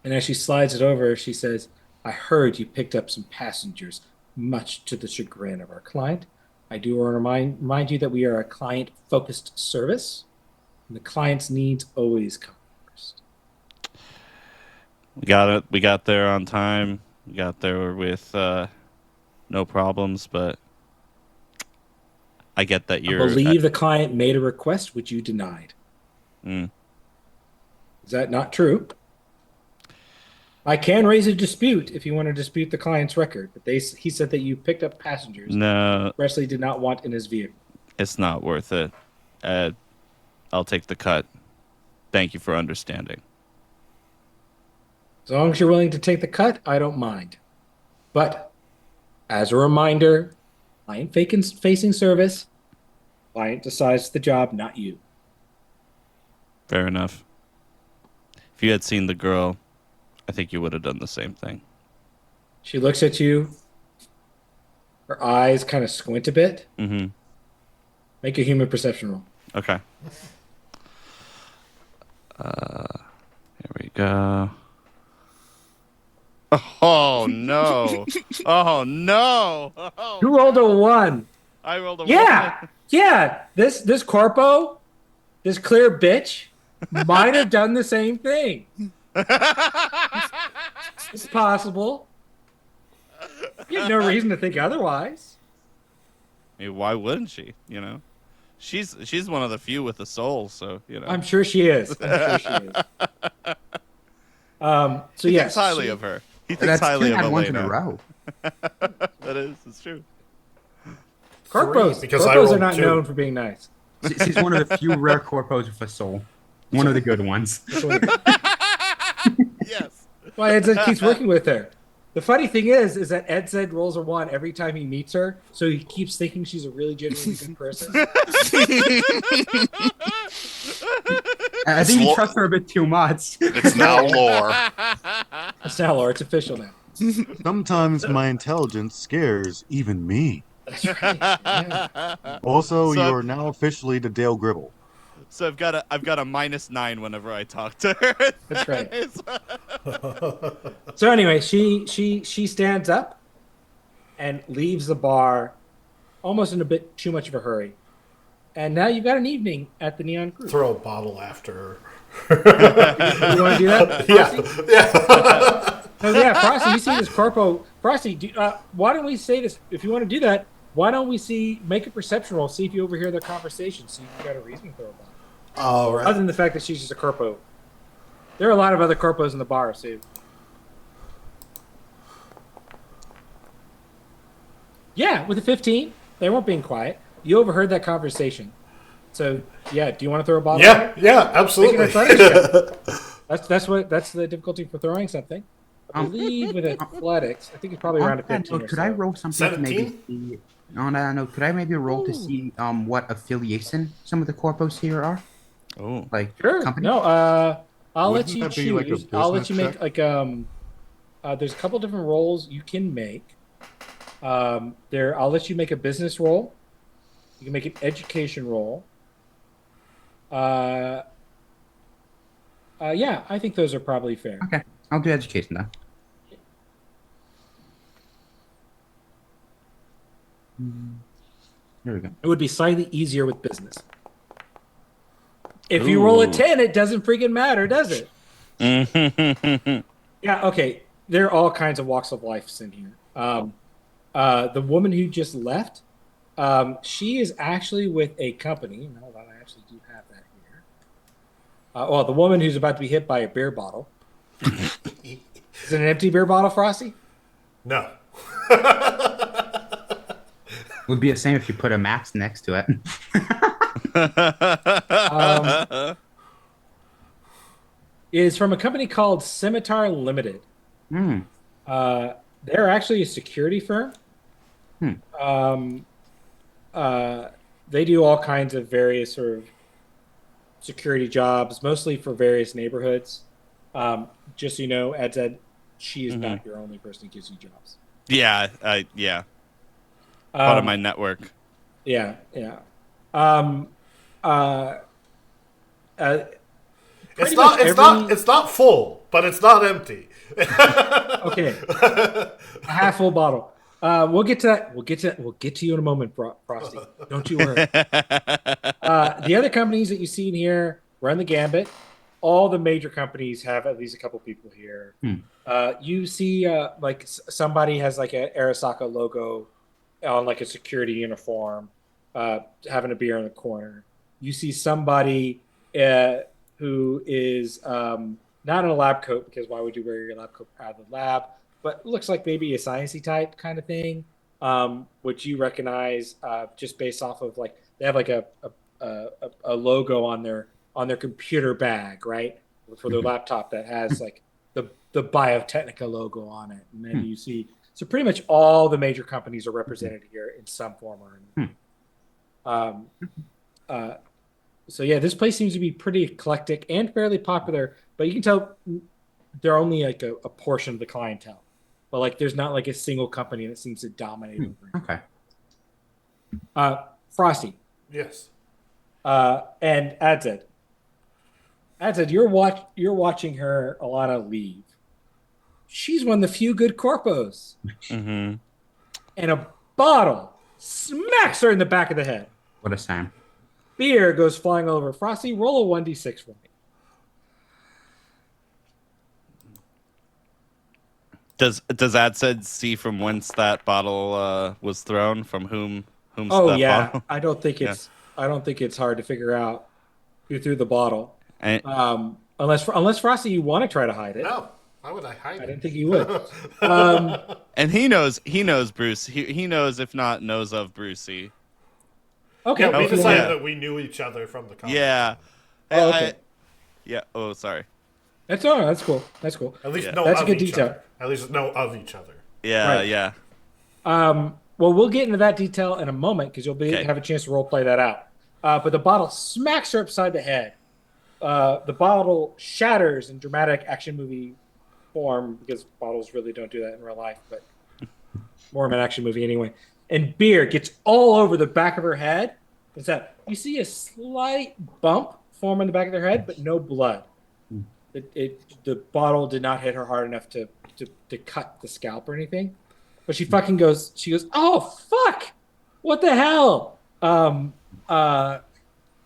[SPEAKER 6] And as she slides it over, she says, I heard you picked up some passengers, much to the chagrin of our client. I do want to remind you that we are a client-focused service, and the client's needs always come first.
[SPEAKER 3] We got it. We got there on time. We got there with no problems, but I get that
[SPEAKER 6] I
[SPEAKER 3] you're.
[SPEAKER 6] believe the client made a request which you denied.
[SPEAKER 3] Mm.
[SPEAKER 6] Is that not true? I can raise a dispute if you want to dispute the client's record, but he said that you picked up passengers
[SPEAKER 3] No,
[SPEAKER 6] Presley did not want in his vehicle.
[SPEAKER 3] it's not worth it. I'll take the cut. Thank you for understanding.
[SPEAKER 6] As long as you're willing to take the cut, I don't mind. But as a reminder, client-facing service, client decides the job, not you.
[SPEAKER 3] Fair enough. If you had seen the girl, I think you would have done the same thing.
[SPEAKER 6] She looks at you. Her eyes kind of squint a bit.
[SPEAKER 3] Mm-hmm.
[SPEAKER 6] Make a human perception roll.
[SPEAKER 3] Okay. Here we go. Oh no! Oh no! Oh,
[SPEAKER 6] You rolled a 1.
[SPEAKER 3] I rolled a
[SPEAKER 6] Yeah, yeah. This corpo, this clear bitch, might have done the same thing. It's possible. You have no reason to think otherwise.
[SPEAKER 3] I mean, why wouldn't she? You know, she's one of the few with a soul. So you know,
[SPEAKER 6] I'm sure she is. I'm sure she is. So
[SPEAKER 3] he
[SPEAKER 6] yes,
[SPEAKER 3] thinks highly of her. He thinks
[SPEAKER 4] That's
[SPEAKER 3] highly
[SPEAKER 4] two
[SPEAKER 3] of
[SPEAKER 4] bad ones in a
[SPEAKER 3] Elena.
[SPEAKER 4] row.
[SPEAKER 3] That is, it's true.
[SPEAKER 6] Corpos,
[SPEAKER 1] because I
[SPEAKER 6] corpos are
[SPEAKER 1] rolled
[SPEAKER 6] not
[SPEAKER 1] 2.
[SPEAKER 6] known for being nice.
[SPEAKER 4] She's one of the few rare corpos with a soul. One of the good ones.
[SPEAKER 3] Yes.
[SPEAKER 6] Why Ed Zed keeps working with her. The funny thing is that Ed Zed rolls a 1 every time he meets her, so he keeps thinking she's a really genuinely good person.
[SPEAKER 4] I think you trust her a bit too much.
[SPEAKER 2] It's now lore.
[SPEAKER 6] It's now, Laura. It's official now.
[SPEAKER 5] Sometimes my intelligence scares even me.
[SPEAKER 6] That's right. Yeah.
[SPEAKER 5] Also,
[SPEAKER 3] So-
[SPEAKER 5] you are now officially the Dale Gribble.
[SPEAKER 3] So I've got a -9 whenever I talk to her.
[SPEAKER 6] That's right. So anyway, she stands up and leaves the bar almost in a bit too much of a hurry. And now you've got an evening at the Neon Group.
[SPEAKER 1] Throw a bottle after her.
[SPEAKER 6] You want to do that?
[SPEAKER 1] Yeah.
[SPEAKER 6] Oh, yeah, Frosty, you see this corpo. Frosty, why don't we say this? If you want to do that, why don't we make a perception roll, see if you overhear their conversation, see if you got a reason for a bottle.
[SPEAKER 1] All right.
[SPEAKER 6] Other than the fact that she's just a corpo. There are a lot of other corpos in the bar, so. Yeah, with a 15, they weren't being quiet. You overheard that conversation. So, yeah, do you want to throw a bottle?
[SPEAKER 1] Yeah, yeah, absolutely.
[SPEAKER 6] Make an athletics check. That's the difficulty for throwing something. I believe with athletics, I think it's probably around a 15 or
[SPEAKER 4] could
[SPEAKER 6] so.
[SPEAKER 4] I roll something to maybe
[SPEAKER 1] 17?
[SPEAKER 4] see? No. Could I maybe roll to see what affiliation some of the corpos here are?
[SPEAKER 3] Oh,
[SPEAKER 4] Like
[SPEAKER 6] Sure.
[SPEAKER 4] company?
[SPEAKER 6] No, I'll let
[SPEAKER 5] Wouldn't
[SPEAKER 6] you
[SPEAKER 5] that be like a
[SPEAKER 6] choose. I'll let you
[SPEAKER 5] business
[SPEAKER 6] make there's a couple different rolls you can make. I'll let you make a business roll. You can make an education roll. Yeah, I think those are probably fair.
[SPEAKER 4] Okay, I'll do education then. There we go.
[SPEAKER 6] It would be slightly easier with business. If you roll a
[SPEAKER 3] Ooh.
[SPEAKER 6] 10, it doesn't freaking matter, does it? Yeah, okay. There are all kinds of walks of life in here. The woman who just left, she is actually with a company. And hold on, I actually do have that here. Well, the woman who's about to be hit by a beer bottle. Is it an empty beer bottle, Frosty?
[SPEAKER 1] No.
[SPEAKER 4] Would be the same if you put a max next to it.
[SPEAKER 6] It is from a company called Scimitar Limited.
[SPEAKER 4] Hmm.
[SPEAKER 6] They're actually a security firm. They do all kinds of various sort of security jobs, mostly for various neighborhoods. Just so you know, Ed said she is not your only person who gives you jobs.
[SPEAKER 3] yeah, yeah. Part of my network.
[SPEAKER 6] Yeah. uh,
[SPEAKER 1] It's
[SPEAKER 6] pretty
[SPEAKER 1] not.
[SPEAKER 6] much
[SPEAKER 1] It's
[SPEAKER 6] every
[SPEAKER 1] not. It's not full, but it's not empty.
[SPEAKER 6] okay, a half full bottle. We'll get to that. We'll get to you in a moment, Frosty. Don't you worry. The other companies that you see in here run the gambit. All the major companies have at least a couple people here. You see, like somebody has like a Arasaka logo on like a security uniform, having a beer in the corner. You see somebody who is not in a lab coat, because why would you wear your lab coat out of the lab? But looks like maybe a sciencey type kind of thing, which you recognize just based off of like they have like a logo on their computer bag, right, for their laptop that has like the Biotechnica logo on it, and then you see so pretty much all the major companies are represented here in some form or another. So yeah, this place seems to be pretty eclectic and fairly popular, but you can tell they're only like a portion of the clientele. But like, there's not like a single company that seems to dominate over it.
[SPEAKER 4] Okay.
[SPEAKER 6] Frosty.
[SPEAKER 1] Yes.
[SPEAKER 6] And Adzed. Adzed, you're watching her Alana leave. She's one of the few good corpos.
[SPEAKER 3] Mm-hmm.
[SPEAKER 6] And a bottle smacks her in the back of the head.
[SPEAKER 4] What a sound.
[SPEAKER 6] Beer goes flying over. Frosty, roll a 1d6 for me.
[SPEAKER 3] Does Adzed see from whence that bottle was thrown? From whom's
[SPEAKER 6] Oh
[SPEAKER 3] that
[SPEAKER 6] yeah,
[SPEAKER 3] bottle?
[SPEAKER 6] I don't think it's hard to figure out who threw the bottle.
[SPEAKER 3] And,
[SPEAKER 6] Unless Frosty, you want to try to hide it.
[SPEAKER 1] No. Why would I hide it?
[SPEAKER 6] I didn't think you would.
[SPEAKER 3] and he knows Bruce. He knows, if not knows of Brucey.
[SPEAKER 6] Okay.
[SPEAKER 1] Yeah, we
[SPEAKER 3] Okay.
[SPEAKER 1] decided
[SPEAKER 3] Yeah.
[SPEAKER 1] that we knew each other from the comics.
[SPEAKER 3] Yeah.
[SPEAKER 6] Oh, okay.
[SPEAKER 3] Yeah. Oh, sorry.
[SPEAKER 6] That's all right. That's cool. That's cool.
[SPEAKER 1] At least
[SPEAKER 3] Yeah.
[SPEAKER 1] know
[SPEAKER 6] That's a
[SPEAKER 1] of
[SPEAKER 6] good
[SPEAKER 1] each
[SPEAKER 6] detail.
[SPEAKER 1] other. At least know of each other.
[SPEAKER 3] Yeah.
[SPEAKER 6] Right.
[SPEAKER 3] Yeah.
[SPEAKER 6] Well, we'll get into that detail in a moment because you'll have a chance to role play that out. But the bottle smacks her upside the head. The bottle shatters in dramatic action movie form because bottles really don't do that in real life, but more of an action movie anyway. And beer gets all over the back of her head. What's that? You see a slight bump form on the back of their head, but no blood. The bottle did not hit her hard enough to cut the scalp or anything. But she goes, oh, fuck! What the hell?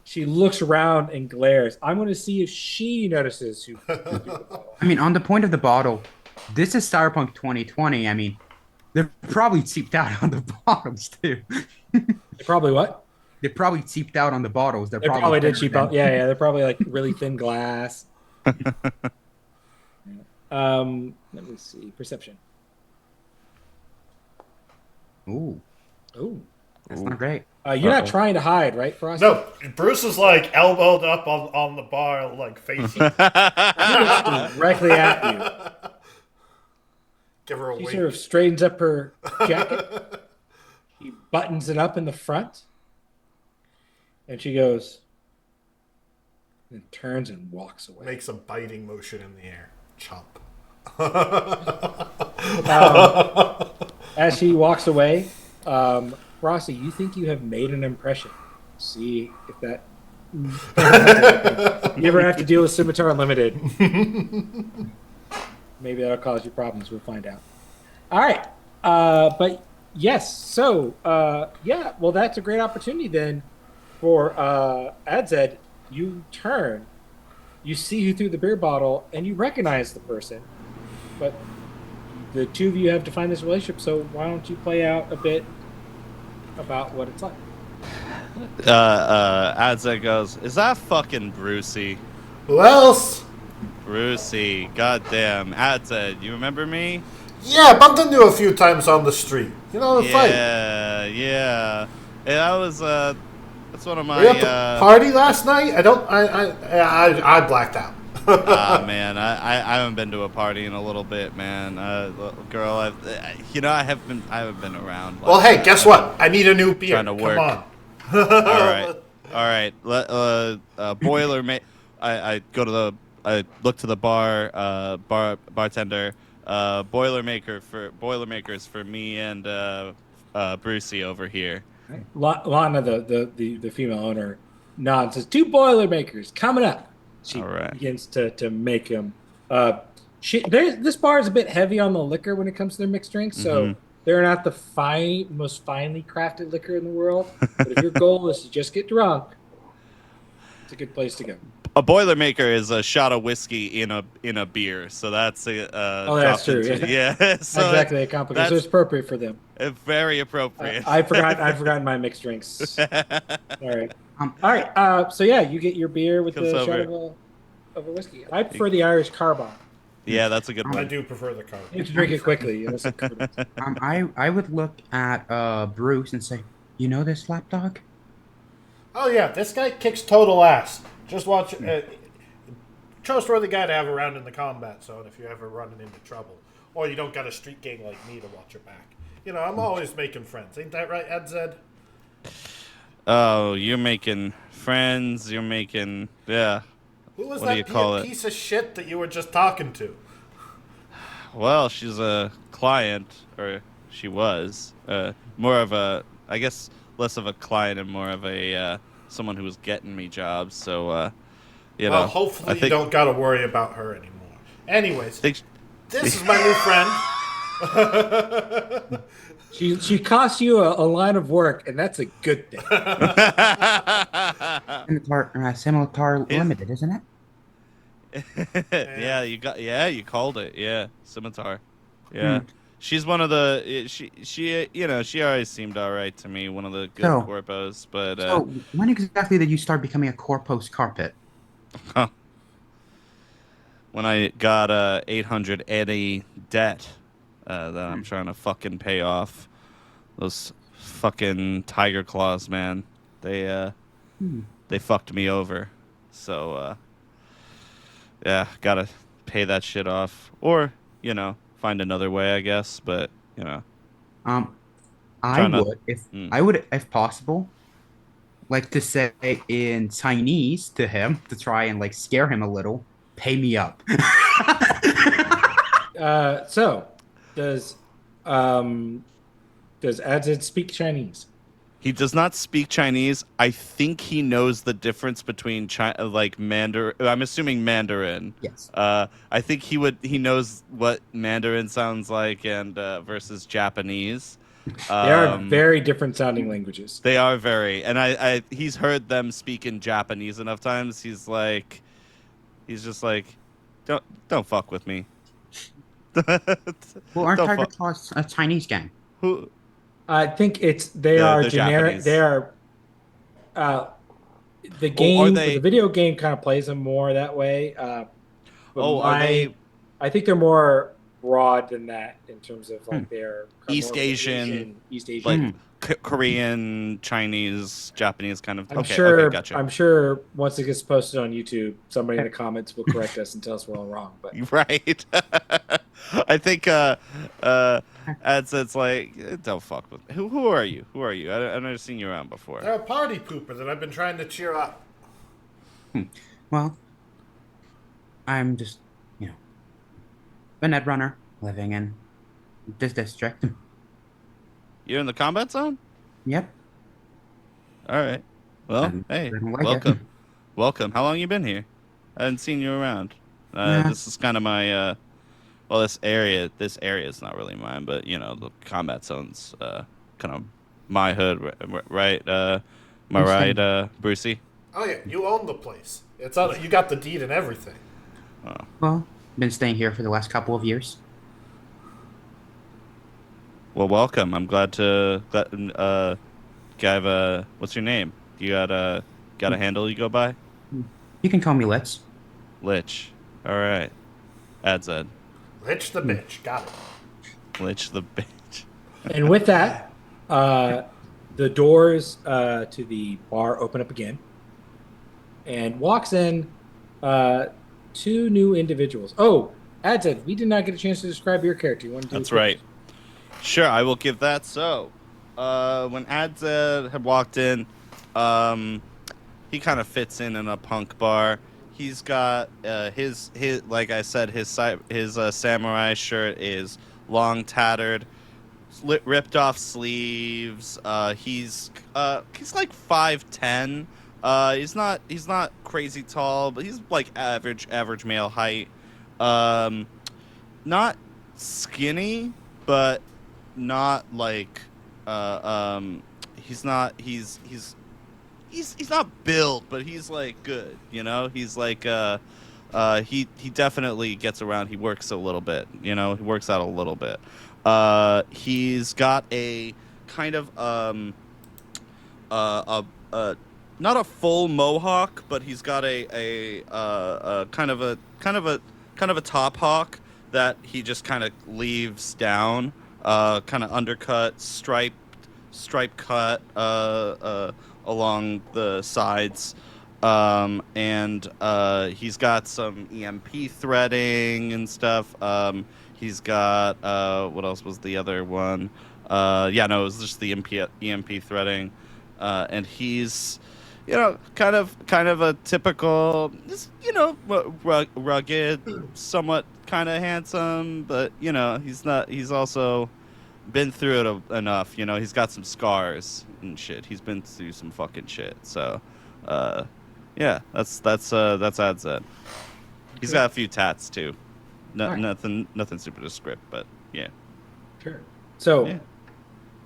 [SPEAKER 6] She looks around and glares. I'm going to see if she notices who.
[SPEAKER 4] I mean, on the point of the bottle, this is Cyberpunk 2020. I mean, they're probably seeped out on the bottoms too.
[SPEAKER 6] Probably what?
[SPEAKER 4] They probably seeped out on the bottles.
[SPEAKER 6] They probably did cheap out. Yeah, they're probably like really thin glass. Let me see. Perception.
[SPEAKER 4] Ooh, that's not great.
[SPEAKER 6] You're not trying to hide, right, Frost?
[SPEAKER 1] No, Bruce is like elbowed up on the bar, like facing.
[SPEAKER 6] Directly at you.
[SPEAKER 1] Give her a
[SPEAKER 6] She
[SPEAKER 1] wink.
[SPEAKER 6] sort of straightens up her jacket. He buttons it up in the front. And she goes and turns and walks away.
[SPEAKER 1] Makes a biting motion in the air. Chomp.
[SPEAKER 6] As she walks away, Frosty, you think you have made an impression. See if that... You ever have to deal with Scimitar Unlimited? Maybe that'll cause you problems. We'll find out. All right. But yes, so, yeah, well, that's a great opportunity then for Adzed. You turn, you see who threw the beer bottle, and you recognize the person. But the two of you have to find this relationship, so why don't you play out a bit about what it's like?
[SPEAKER 3] Adzed goes, is that fucking Brucey?
[SPEAKER 1] Who else?
[SPEAKER 3] Brucey, goddamn. Adzed, you remember me?
[SPEAKER 1] Yeah, bumped into you a few times on the street. You know, the fight.
[SPEAKER 3] Yeah. And that was, that's one of my,
[SPEAKER 1] Were you at the party last night? I blacked out.
[SPEAKER 3] Man, I haven't been to a party in a little bit, man. Girl, I haven't been around.
[SPEAKER 1] Well, hey, guess what? I need a new beer.
[SPEAKER 3] Trying to work.
[SPEAKER 1] Come
[SPEAKER 3] All right. Boilermaker. I look to the bartender. Boilermakers for me and Brucey over here.
[SPEAKER 6] Lana, the female owner, nods. Says 2 Boilermakers coming up. She
[SPEAKER 3] All right.
[SPEAKER 6] begins to make them. This bar is a bit heavy on the liquor when it comes to their mixed drinks, so they're not the most finely crafted liquor in the world. But if your goal is to just get drunk, it's a good place to go.
[SPEAKER 3] A Boilermaker is a shot of whiskey in a beer, so that's
[SPEAKER 6] Oh, that's
[SPEAKER 3] dropped
[SPEAKER 6] true.
[SPEAKER 3] into-
[SPEAKER 6] Yeah.
[SPEAKER 3] yeah. So
[SPEAKER 6] Exactly, a complicated. So it's appropriate for them.
[SPEAKER 3] very appropriate.
[SPEAKER 6] I'd forgotten my mixed drinks. All right.
[SPEAKER 4] Um,
[SPEAKER 6] All right. So yeah, you get your beer with
[SPEAKER 3] Comes
[SPEAKER 6] the
[SPEAKER 3] over.
[SPEAKER 6] shot of a whiskey. I prefer the Irish car bomb.
[SPEAKER 3] Yeah, that's a good
[SPEAKER 1] I
[SPEAKER 3] one.
[SPEAKER 1] do prefer the car.
[SPEAKER 6] You have to drink it quickly. You know, so
[SPEAKER 4] I would look at Bruce and say, you know this lapdog?
[SPEAKER 1] Oh yeah, this guy kicks total ass. Just watch. Trustworthy guy to have around in the combat zone if you're ever running into trouble, or you don't got a street gang like me to watch your back. You know, I'm always making friends. Ain't that right, Edzed?
[SPEAKER 3] Oh, you're making friends. You're making yeah.
[SPEAKER 1] Who was
[SPEAKER 3] What do you
[SPEAKER 1] that
[SPEAKER 3] call it?
[SPEAKER 1] piece of shit that you were just talking to?
[SPEAKER 3] Well, she's a client, or she was. More of a, I guess, less of a client and more of a someone who was getting me jobs. So, you know.
[SPEAKER 1] Well, hopefully
[SPEAKER 3] I
[SPEAKER 1] you
[SPEAKER 3] think,
[SPEAKER 1] don't got to worry about her anymore. Anyways,
[SPEAKER 3] think
[SPEAKER 1] this is my new friend.
[SPEAKER 6] she costs you a line of work, and that's a good thing.
[SPEAKER 4] Scimitar Limited, isn't it?
[SPEAKER 3] yeah, you called it. Yeah, scimitar. Yeah. She's one of the she you know, she always seemed all right to me, one of the good
[SPEAKER 4] So-
[SPEAKER 3] corpos, but
[SPEAKER 4] So when exactly did you start becoming a corpos carpet?
[SPEAKER 3] when I got 800 Eddie debt that I'm trying to fucking pay off. Those fucking tiger claws, man. They fucked me over. So yeah, gotta pay that shit off. Or, you know, find another way, I guess. But, you know.
[SPEAKER 4] I
[SPEAKER 3] Trying to-
[SPEAKER 4] would, if possible, like to say in Chinese to him to try and like scare him a little. Pay me up.
[SPEAKER 6] So does Adzed speak Chinese?
[SPEAKER 3] He does not speak Chinese. I think he knows the difference between like Mandarin. I'm assuming Mandarin.
[SPEAKER 4] Yes.
[SPEAKER 3] I think he knows what Mandarin sounds like and versus Japanese.
[SPEAKER 6] They are very different sounding languages.
[SPEAKER 3] They are very, and he's heard them speak in Japanese enough times. He's just like, don't fuck with me.
[SPEAKER 4] Well, aren't
[SPEAKER 3] Don't
[SPEAKER 4] Tiger
[SPEAKER 3] fuck-
[SPEAKER 4] Claws a Chinese gang?
[SPEAKER 3] Who?
[SPEAKER 6] I think they
[SPEAKER 3] They're
[SPEAKER 6] are generic.
[SPEAKER 3] Japanese.
[SPEAKER 6] They are. The
[SPEAKER 3] they-
[SPEAKER 6] the video game kind of plays them more that way. But
[SPEAKER 3] Are they
[SPEAKER 6] I think they're more broad than that in terms of like their
[SPEAKER 3] East
[SPEAKER 6] more of an
[SPEAKER 3] Asian,
[SPEAKER 6] East Asian.
[SPEAKER 3] like Korean, Chinese, Japanese kind of?
[SPEAKER 6] I'm sure.
[SPEAKER 3] Okay, gotcha.
[SPEAKER 6] I'm sure once it gets posted on YouTube, somebody in the comments will correct us and tell us we're all wrong. But
[SPEAKER 3] Right. I think it's like, don't fuck with me. Who are you? Who are you? I've never seen you around before.
[SPEAKER 1] They're a party pooper that I've been trying to cheer up.
[SPEAKER 4] Well, I'm just, a net runner living in this district.
[SPEAKER 3] You're in the combat zone?
[SPEAKER 4] Yep.
[SPEAKER 3] All right. Well, hey,
[SPEAKER 4] I don't like it.
[SPEAKER 3] welcome. Welcome. How long you been here? I haven't seen you around.
[SPEAKER 4] Yeah.
[SPEAKER 3] This is kind of my well, this area is not really mine, but the combat zone's kind of my hood, right? Am I right, Brucey?
[SPEAKER 1] Oh yeah, you own the place. It's on. You got the deed and everything.
[SPEAKER 4] Well, been staying here for the last couple of years.
[SPEAKER 3] Well, welcome. I'm glad to Gav, what's your name? You got a handle you go by?
[SPEAKER 4] You can call me Litz.
[SPEAKER 3] Lich. All right. Adzed.
[SPEAKER 1] Lich the bitch. Got it.
[SPEAKER 3] Lich the bitch.
[SPEAKER 6] And with that, the doors to the bar open up again, and walks in two new individuals. Oh, Adzed, we did not get a chance to describe your character. You want to do?
[SPEAKER 3] That's right. Sure, I will give that. So, when Adzed had walked in, he kind of fits in a punk bar. He's got his like I said, his samurai shirt is long, tattered, ripped off sleeves. He's like 5'10", He's not crazy tall, but he's like average male height. Not skinny, but not like he's not he's not built, but he's like good, you know? He's like he definitely gets around. He works a little bit, you know? He works out a little bit. He's got a kind of a not a full mohawk, but he's got a kind of a top hawk that he just kind of leaves down, kind of undercut, stripe cut along the sides, and he's got some EMP threading and stuff. He's got what else was the other one? Yeah, no, it was just the EMP threading, and he's, you know, kind of a typical, you know, rugged, somewhat kind of handsome, but you know, he's also been through it enough. You know, he's got some scars and shit. He's been through some fucking shit. So, yeah, that's Adzed. He's got a few tats too.
[SPEAKER 6] Right.
[SPEAKER 3] Nothing super descript, but yeah.
[SPEAKER 6] Sure. So,
[SPEAKER 3] Yeah.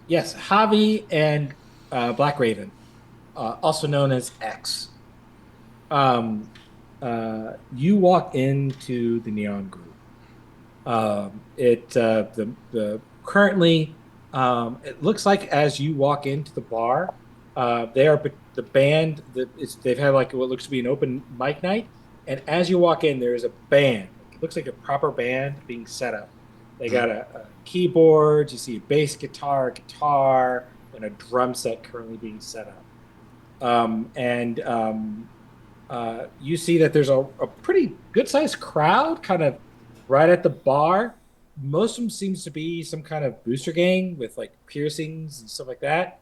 [SPEAKER 6] yes, Javi and Black Raven, also known as X. You walk into the Neon Group. The currently, it looks like as you walk into the bar, they are the band they've had like what looks to be an open mic night, and as you walk in, there is a band. It looks like a proper band being set up. They got a keyboard. You see a bass guitar, and a drum set currently being set up. You see that there's a pretty good-sized crowd kind of right at the bar. Most of them seems to be some kind of booster gang with like piercings and stuff like that.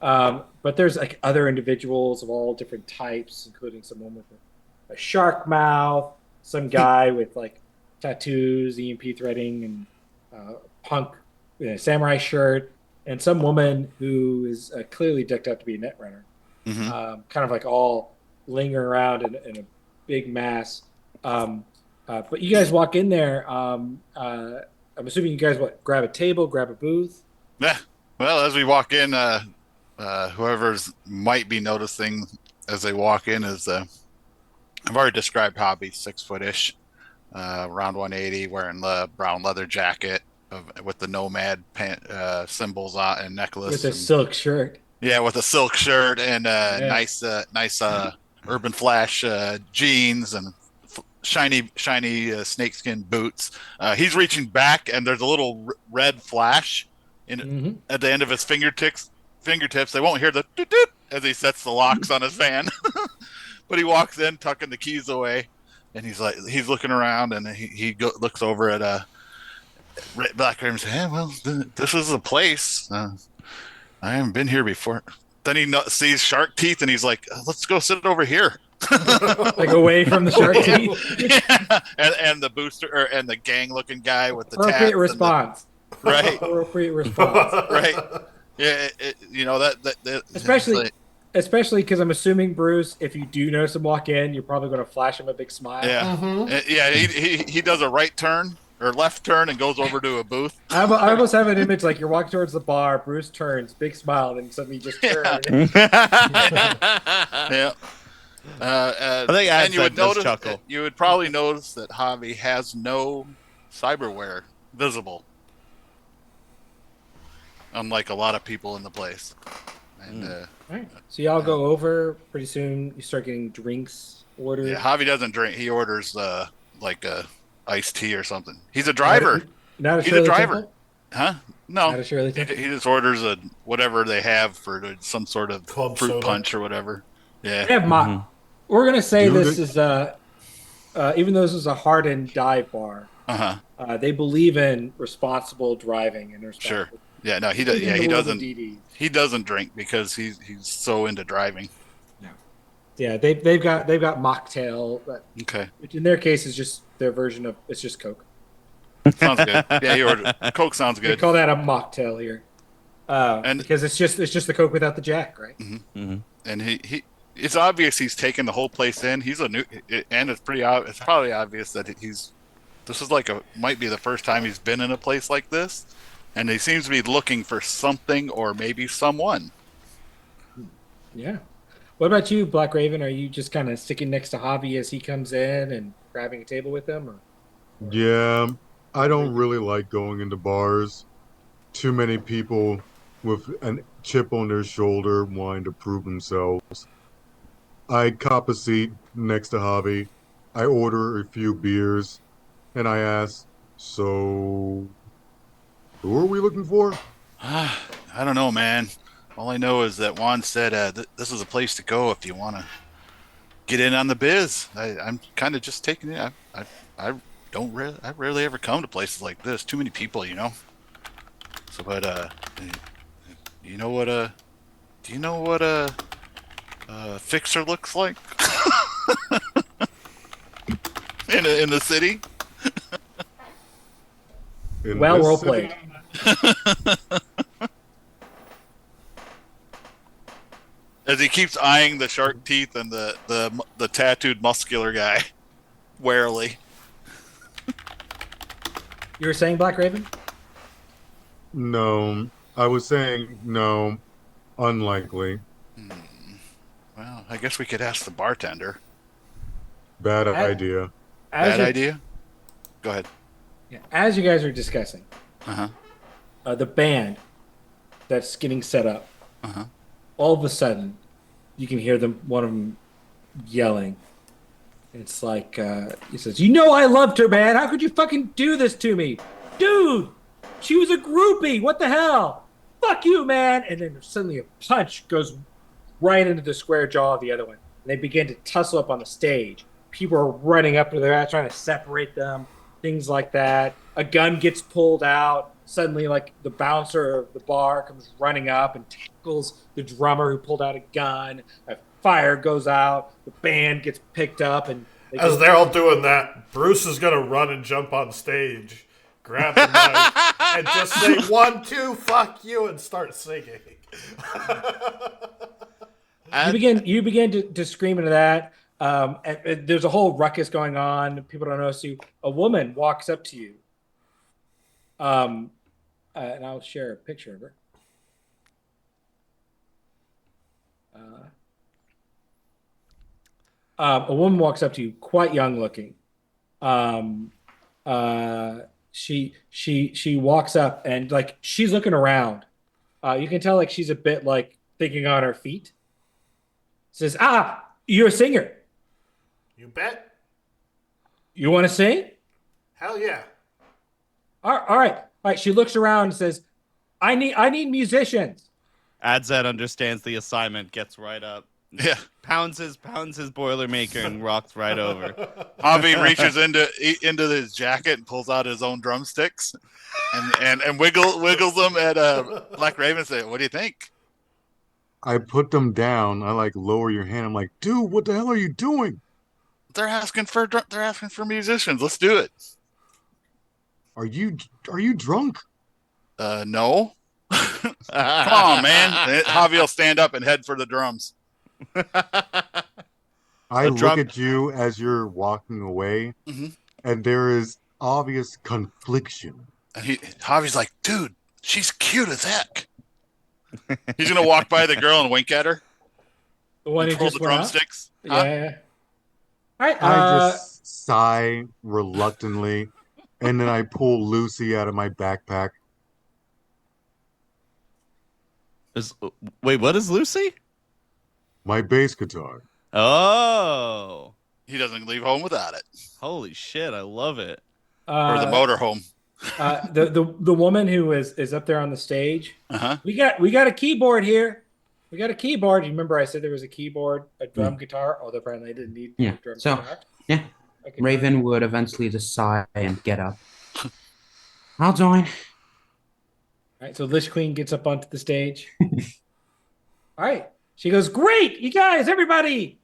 [SPEAKER 6] But there's like other individuals of all different types, including someone with a shark mouth, some guy with like tattoos, EMP threading, and punk samurai shirt, and some woman who is clearly decked out to be a netrunner. Kind of like all lingering around in a big mass. But you guys walk in there. I'm assuming you guys grab a table, grab a booth.
[SPEAKER 2] Yeah. Well, as we walk in, whoever's might be noticing as they walk in is I've already described Hobby, 6-foot-ish, around 180, wearing the brown leather jacket with the nomad symbols on and necklace
[SPEAKER 6] With a silk shirt.
[SPEAKER 2] Yeah, with a silk shirt and nice Urban Flash jeans and shiny snakeskin boots. He's reaching back, and there's a little red flash at the end of his fingertips. They won't hear the doot doot as he sets the locks on his van. But he walks in, tucking the keys away, and he's looking around, and he looks over at Black Raven and says, "Hey, well, this is the place. I haven't been here before." Then he sees shark teeth, and he's like, "Let's go sit over here."
[SPEAKER 6] Like away from the shark teeth.
[SPEAKER 2] Yeah. And the booster and the gang looking guy with the
[SPEAKER 6] appropriate response.
[SPEAKER 2] Right.
[SPEAKER 6] Appropriate response.
[SPEAKER 2] Right. Yeah. You know that
[SPEAKER 6] especially because I'm assuming, Bruce, if you do notice him walk in, you're probably going to flash him a big smile.
[SPEAKER 2] Yeah. Yeah. He does a right turn or left turn and goes over to a booth.
[SPEAKER 6] I almost have an image like you're walking towards the bar, Bruce turns, big smile, and suddenly just turns.
[SPEAKER 2] Yeah.
[SPEAKER 3] I think
[SPEAKER 2] and you would notice,
[SPEAKER 3] chuckle.
[SPEAKER 2] you would probably notice that Javi has no cyberware visible, unlike a lot of people in the place. And
[SPEAKER 6] all right. So y'all go over. Pretty soon, you start getting drinks ordered.
[SPEAKER 2] yeah, Javi doesn't drink. He orders like a iced tea or something. He's a driver.
[SPEAKER 6] Not a
[SPEAKER 2] He's
[SPEAKER 6] Shirley
[SPEAKER 2] a driver.
[SPEAKER 6] Temple?
[SPEAKER 2] Huh? No.
[SPEAKER 6] Not a Shirley
[SPEAKER 2] He
[SPEAKER 6] Temple?
[SPEAKER 2] just orders whatever they have for some sort of
[SPEAKER 1] Club
[SPEAKER 2] fruit
[SPEAKER 1] soda.
[SPEAKER 2] punch or whatever. Yeah.
[SPEAKER 6] They have We're gonna say
[SPEAKER 5] Do
[SPEAKER 6] this
[SPEAKER 5] they-
[SPEAKER 6] is even though this is a hardened dive bar, they believe in responsible driving and
[SPEAKER 2] Sure.
[SPEAKER 6] responsible.
[SPEAKER 2] Yeah. No. He does.
[SPEAKER 6] Even
[SPEAKER 2] Yeah.
[SPEAKER 6] the
[SPEAKER 2] He
[SPEAKER 6] world of
[SPEAKER 2] doesn't.
[SPEAKER 6] DDs.
[SPEAKER 2] He doesn't drink because he's so into driving.
[SPEAKER 6] Yeah, they've got mocktail,
[SPEAKER 2] Okay.
[SPEAKER 6] which in their case is just their version of it's just Coke.
[SPEAKER 2] Sounds good. Yeah. He ordered Coke. Sounds
[SPEAKER 6] They
[SPEAKER 2] good.
[SPEAKER 6] call that a mocktail here,
[SPEAKER 2] And-
[SPEAKER 6] because it's just the Coke without the Jack, right?
[SPEAKER 2] And he it's obvious he's taken the whole place in. He's a new, and it's pretty. It's probably obvious that he's. This is like might be the first time he's been in a place like this, and he seems to be looking for something or maybe someone.
[SPEAKER 6] Yeah. What about you, Black Raven? Are you just kind of sticking next to Javi as he comes in and grabbing a table with him? Or?
[SPEAKER 5] Yeah, I don't really like going into bars. Too many people with a chip on their shoulder wanting to prove themselves. I cop a seat next to Javi. I order a few beers, and I ask, "So, who are we looking for?"
[SPEAKER 2] I don't know, man. All I know is that Juan said this is a place to go if you want to get in on the biz. I'm kind of just taking it. I don't really. I rarely ever come to places like this. Too many people, you know. So, but you know what? Do you know what a fixer looks like in the city?
[SPEAKER 5] In
[SPEAKER 6] Well,
[SPEAKER 5] this
[SPEAKER 6] role
[SPEAKER 5] city?
[SPEAKER 6] played.
[SPEAKER 2] As he keeps eyeing the shark teeth and the tattooed muscular guy warily.
[SPEAKER 6] You were saying Black Raven?
[SPEAKER 5] No, I was saying no, unlikely.
[SPEAKER 2] Well, I guess we could ask the bartender.
[SPEAKER 5] Bad
[SPEAKER 6] As-
[SPEAKER 5] idea.
[SPEAKER 6] As
[SPEAKER 2] Bad
[SPEAKER 6] you-
[SPEAKER 2] idea? Go ahead.
[SPEAKER 6] Yeah, as you guys are discussing,
[SPEAKER 2] Uh-huh.
[SPEAKER 6] the band that's getting set up,
[SPEAKER 2] Uh-huh.
[SPEAKER 6] all of a sudden, you can hear one of them yelling. It's like, he says, "You know I loved her, man. How could you fucking do this to me? Dude, she was a groupie. What the hell? Fuck you, man." And then suddenly a punch goes right into the square jaw of the other one. And they begin to tussle up on the stage. People are running up to their ass, trying to separate them, things like that. A gun gets pulled out. Suddenly, like, the bouncer of the bar comes running up and tackles the drummer who pulled out a gun. A fire goes out. The band gets picked up. And
[SPEAKER 1] As they're all doing that, Bruce is going to run and jump on stage, grab the mic, and just say, 1, 2, fuck you, and start singing.
[SPEAKER 6] You begin to scream into that. And there's a whole ruckus going on. People don't notice you. A woman walks up to you. And I'll share a picture of her. A woman walks up to you, quite young looking. She walks up and, like, she's looking around. You can tell, like, she's a bit, like, thinking on her feet. Says, "You're a singer.
[SPEAKER 1] You bet.
[SPEAKER 6] You want to sing?"
[SPEAKER 1] Hell yeah.
[SPEAKER 6] All right. She looks around and says, I need musicians."
[SPEAKER 3] Adzed understands the assignment, gets right up,
[SPEAKER 2] Yeah.
[SPEAKER 3] pounds his Boilermaker, and rocks right over.
[SPEAKER 2] Javi reaches into his jacket and pulls out his own drumsticks and wiggles them at Black Raven and say, "What do you think?"
[SPEAKER 5] I put them down. I like lower your hand. I'm like, "Dude, what the hell are you doing?
[SPEAKER 2] They're asking for musicians. Let's do it.
[SPEAKER 5] Are you drunk?"
[SPEAKER 2] No. Come on, man. Javi will stand up and head for the drums.
[SPEAKER 5] I
[SPEAKER 3] A
[SPEAKER 5] look
[SPEAKER 3] drum-
[SPEAKER 5] at you as you're walking away,
[SPEAKER 2] Mhm.
[SPEAKER 5] and there is obvious confliction.
[SPEAKER 2] And Javi's like, "Dude, she's cute as heck." He's gonna walk by the girl and wink at her.
[SPEAKER 6] The one who
[SPEAKER 2] Control
[SPEAKER 6] just
[SPEAKER 2] the
[SPEAKER 6] went out?
[SPEAKER 2] drumsticks.
[SPEAKER 6] Yeah. All right.
[SPEAKER 5] I just sigh reluctantly, and then I pull Lucy out of my backpack.
[SPEAKER 3] Wait, what is Lucy?
[SPEAKER 5] My bass guitar.
[SPEAKER 3] Oh,
[SPEAKER 2] He doesn't leave home without it,
[SPEAKER 3] holy shit! I love it.
[SPEAKER 2] or the motorhome.
[SPEAKER 6] The woman who is up there on the stage.
[SPEAKER 2] Uh-huh.
[SPEAKER 6] We got a keyboard here. We got a keyboard. You remember I said there was a keyboard, a drum guitar? Although apparently I didn't need
[SPEAKER 4] Yeah,
[SPEAKER 6] a drum
[SPEAKER 4] so-
[SPEAKER 6] guitar.
[SPEAKER 4] Yeah.
[SPEAKER 6] Okay.
[SPEAKER 4] Raven would eventually just sigh and get up. I'll join.
[SPEAKER 6] All right, so Lich Queen gets up onto the stage. All right. She goes, "Great, you guys, everybody.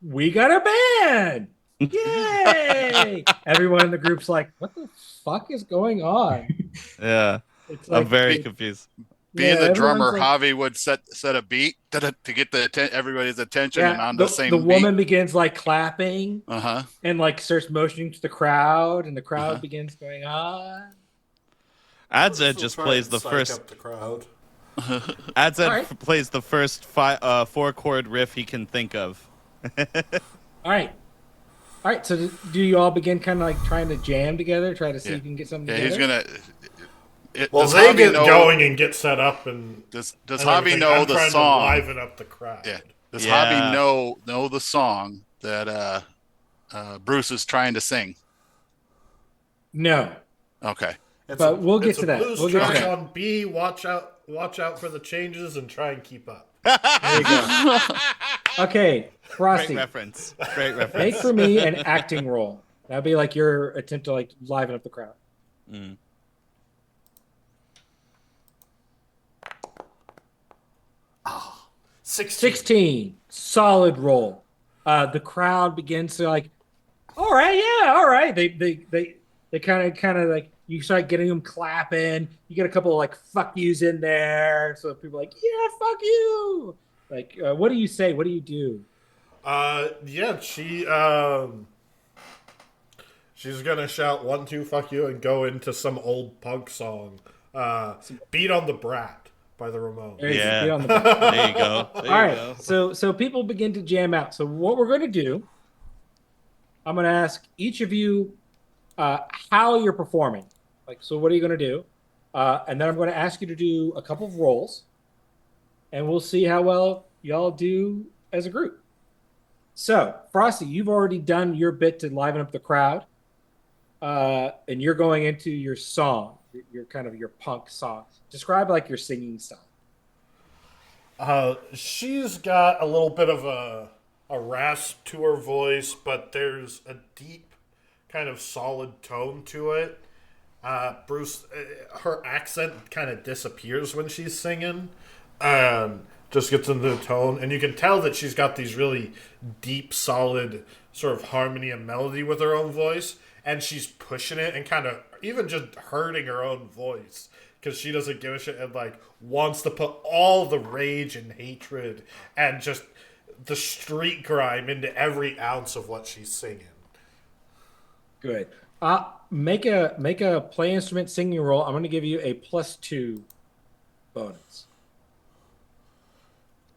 [SPEAKER 6] We got a band. Yay!" Everyone in the group's like, "What the fuck is going on?"
[SPEAKER 3] Yeah,
[SPEAKER 6] It's
[SPEAKER 3] I'm
[SPEAKER 6] like,
[SPEAKER 3] very
[SPEAKER 6] it-
[SPEAKER 3] confused.
[SPEAKER 2] being the
[SPEAKER 6] everyone's
[SPEAKER 2] drummer, Javi would set a beat to get everybody's attention and on the same
[SPEAKER 6] the
[SPEAKER 2] beat.
[SPEAKER 6] woman begins like clapping
[SPEAKER 2] Uh-huh.
[SPEAKER 6] and like starts motioning to the crowd, and the crowd
[SPEAKER 2] Uh-huh.
[SPEAKER 6] begins going on.
[SPEAKER 3] Adzed
[SPEAKER 1] We'll
[SPEAKER 3] just
[SPEAKER 1] try
[SPEAKER 3] plays
[SPEAKER 1] and
[SPEAKER 3] the
[SPEAKER 1] psych
[SPEAKER 3] first.
[SPEAKER 1] up the crowd.
[SPEAKER 3] Adzed
[SPEAKER 6] All right.
[SPEAKER 3] plays the first 4-chord riff he can think of.
[SPEAKER 6] All right. All right, so do you all begin kind of like trying to jam together, try to see if you can get something
[SPEAKER 2] Yeah,
[SPEAKER 6] together?
[SPEAKER 2] he's gonna.
[SPEAKER 1] Well,
[SPEAKER 2] Does
[SPEAKER 1] they
[SPEAKER 2] Javi
[SPEAKER 1] get
[SPEAKER 2] know,
[SPEAKER 1] going and get set up, and
[SPEAKER 2] Does
[SPEAKER 1] and
[SPEAKER 2] Javi
[SPEAKER 1] everything.
[SPEAKER 2] know
[SPEAKER 1] I'm
[SPEAKER 2] the
[SPEAKER 1] trying
[SPEAKER 2] song?
[SPEAKER 1] to liven up the crowd.
[SPEAKER 2] Yeah. Does
[SPEAKER 3] Yeah.
[SPEAKER 2] Javi know the song that Bruce is trying to sing?
[SPEAKER 6] No,
[SPEAKER 2] Okay.
[SPEAKER 6] but we'll get
[SPEAKER 1] it's
[SPEAKER 6] to
[SPEAKER 1] a
[SPEAKER 6] that.
[SPEAKER 1] blues
[SPEAKER 6] We'll get to
[SPEAKER 1] track
[SPEAKER 6] that.
[SPEAKER 1] on B. Watch out for the changes and try and keep up.
[SPEAKER 6] There you go. Okay,
[SPEAKER 3] Great
[SPEAKER 6] Frosty,
[SPEAKER 3] reference. Great reference.
[SPEAKER 6] make for me an acting role. That'd be like your attempt to like liven up the crowd.
[SPEAKER 3] Mm.
[SPEAKER 1] Oh, 16.
[SPEAKER 6] 16, solid roll. The crowd begins to like, all right, yeah, all right. They kind of like, you start getting them clapping. You get a couple of like fuck yous in there, so people are like, yeah, fuck you. Like, what do you say? What do you do?
[SPEAKER 1] Yeah, she's gonna shout 1, 2, fuck you, and go into some old punk song. Beat on the Brat by the Ramones.
[SPEAKER 6] There you go.
[SPEAKER 3] Yeah.
[SPEAKER 6] Get on the
[SPEAKER 3] There you go. There
[SPEAKER 6] All
[SPEAKER 3] you
[SPEAKER 6] right,
[SPEAKER 3] go.
[SPEAKER 6] so people begin to jam out. So what we're going to do, I'm going to ask each of you how you're performing. Like, so what are you going to do? And then I'm going to ask you to do a couple of rolls, and we'll see how well y'all do as a group. So, Frosty, you've already done your bit to liven up the crowd, and you're going into your song, your kind of your punk song. Describe like your singing style.
[SPEAKER 1] She's got a little bit of a rasp to her voice, but there's a deep, kind of solid tone to it. Bruce, her accent kind of disappears when she's singing. Just gets into the tone, and you can tell that she's got these really deep, solid sort of harmony and melody with her own voice, and she's pushing it and kind of even just hurting her own voice because she doesn't give a shit and like wants to put all the rage and hatred and just the street grime into every ounce of what she's singing.
[SPEAKER 6] Good. Make a play instrument singing roll. I'm going to give you a +2 bonus.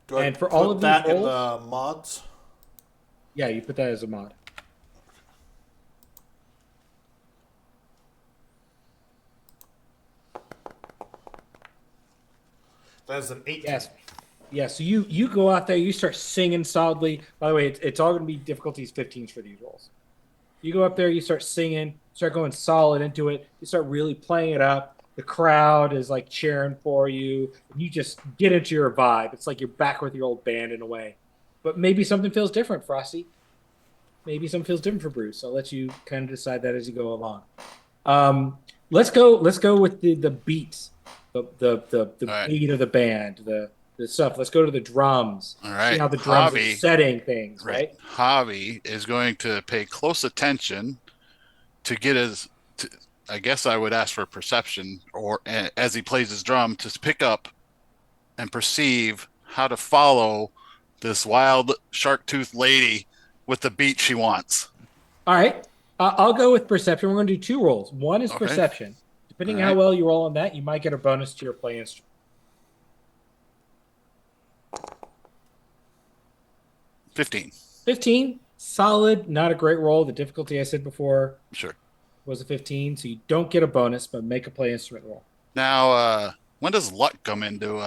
[SPEAKER 1] Do I
[SPEAKER 6] And for
[SPEAKER 1] put
[SPEAKER 6] all of these
[SPEAKER 1] that in
[SPEAKER 6] rolls-
[SPEAKER 1] the mods?
[SPEAKER 6] Yeah, you put that as a mod.
[SPEAKER 1] That's an 18.
[SPEAKER 6] Yes. Yeah, so you go out there, you start singing solidly. By the way, it's all going to be difficulties 15s for these rolls. You go up there, you start singing, start going solid into it. You start really playing it up. The crowd is like cheering for you. And you just get into your vibe. It's like you're back with your old band in a way. But maybe something feels different, Frosty. Maybe something feels different for Bruce. I'll let you kind of decide that as you go along. Let's go with the beats, the
[SPEAKER 2] right.
[SPEAKER 6] beat of the band, the stuff. Let's go to the drums.
[SPEAKER 2] All right.
[SPEAKER 6] See how the drums are
[SPEAKER 2] Javi.
[SPEAKER 6] setting things, right?
[SPEAKER 2] Javi is going to pay close attention to get I guess I would ask for perception, or as he plays his drum, to pick up and perceive how to follow this wild shark-toothed lady with the beat she wants.
[SPEAKER 6] All right. I'll go with perception. We're going to do 2 rolls. One is
[SPEAKER 2] Okay.
[SPEAKER 6] perception. Depending
[SPEAKER 2] All
[SPEAKER 6] on how
[SPEAKER 2] right.
[SPEAKER 6] well you roll on that, you might get a bonus to your play instrument. 15, solid, not a great roll. The difficulty I said before
[SPEAKER 2] Sure.
[SPEAKER 6] was a 15, so you don't get a bonus, but make a play instrument roll.
[SPEAKER 2] Now, when does luck come into?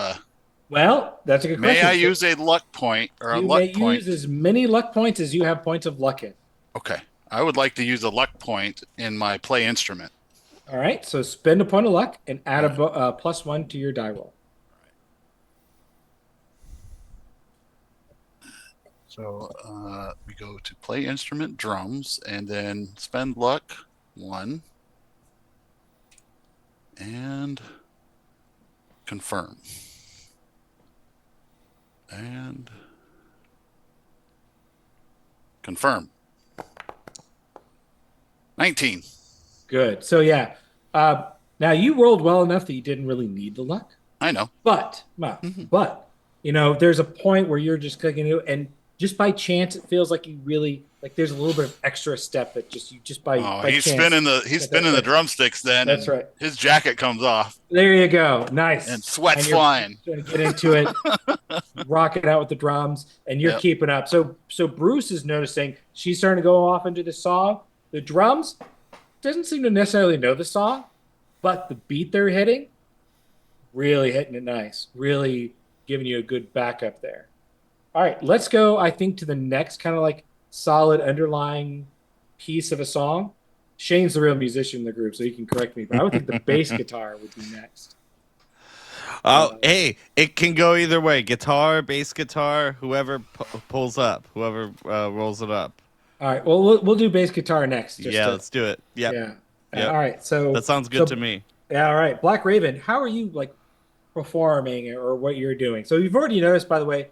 [SPEAKER 6] Well, that's a good
[SPEAKER 2] May
[SPEAKER 6] question.
[SPEAKER 2] I
[SPEAKER 6] So
[SPEAKER 2] use a luck point or a
[SPEAKER 6] you
[SPEAKER 2] luck
[SPEAKER 6] may
[SPEAKER 2] point?
[SPEAKER 6] use as many luck points as you have points of luck in.
[SPEAKER 2] Okay, I would like to use a luck point in my play instrument.
[SPEAKER 6] All right, so spend a point of luck and add a +1 to your die roll.
[SPEAKER 2] So we go to play instrument drums and then spend luck 1 and confirm. And confirm. 19.
[SPEAKER 6] Good. So yeah, now you rolled well enough that you didn't really need the luck.
[SPEAKER 2] I know.
[SPEAKER 6] But there's a point where you're just clicking it, and just by chance, it feels like you really like. There's a little bit of extra step that just
[SPEAKER 2] Oh,
[SPEAKER 6] by
[SPEAKER 2] he's
[SPEAKER 6] chance.
[SPEAKER 2] spinning the drumsticks then,
[SPEAKER 6] That's
[SPEAKER 2] and
[SPEAKER 6] right.
[SPEAKER 2] his jacket comes off
[SPEAKER 6] There you go. Nice.
[SPEAKER 2] and sweat's
[SPEAKER 6] And you're
[SPEAKER 2] flying.
[SPEAKER 6] trying to get into it, rock it out with the drums, and you're
[SPEAKER 2] Yep.
[SPEAKER 6] keeping up. So Bruce is noticing she's starting to go off into the song. The drums doesn't seem to necessarily know the song, but the beat they're hitting, really hitting it nice, really giving you a good backup there. All right, let's go, I think, to the next kind of like solid underlying piece of a song. Shane's the real musician in the group, so he can correct me, but I would think the bass guitar would be next.
[SPEAKER 3] Hey, it can go either way. Guitar, bass guitar, whoever pulls up, whoever rolls it up.
[SPEAKER 6] All right, well, we'll do bass guitar next.
[SPEAKER 3] Let's do it. Yep.
[SPEAKER 6] Yeah.
[SPEAKER 3] Yep.
[SPEAKER 6] All right, so
[SPEAKER 3] That sounds good to me.
[SPEAKER 6] Yeah, all right. Black Raven, how are you like performing or what you're doing? So you've already noticed, by the way,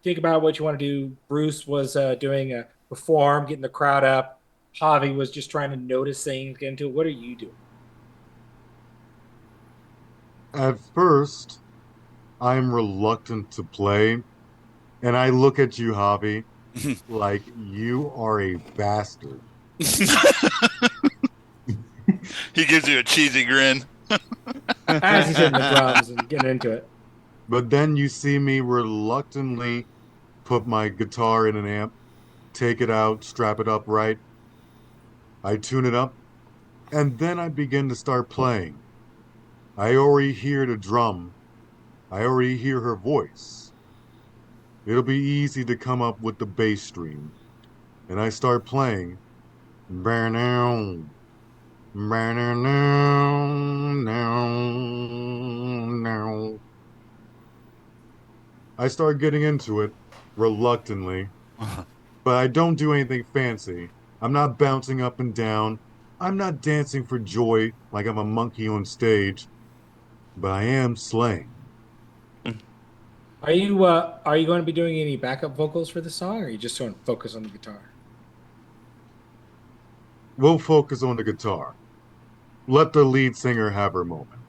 [SPEAKER 6] think about what you want to do. Bruce was doing a perform, getting the crowd up. Javi was just trying to notice things, get into it. What are you doing?
[SPEAKER 5] At first, I'm reluctant to play, and I look at you, Javi, like you are a bastard.
[SPEAKER 2] He gives you a cheesy grin.
[SPEAKER 6] As he's hitting the drums and getting into it.
[SPEAKER 5] But then you see me reluctantly put my guitar in an amp, take it out, strap it up right. I tune it up, and then I begin to start playing. I already hear the drum. I already hear her voice. It'll be easy to come up with the bass stream. And I start playing. Now, now. I start getting into it reluctantly, but I don't do anything fancy. I'm not bouncing up and down. I'm not dancing for joy like I'm a monkey on stage, but I am slaying.
[SPEAKER 6] Are you going to be doing any backup vocals for the song, or are you just going to focus on the guitar?
[SPEAKER 5] We'll focus on the guitar. Let the lead singer have her moment.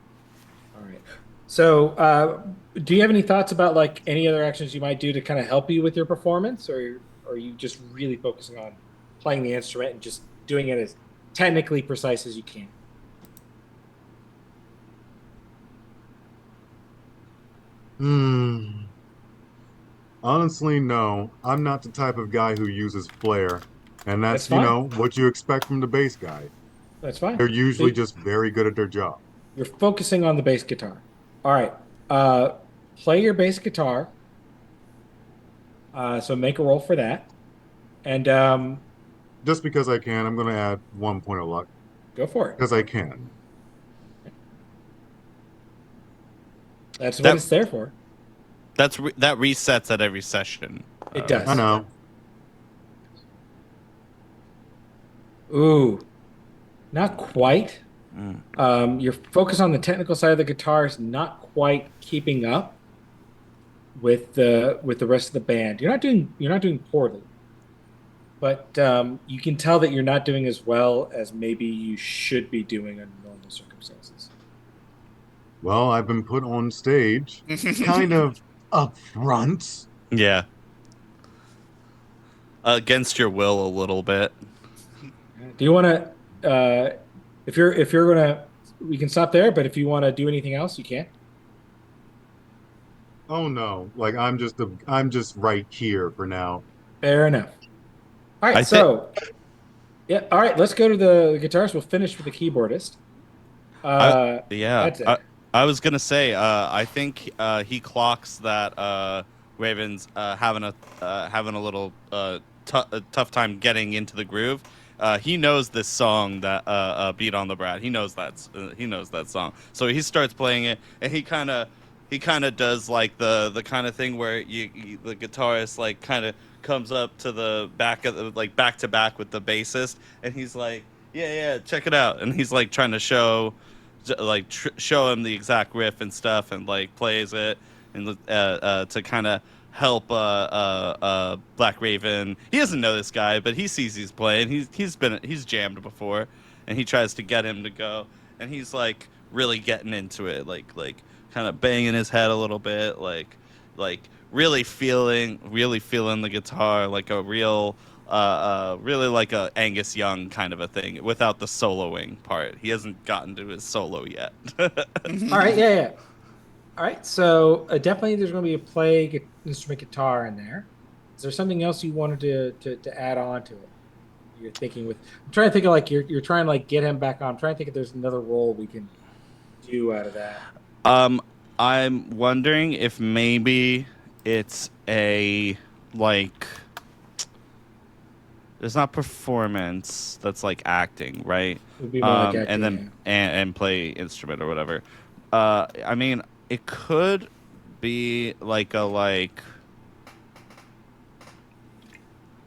[SPEAKER 6] All right. So, do you have any thoughts about like any other actions you might do to kind of help you with your performance, or are you just really focusing on playing the instrument and just doing it as technically precise as you can?
[SPEAKER 5] Honestly, no. I'm not the type of guy who uses flair, and that's
[SPEAKER 6] That's fine.
[SPEAKER 5] what you expect from the bass guy.
[SPEAKER 6] That's fine.
[SPEAKER 5] They're usually just very good at their job.
[SPEAKER 6] You're focusing on the bass guitar. All right. Play your bass guitar. So make a roll for that. And
[SPEAKER 5] Just because I can, I'm going to add 1 point of luck.
[SPEAKER 6] go for it.
[SPEAKER 5] Because I can.
[SPEAKER 6] That's what it's there for.
[SPEAKER 3] That resets at every session.
[SPEAKER 6] It does.
[SPEAKER 5] I know.
[SPEAKER 6] Ooh, not quite. Your focus on the technical side of the guitar is not quite keeping up with the rest of the band. You're not doing poorly, but you can tell that you're not doing as well as maybe you should be doing under normal circumstances.
[SPEAKER 5] Well, I've been put on stage, kind of up front.
[SPEAKER 3] Yeah. Against your will a little bit.
[SPEAKER 6] Do you want to? If you're gonna, we can stop there. But if you want to do anything else, you can.
[SPEAKER 5] Oh no! Like I'm just right here for now.
[SPEAKER 6] Fair enough. All right, yeah. All right, let's go to the guitarist. We'll finish with the keyboardist. That's it.
[SPEAKER 3] I was gonna say, I think he clocks that Raven's having a little tough time getting into the groove. He knows this song that "Beat on the Brat." He knows that song. So he starts playing it, and he kind of does like the kind of thing where the guitarist like kind of comes up to the back of the, like back to back with the bassist, and he's like, yeah, check it out, and he's like trying to show him the exact riff and stuff, and like plays it and to kind of help Black Raven. He doesn't know this guy, but he sees he's playing. He's jammed before, and he tries to get him to go, and he's like really getting into it, like kind of banging his head a little bit, like really feeling the guitar, like a real really like a Angus Young kind of a thing, without the soloing part. He hasn't gotten to his solo yet.
[SPEAKER 6] All right, yeah. All right, so definitely there's going to be a instrument guitar in there. Is there something else you wanted to add on to it? You're thinking with. I'm trying to think of like you're trying to like get him back on. I'm trying to think if there's another role we can do out of that.
[SPEAKER 3] I'm wondering if maybe it's a like there's not performance, that's like acting, right?
[SPEAKER 6] It would be more like acting,
[SPEAKER 3] and then and play instrument or whatever. I mean, it could be like a like.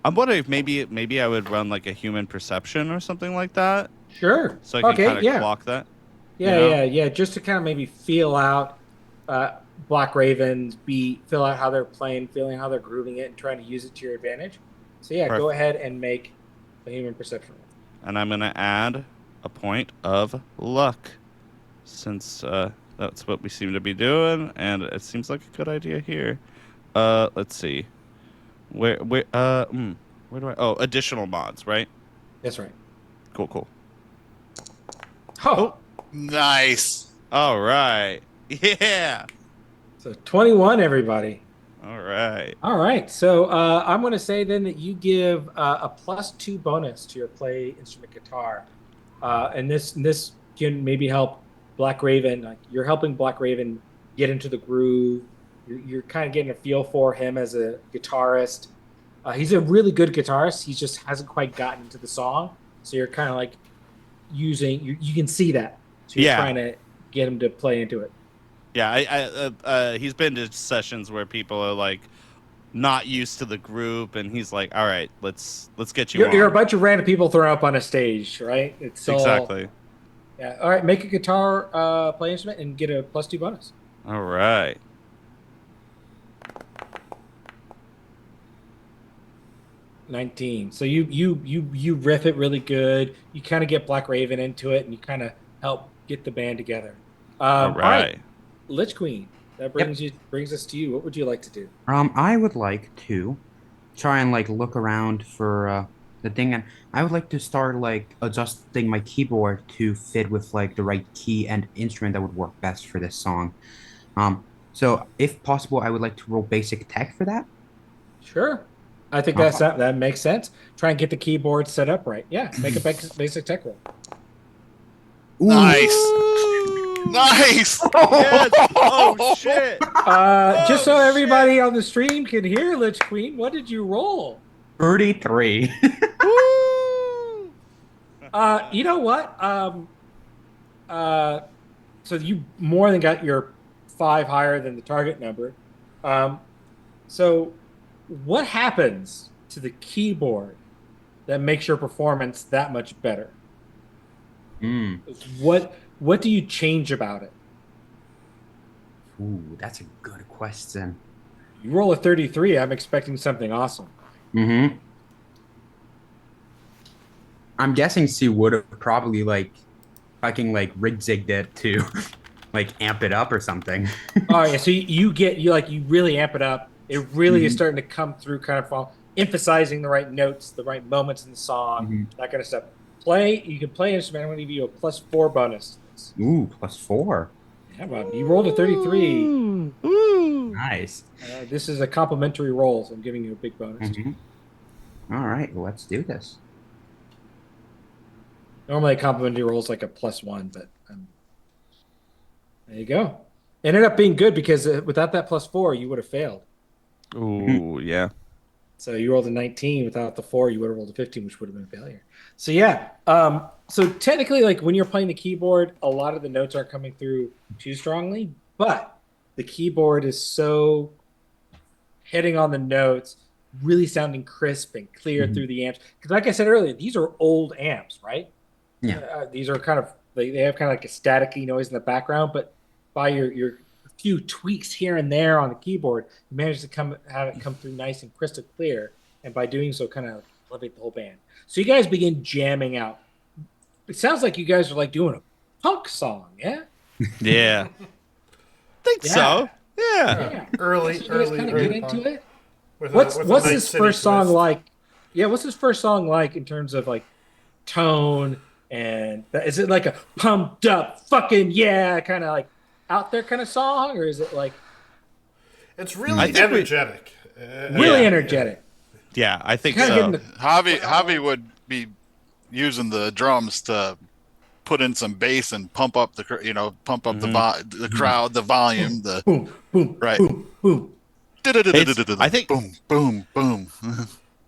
[SPEAKER 3] I'm wondering if maybe I would run like a human perception or something like that,
[SPEAKER 6] Sure.
[SPEAKER 3] so I can
[SPEAKER 6] Okay.
[SPEAKER 3] kind of
[SPEAKER 6] Yeah.
[SPEAKER 3] clock that.
[SPEAKER 6] Yeah.
[SPEAKER 3] you know?
[SPEAKER 6] Yeah. Just to kind of maybe feel out Black Raven's beat, feel out how they're playing, feeling how they're grooving it, and trying to use it to your advantage. So yeah, go ahead and make a human perception roll.
[SPEAKER 3] And I'm gonna add a point of luck, since that's what we seem to be doing, and it seems like a good idea here. Let's see. Where do I? Oh, additional mods, right?
[SPEAKER 6] That's right.
[SPEAKER 3] Cool.
[SPEAKER 6] Oh,
[SPEAKER 2] Nice.
[SPEAKER 3] All right. Yeah.
[SPEAKER 6] so 21, everybody.
[SPEAKER 3] All right.
[SPEAKER 6] All right. So I'm going to say then that you give a +2 bonus to your play instrument guitar, and this can maybe help Black Raven. Like you're helping Black Raven get into the groove. You're kind of getting a feel for him as a guitarist. He's a really good guitarist. He just hasn't quite gotten into the song. So you're kind of like using you can see that. So you're trying to get him to play into it.
[SPEAKER 3] Yeah, he's been to sessions where people are like not used to the group, and he's like, "All right, let's get you on."
[SPEAKER 6] You're a bunch of random people thrown up on a stage, right? It's
[SPEAKER 3] exactly.
[SPEAKER 6] Yeah. All right. Make a guitar play instrument and get a +2 bonus.
[SPEAKER 3] All right.
[SPEAKER 6] 19. So you riff it really good. You kind of get Black Raven into it, and you kind of help get the band together.
[SPEAKER 3] All right.
[SPEAKER 6] Lich Queen. That brings us to you. What would you like to do?
[SPEAKER 4] I would like to try and like look around for the thing, and I would like to start like adjusting my keyboard to fit with like the right key and instrument that would work best for this song. So if possible, I would like to roll basic tech for that.
[SPEAKER 6] Sure. I think that makes sense. Try and get the keyboard set up right. Yeah, make a basic tech roll.
[SPEAKER 2] Nice. Nice.
[SPEAKER 3] Yes. Oh shit.
[SPEAKER 6] Just so everybody on the stream can hear, Lich Queen, what did you roll?
[SPEAKER 4] 33.
[SPEAKER 3] Woo!
[SPEAKER 6] You know what? So you more than got your 5 higher than the target number. So what happens to the keyboard that makes your performance that much better? What do you change about it?
[SPEAKER 4] Ooh, that's a good question.
[SPEAKER 6] You roll a 33, I'm expecting something awesome.
[SPEAKER 4] Mm-hmm. I'm guessing she would have probably like fucking like rig-zigged it to like amp it up or something.
[SPEAKER 6] Oh yeah, so you really amp it up. It really is starting to come through, kind of emphasizing the right notes, the right moments in the song, that kind of stuff. You can play instrument. I'm going to give you a +4 bonus.
[SPEAKER 4] Ooh, +4.
[SPEAKER 6] Yeah, Bob, you rolled a 33.
[SPEAKER 3] Ooh.
[SPEAKER 4] Nice.
[SPEAKER 6] This is a complimentary roll, so I'm giving you a big bonus.
[SPEAKER 4] All right, well, let's do this.
[SPEAKER 6] Normally, a complimentary roll is like a +1, but there you go. Ended up being good because without that +4, you would have failed.
[SPEAKER 3] Ooh, yeah.
[SPEAKER 6] So you rolled a 19. Without the 4, you would have rolled a 15, which would have been a failure. So yeah. So technically, like when you're playing the keyboard, a lot of the notes aren't coming through too strongly, but the keyboard is so hitting on the notes, really sounding crisp and clear through the amps. Because like I said earlier, these are old amps, right?
[SPEAKER 4] Yeah.
[SPEAKER 6] These are kind of they have kind of like a staticky noise in the background, but by your few tweaks here and there on the keyboard, you manage to have it come through nice and crystal clear, and by doing so, kind of elevate the whole band. So you guys begin jamming out. It sounds like you guys are like doing a punk song, yeah?
[SPEAKER 3] Yeah. Think so. Yeah.
[SPEAKER 6] Yeah.
[SPEAKER 1] Early,
[SPEAKER 6] So you guys
[SPEAKER 1] early,
[SPEAKER 6] kind of
[SPEAKER 1] early
[SPEAKER 6] get into
[SPEAKER 1] punk.
[SPEAKER 6] it.
[SPEAKER 1] With
[SPEAKER 6] What's
[SPEAKER 1] a
[SPEAKER 6] what's
[SPEAKER 1] Night
[SPEAKER 6] this
[SPEAKER 1] City
[SPEAKER 6] first song
[SPEAKER 1] twist.
[SPEAKER 6] like? Yeah, what's this first song like in terms of like tone and is it like a pumped up fucking yeah kind of like out there kind of song, or is it like
[SPEAKER 1] It's
[SPEAKER 3] I
[SPEAKER 1] really
[SPEAKER 3] think
[SPEAKER 1] energetic.
[SPEAKER 6] really
[SPEAKER 3] Yeah.
[SPEAKER 6] energetic?
[SPEAKER 3] Yeah, I think
[SPEAKER 6] Kind of
[SPEAKER 3] so.
[SPEAKER 6] getting the
[SPEAKER 2] Javi would be using the drums to put in some bass and pump up pump up the crowd, the volume, the
[SPEAKER 6] boom, boom,
[SPEAKER 2] right.
[SPEAKER 6] boom, boom.
[SPEAKER 3] I think
[SPEAKER 2] boom, boom, boom.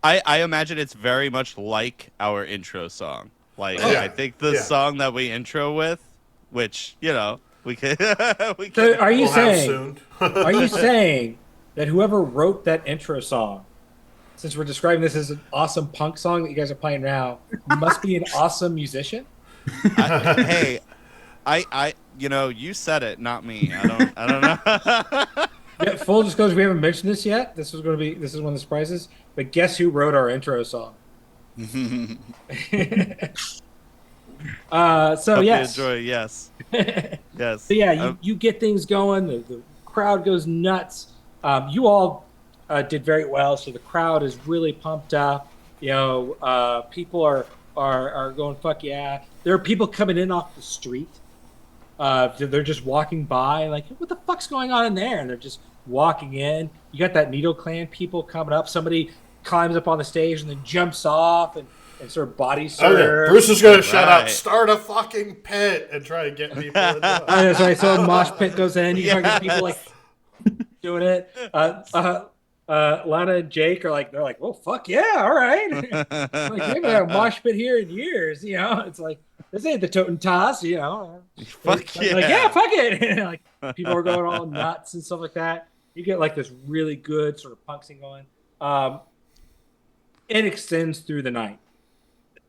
[SPEAKER 3] I imagine it's very much like our intro song. Like
[SPEAKER 1] Yeah.
[SPEAKER 3] I think the
[SPEAKER 1] Yeah.
[SPEAKER 3] song that we intro with, which we can we
[SPEAKER 6] So
[SPEAKER 3] can.
[SPEAKER 6] are you
[SPEAKER 1] We'll have
[SPEAKER 6] saying?
[SPEAKER 1] soon.
[SPEAKER 6] Are you saying that whoever wrote that intro song, since we're describing this as an awesome punk song that you guys are playing now, must be an awesome musician?
[SPEAKER 3] Hey, you said it, not me. I don't know.
[SPEAKER 6] Yeah, full disclosure, we haven't mentioned this yet. This is one of the surprises. But guess who wrote our intro song? So
[SPEAKER 3] Hope
[SPEAKER 6] yes.
[SPEAKER 3] you enjoy. Yes, yes.
[SPEAKER 6] So yeah, you get things going. The crowd goes nuts. You all did very well. So the crowd is really pumped up. People are going fuck yeah. There are people coming in off the street. They're just walking by, like, what the fuck's going on in there? And they're just walking in. You got that Needle Clan people coming up. Somebody climbs up on the stage and then jumps off and sort of body surf.
[SPEAKER 1] Okay, Bruce is going to shout out,
[SPEAKER 3] Right.
[SPEAKER 1] start a fucking pit, and try and get people in the
[SPEAKER 6] As I saw mosh pit goes in, you start getting people like doing it. Lana and Jake are they're like, well, fuck yeah, all right. Like, we haven't had a mosh pit here in years, It's like, this ain't the Toten Toss,
[SPEAKER 3] Fuck yeah.
[SPEAKER 6] Like, yeah, fuck it. Like, people are going all nuts and stuff like that. You get like this really good sort of punk scene going. It extends through the night.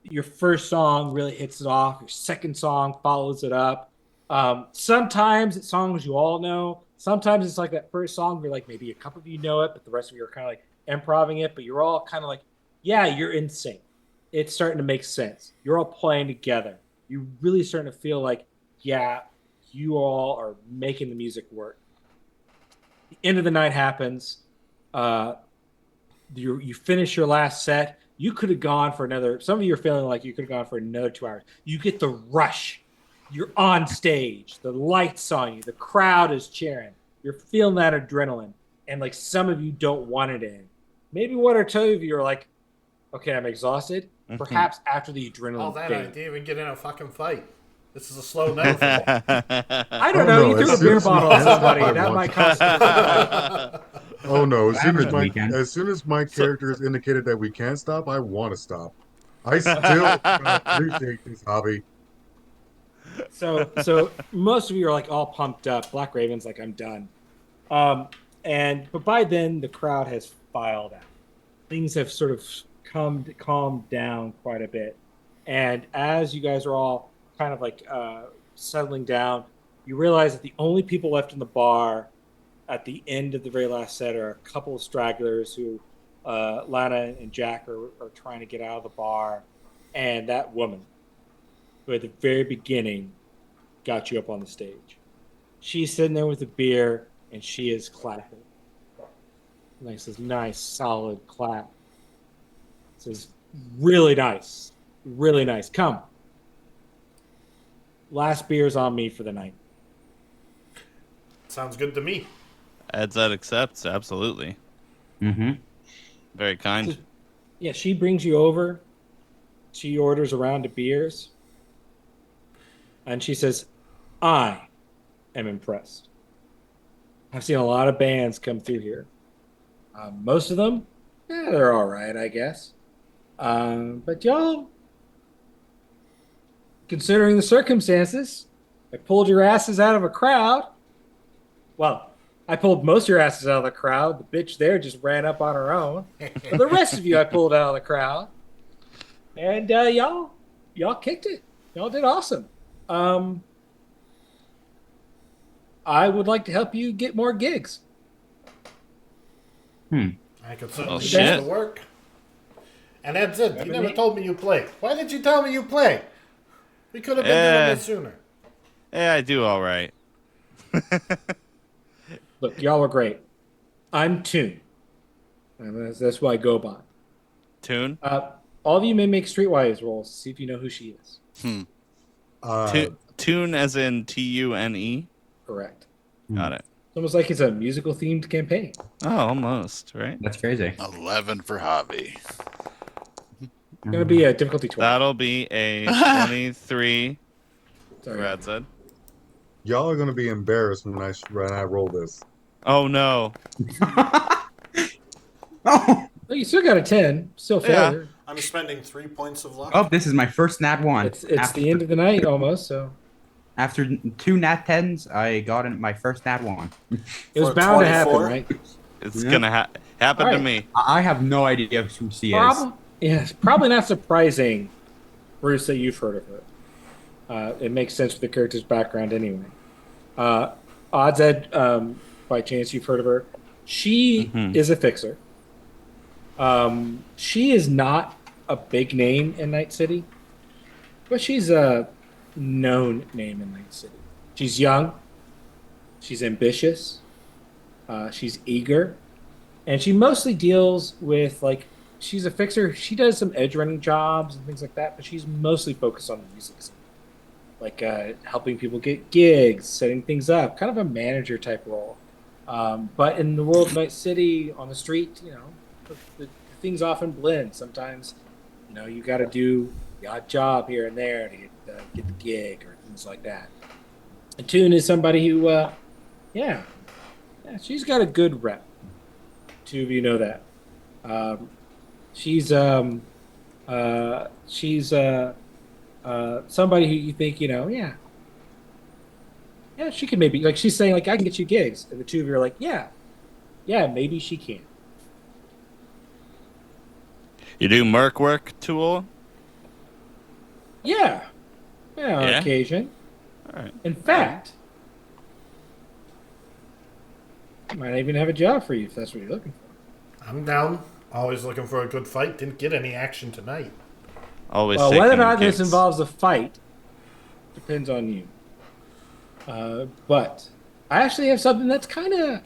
[SPEAKER 6] Your first song really hits it off. Your second song follows it up. Sometimes it's songs you all know. Sometimes it's like that first song where like maybe a couple of you know it, but the rest of you are kind of like improving it. But you're all kind of like, yeah, you're in sync. It's starting to make sense. You're all playing together. You're really starting to feel like, yeah, you all are making the music work. The end of the night happens. You finish your last set. You could have gone for another. Some of you are feeling like you could have gone for another 2 hours. You get the rush. You're on stage. The lights on you. The crowd is cheering. You're feeling that adrenaline. And like some of you don't want it in. Maybe one or two of you are like, okay, I'm exhausted. Perhaps after the adrenaline
[SPEAKER 1] All that, I
[SPEAKER 6] fades.
[SPEAKER 1] didn't even get in a fucking fight. This is a slow night for me.
[SPEAKER 6] I don't
[SPEAKER 5] Oh,
[SPEAKER 6] know.
[SPEAKER 5] no,
[SPEAKER 6] You threw
[SPEAKER 5] as
[SPEAKER 6] a
[SPEAKER 5] soon
[SPEAKER 6] beer
[SPEAKER 5] as
[SPEAKER 6] bottle
[SPEAKER 5] we
[SPEAKER 6] at
[SPEAKER 5] get
[SPEAKER 6] somebody.
[SPEAKER 5] I
[SPEAKER 6] That
[SPEAKER 5] want
[SPEAKER 6] might
[SPEAKER 5] to-
[SPEAKER 6] cost you.
[SPEAKER 5] Oh no!
[SPEAKER 4] Happens weekend.
[SPEAKER 5] As soon as my character has indicated that we can't stop, I want to stop. I still appreciate this hobby.
[SPEAKER 6] So most of you are like all pumped up. Black Raven's like, I'm done. But by then the crowd has filed out. Things have sort of calmed down quite a bit. And as you guys are all kind of like settling down, you realize that the only people left in the bar at the end of the very last set are a couple of stragglers who Lana and Jack are trying to get out of the bar, and that woman who at the very beginning got you up on the stage. She's sitting there with a beer and she is clapping. Nice, solid clap. Says, really nice. Really nice. Come. Last beer's on me for the night.
[SPEAKER 1] Sounds good to me.
[SPEAKER 3] Edzed accepts, absolutely.
[SPEAKER 4] Mm-hmm.
[SPEAKER 3] Very kind.
[SPEAKER 6] Yeah, she brings you over. She orders a round of beers. And she says, I am impressed. I've seen a lot of bands come through here. Most of them, they're all right, I guess. But y'all, considering the circumstances, I pulled your asses out of a crowd. Well, I pulled most of your asses out of the crowd. The bitch there just ran up on her own. But the rest of you I pulled out of the crowd. And y'all kicked it. Y'all did awesome. I would like to help you get more gigs.
[SPEAKER 1] I could certainly
[SPEAKER 3] shit.
[SPEAKER 1] get to work. And that's it. You never told me you play. Why did you tell me you play? We could have been doing this sooner.
[SPEAKER 3] I do all right.
[SPEAKER 6] Look, y'all are great. I'm Toon. And that's what I go by.
[SPEAKER 3] Tune?
[SPEAKER 6] All of you may make Streetwise rolls to see if you know who she is.
[SPEAKER 5] Uh,
[SPEAKER 3] Tune as in Tune.
[SPEAKER 6] Correct.
[SPEAKER 3] Got it.
[SPEAKER 6] It's almost like it's a musical themed campaign.
[SPEAKER 3] Oh, almost, right?
[SPEAKER 4] That's crazy.
[SPEAKER 2] 11 for hobby.
[SPEAKER 6] It's gonna be a difficulty 20.
[SPEAKER 3] That'll be a 23.
[SPEAKER 6] Sorry.
[SPEAKER 3] Brad said.
[SPEAKER 5] y'all are gonna be embarrassed when I roll this.
[SPEAKER 3] Oh no.
[SPEAKER 4] Oh,
[SPEAKER 6] Well, you still got a 10. Still
[SPEAKER 3] Yeah.
[SPEAKER 6] failure.
[SPEAKER 1] I'm spending 3 points of luck.
[SPEAKER 4] oh, this is my first nat 1.
[SPEAKER 6] It's
[SPEAKER 4] after,
[SPEAKER 6] the end of the night almost, so
[SPEAKER 4] after 2 nat 10s, I got my first nat 1.
[SPEAKER 6] it was
[SPEAKER 1] For
[SPEAKER 6] bound to happen,
[SPEAKER 1] 24?
[SPEAKER 6] right?
[SPEAKER 3] It's
[SPEAKER 4] Yeah.
[SPEAKER 3] gonna happen to
[SPEAKER 6] Alright.
[SPEAKER 3] me.
[SPEAKER 4] I have no idea who she is.
[SPEAKER 6] Yes, probably not surprising, Bruce, that you've heard of her. It makes sense with the character's background anyway. Odds Ed, by chance you've heard of her. She is a fixer. She is not a big name in Night City, but she's a known name in Night City. She's young, she's ambitious, she's eager, and she mostly deals with, like, she's a fixer. She does some edge running jobs and things like that, but she's mostly focused on the music scene, like helping people get gigs, setting things up, kind of a manager type role. But in the world of Night City, on the street, the things often blend. Sometimes, you got to do the odd job here and there to get the gig or things like that. And Toon is somebody who, yeah, she's got a good rep. Two of you know that. She's somebody who you think, yeah, she can maybe, like, she's saying, like, I can get you gigs, and the two of you are like, yeah, maybe she can.
[SPEAKER 3] You do merc work, Tool?
[SPEAKER 6] Yeah, on
[SPEAKER 3] Yeah?
[SPEAKER 6] occasion.
[SPEAKER 3] All right.
[SPEAKER 6] In fact, I might even have a job for you if that's what you're looking for.
[SPEAKER 1] I'm down. Always looking for a good fight. Didn't get any action tonight.
[SPEAKER 3] Always.
[SPEAKER 6] Well, whether or
[SPEAKER 3] taking
[SPEAKER 6] not this
[SPEAKER 3] gigs.
[SPEAKER 6] involves a fight depends on you. But I actually have something that's kind of,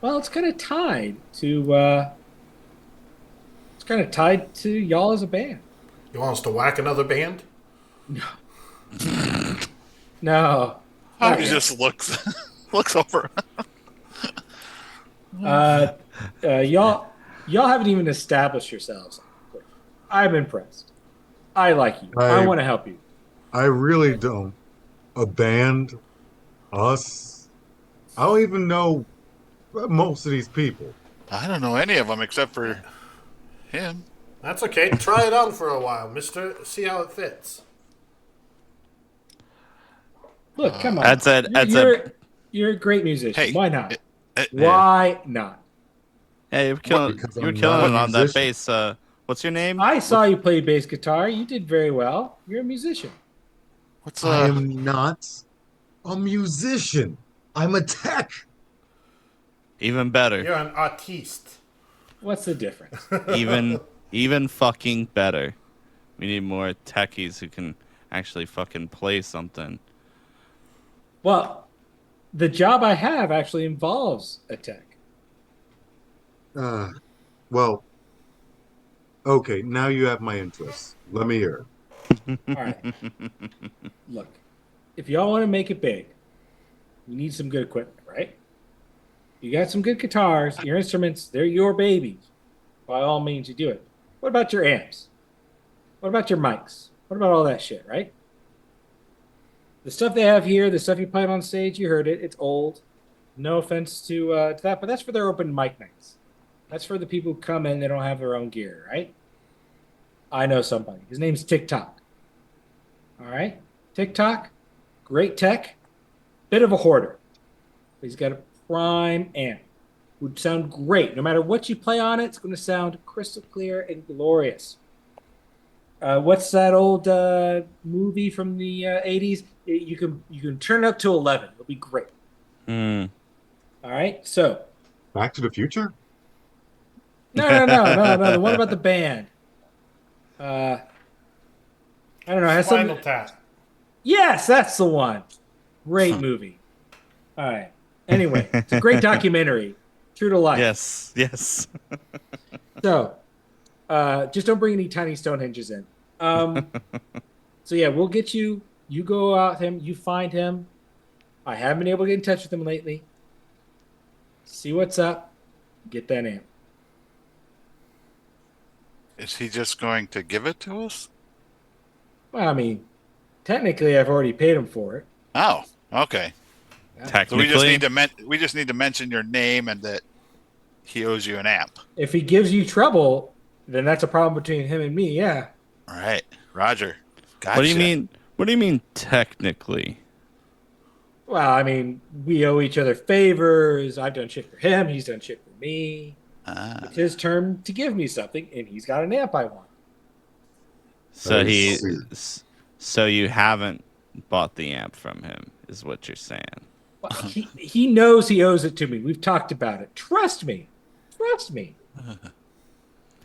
[SPEAKER 6] it's kind of tied to, y'all as a band.
[SPEAKER 1] You want us to whack another band?
[SPEAKER 6] No.
[SPEAKER 2] Hobby just looks over.
[SPEAKER 6] Y'all haven't even established yourselves. I'm impressed. I like you. I want to help you.
[SPEAKER 5] I really don't. A band? Us? I don't even know most of these people.
[SPEAKER 2] I don't know any of them except for him.
[SPEAKER 1] That's okay. Try it on for a while, mister. See how it fits.
[SPEAKER 6] Look, come on. You're a great musician.
[SPEAKER 2] Hey,
[SPEAKER 6] Why not?
[SPEAKER 2] Yeah.
[SPEAKER 6] Why not?
[SPEAKER 3] Hey, you were killing
[SPEAKER 5] because
[SPEAKER 3] it on
[SPEAKER 5] I'm not a
[SPEAKER 3] that
[SPEAKER 5] musician.
[SPEAKER 3] bass. What's your name?
[SPEAKER 6] I saw you play bass guitar. You did very well. You're a musician.
[SPEAKER 2] What's
[SPEAKER 5] I am not a musician. I'm a tech.
[SPEAKER 3] Even better.
[SPEAKER 1] You're an artiste.
[SPEAKER 6] What's the difference?
[SPEAKER 3] even fucking better. We need more techies who can actually fucking play something.
[SPEAKER 6] Well, the job I have actually involves a tech.
[SPEAKER 5] Well, okay, now you have my interest. Let me hear it.
[SPEAKER 6] All right. Look, if y'all want to make it big, you need some good equipment, right? You got some good guitars, your instruments, they're your babies. By all means, you do it. What about your amps? What about your mics? What about all that shit, right? The stuff they have here, the stuff you played on stage, you heard it. It's old. No offense to that, but that's for their open mic nights. That's for the people who come in, they don't have their own gear, right? I know somebody. His name's TikTok. All right? TikTok, great tech, bit of a hoarder. He's got a prime amp. Would sound great. No matter what you play on it, it's going to sound crystal clear and glorious. What's that old movie from the 80s? You can turn it up to 11. It'll be great.
[SPEAKER 3] Mm.
[SPEAKER 6] All right? So.
[SPEAKER 5] Back to the Future?
[SPEAKER 6] No. The one about the band. I don't know. It has
[SPEAKER 1] Spinal
[SPEAKER 6] some.
[SPEAKER 1] Tap.
[SPEAKER 6] Yes, that's the one. Great movie. All right. Anyway, it's a great documentary. True to life.
[SPEAKER 3] Yes, yes.
[SPEAKER 6] So, just don't bring any tiny Stonehenges in. So yeah, we'll get you. You go out with him. You find him. I haven't been able to get in touch with him lately. See what's up. Get that amp.
[SPEAKER 2] Is he just going to give it to us?
[SPEAKER 6] Well, I mean, technically, I've already paid him for it.
[SPEAKER 2] Oh, okay. So
[SPEAKER 3] Technically,
[SPEAKER 2] we just need to mention your name and that he owes you an amp.
[SPEAKER 6] If he gives you trouble, then that's a problem between him and me. Yeah.
[SPEAKER 2] All right, Roger. Gotcha.
[SPEAKER 3] what do you mean? What do you mean technically?
[SPEAKER 6] Well, I mean, we owe each other favors. I've done shit for him. He's done shit for me.
[SPEAKER 2] Ah,
[SPEAKER 6] It's his turn to give me something, and he's got an amp I want.
[SPEAKER 3] So
[SPEAKER 5] I
[SPEAKER 3] he,
[SPEAKER 5] see.
[SPEAKER 3] so you haven't bought the amp from him, is what you're saying.
[SPEAKER 6] Well, he knows he owes it to me. We've talked about it. Trust me. Trust me.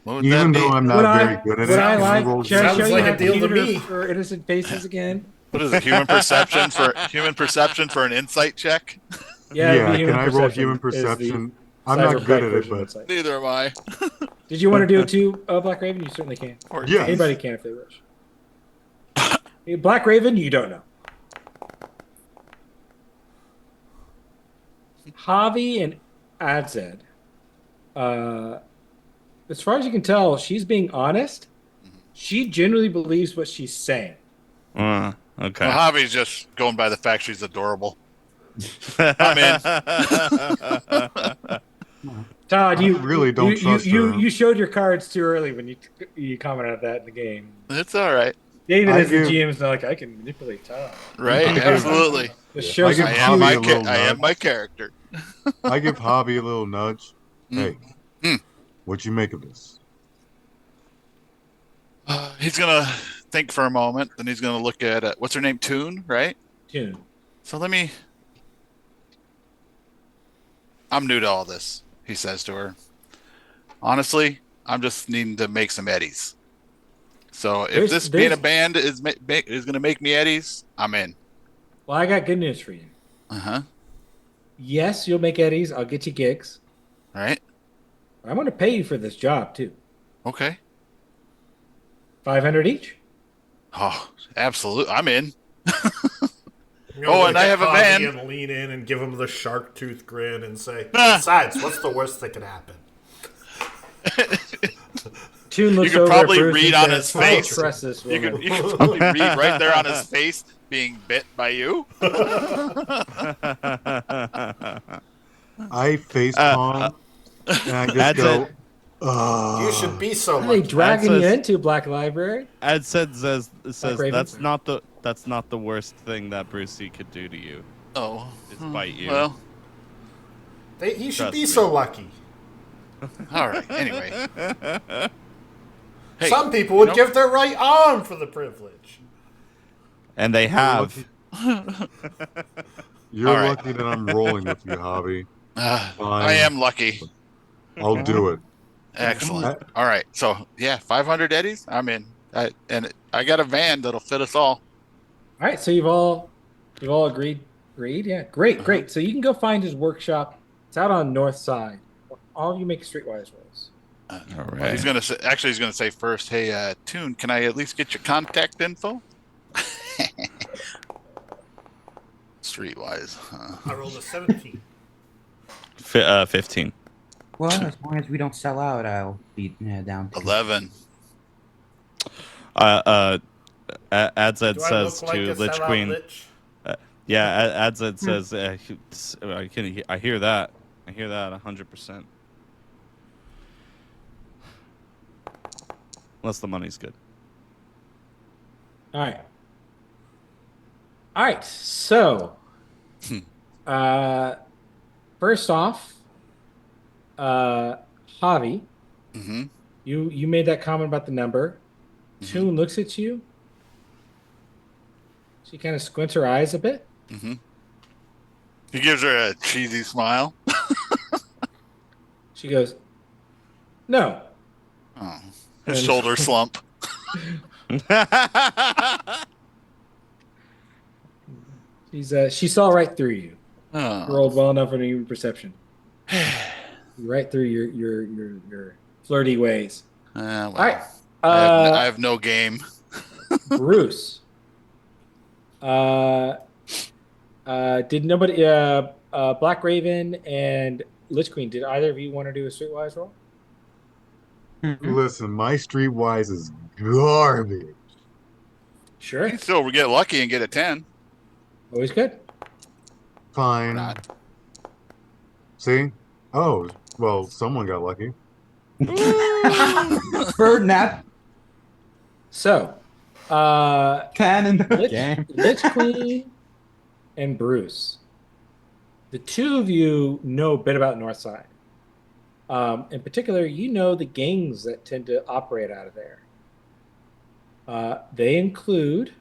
[SPEAKER 2] what would
[SPEAKER 5] Even
[SPEAKER 2] that
[SPEAKER 5] though
[SPEAKER 2] be?
[SPEAKER 5] I'm
[SPEAKER 6] Would
[SPEAKER 5] not
[SPEAKER 6] I,
[SPEAKER 5] very good at
[SPEAKER 6] would
[SPEAKER 5] it,
[SPEAKER 6] I
[SPEAKER 5] can
[SPEAKER 6] like?
[SPEAKER 5] roll
[SPEAKER 6] Should I
[SPEAKER 1] Sounds
[SPEAKER 6] show you
[SPEAKER 1] like
[SPEAKER 6] my
[SPEAKER 1] a deal to
[SPEAKER 6] computer
[SPEAKER 1] me.
[SPEAKER 6] for innocent faces again?
[SPEAKER 2] What is it? Human perception for an insight check?
[SPEAKER 6] Yeah, it'd be
[SPEAKER 5] can
[SPEAKER 6] human
[SPEAKER 5] I roll
[SPEAKER 6] perception
[SPEAKER 5] human
[SPEAKER 6] is the
[SPEAKER 5] perception? I'm not good
[SPEAKER 6] cyberpunk
[SPEAKER 5] at it,
[SPEAKER 6] version of
[SPEAKER 5] but
[SPEAKER 6] insight.
[SPEAKER 2] Neither am I.
[SPEAKER 6] Did you want to do it too, Black Raven? You certainly can.
[SPEAKER 2] Or
[SPEAKER 5] Yes.
[SPEAKER 6] Anybody can if they wish. Hey, Black Raven, you don't know. Javi and Adzed. As far as you can tell, she's being honest. She genuinely believes what she's saying.
[SPEAKER 3] Okay.
[SPEAKER 2] Well, Javi's just going by the fact she's adorable. I'm in.
[SPEAKER 6] Todd,
[SPEAKER 5] I really don't trust her.
[SPEAKER 6] You showed your cards too early when you commented on that in the game.
[SPEAKER 2] It's all right.
[SPEAKER 6] David,
[SPEAKER 5] I
[SPEAKER 6] as the
[SPEAKER 5] give-
[SPEAKER 6] GM's not like I can manipulate Todd.
[SPEAKER 2] Right? Absolutely.
[SPEAKER 6] Just show
[SPEAKER 5] I
[SPEAKER 6] some
[SPEAKER 5] give
[SPEAKER 2] I
[SPEAKER 5] Javi
[SPEAKER 2] am,
[SPEAKER 5] a
[SPEAKER 2] my
[SPEAKER 5] little
[SPEAKER 2] I am
[SPEAKER 5] nudge.
[SPEAKER 2] my character.
[SPEAKER 5] I give Javi a little nudge.
[SPEAKER 2] Mm.
[SPEAKER 5] Hey,
[SPEAKER 2] Mm.
[SPEAKER 5] what you make of this?
[SPEAKER 2] He's going to think for a moment. Then he's going to look at, what's her name? Toon, right?
[SPEAKER 6] tune.
[SPEAKER 2] So I'm new to all this, he says to her. Honestly, I'm just needing to make some eddies. So if
[SPEAKER 6] There's-
[SPEAKER 2] this being a
[SPEAKER 6] there's-
[SPEAKER 2] band is going to make me eddies, I'm in.
[SPEAKER 6] Well, I got good news for you.
[SPEAKER 2] Uh-huh.
[SPEAKER 6] Yes, you'll make eddies. I'll get you gigs.
[SPEAKER 2] All right.
[SPEAKER 6] I'm going to pay you for this job too.
[SPEAKER 2] Okay.
[SPEAKER 6] 500 each.
[SPEAKER 2] Oh, absolutely. I'm in.
[SPEAKER 1] You know,
[SPEAKER 2] Oh,
[SPEAKER 1] look
[SPEAKER 2] and I
[SPEAKER 1] at
[SPEAKER 2] have a
[SPEAKER 1] Javi
[SPEAKER 2] van.
[SPEAKER 1] And lean in and give him the shark tooth grin and say,
[SPEAKER 2] Ah.
[SPEAKER 1] besides, what's the worst that could happen?
[SPEAKER 6] Tune looks
[SPEAKER 2] You could
[SPEAKER 6] over
[SPEAKER 2] probably
[SPEAKER 6] at Bruce
[SPEAKER 2] read
[SPEAKER 6] and
[SPEAKER 2] on
[SPEAKER 6] says,
[SPEAKER 2] his
[SPEAKER 6] "I
[SPEAKER 2] face.
[SPEAKER 6] trust this
[SPEAKER 2] You
[SPEAKER 6] woman."
[SPEAKER 2] could probably read right there on his face being bit by you.
[SPEAKER 5] I face palm and I just
[SPEAKER 3] That's
[SPEAKER 5] go,
[SPEAKER 3] it.
[SPEAKER 1] You should be so
[SPEAKER 6] What are they
[SPEAKER 1] lucky.
[SPEAKER 6] dragging you
[SPEAKER 3] says-
[SPEAKER 6] into Black Library?
[SPEAKER 3] Ed says
[SPEAKER 6] Raven?
[SPEAKER 3] that's not the worst thing that Brucey could do to you.
[SPEAKER 2] Oh.
[SPEAKER 3] Is bite you.
[SPEAKER 2] Well,
[SPEAKER 1] He should
[SPEAKER 3] Trust
[SPEAKER 1] be
[SPEAKER 3] me.
[SPEAKER 1] so lucky.
[SPEAKER 2] all right. Anyway. Hey,
[SPEAKER 1] Some people would
[SPEAKER 2] you know-
[SPEAKER 1] give their right arm for the privilege.
[SPEAKER 3] And they have.
[SPEAKER 5] you're
[SPEAKER 2] All right.
[SPEAKER 5] lucky that I'm rolling with you, Javi. Fine.
[SPEAKER 2] I am lucky.
[SPEAKER 5] I'll do it.
[SPEAKER 2] Excellent. All right. So, yeah, 500 eddies. I'm in. And I got a van that'll fit us all.
[SPEAKER 6] All right, so you've all agreed. Agreed, yeah, great. So you can go find his workshop. It's out on North Side. All of you make streetwise rolls.
[SPEAKER 3] All
[SPEAKER 2] Well,
[SPEAKER 3] right.
[SPEAKER 2] he's gonna say first, hey, Toon, can I at least get your contact info? Streetwise.
[SPEAKER 1] I rolled a 17.
[SPEAKER 3] 15.
[SPEAKER 4] Well, as long as we don't sell out, I'll be down. To
[SPEAKER 2] 11.
[SPEAKER 3] Adzed
[SPEAKER 1] Do I
[SPEAKER 3] says
[SPEAKER 1] look like
[SPEAKER 3] to
[SPEAKER 1] a
[SPEAKER 3] Lich
[SPEAKER 1] sellout
[SPEAKER 3] Queen.
[SPEAKER 1] lich?
[SPEAKER 3] Yeah, Adzed says, I hear that. I hear that 100%. Unless the money's good.
[SPEAKER 6] All right. So, first off, Javi,
[SPEAKER 2] Mm-hmm.
[SPEAKER 6] you made that comment about the number. Toon looks at you. She kind of squints her eyes a bit.
[SPEAKER 2] Mm-hmm. He gives her a cheesy smile.
[SPEAKER 6] She goes, "No."
[SPEAKER 2] Oh, his
[SPEAKER 6] And-
[SPEAKER 2] shoulder slump.
[SPEAKER 6] She saw right through you. You
[SPEAKER 2] Oh.
[SPEAKER 6] rolled well enough on human perception. Right through your flirty ways.
[SPEAKER 2] Well,
[SPEAKER 6] All right.
[SPEAKER 2] I have no game.
[SPEAKER 6] Bruce. Did nobody Black Raven and Lich Queen, did either of you want to do a streetwise roll?
[SPEAKER 5] Listen, my streetwise is garbage.
[SPEAKER 6] Sure.
[SPEAKER 2] You can still get lucky and get a 10.
[SPEAKER 6] Always good.
[SPEAKER 5] Fine.
[SPEAKER 2] Not.
[SPEAKER 5] See? Oh, well, someone got lucky.
[SPEAKER 4] Bird nap.
[SPEAKER 6] So,
[SPEAKER 4] 10 in the game.
[SPEAKER 6] Lich Queen and Bruce. The two of you know a bit about Northside. In particular, you know the gangs that tend to operate out of there. They include,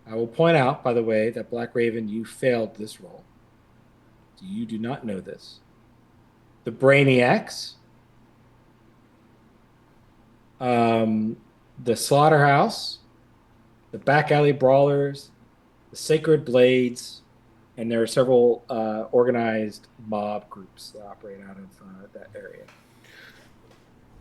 [SPEAKER 6] I will point out, by the way, that Black Raven, you failed this roll. So you do not know this. The Brainiacs, the Slaughterhouse, the Back Alley Brawlers, the Sacred Blades, and there are several organized mob groups that operate out of that area.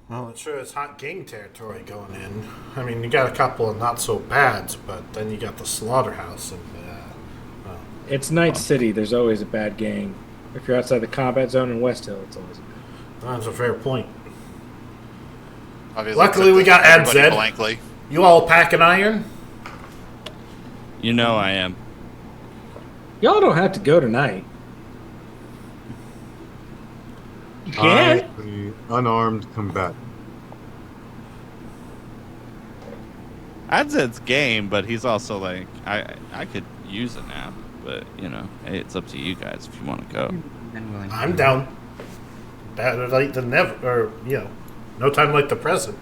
[SPEAKER 1] Well, it sure is hot gang territory going in. I mean, you got a couple of not so bads, but then you got the Slaughterhouse, and
[SPEAKER 6] It's Night City. There's always a bad gang. If you're outside the combat zone in West Hill, it's always a bad.
[SPEAKER 1] that's a fair point.
[SPEAKER 2] Obviously,
[SPEAKER 1] Luckily, we got
[SPEAKER 2] everybody
[SPEAKER 1] Adzed.
[SPEAKER 2] blankly.
[SPEAKER 1] You all pack an iron?
[SPEAKER 3] You know I am.
[SPEAKER 6] Y'all don't have to go tonight. You
[SPEAKER 5] I
[SPEAKER 6] can.
[SPEAKER 5] am the unarmed combatant.
[SPEAKER 3] Adzed's game, but he's also like, I could use a nap, but you know, hey, it's up to you guys if you want to go.
[SPEAKER 1] I'm down. Better late than never, or, no time like the present.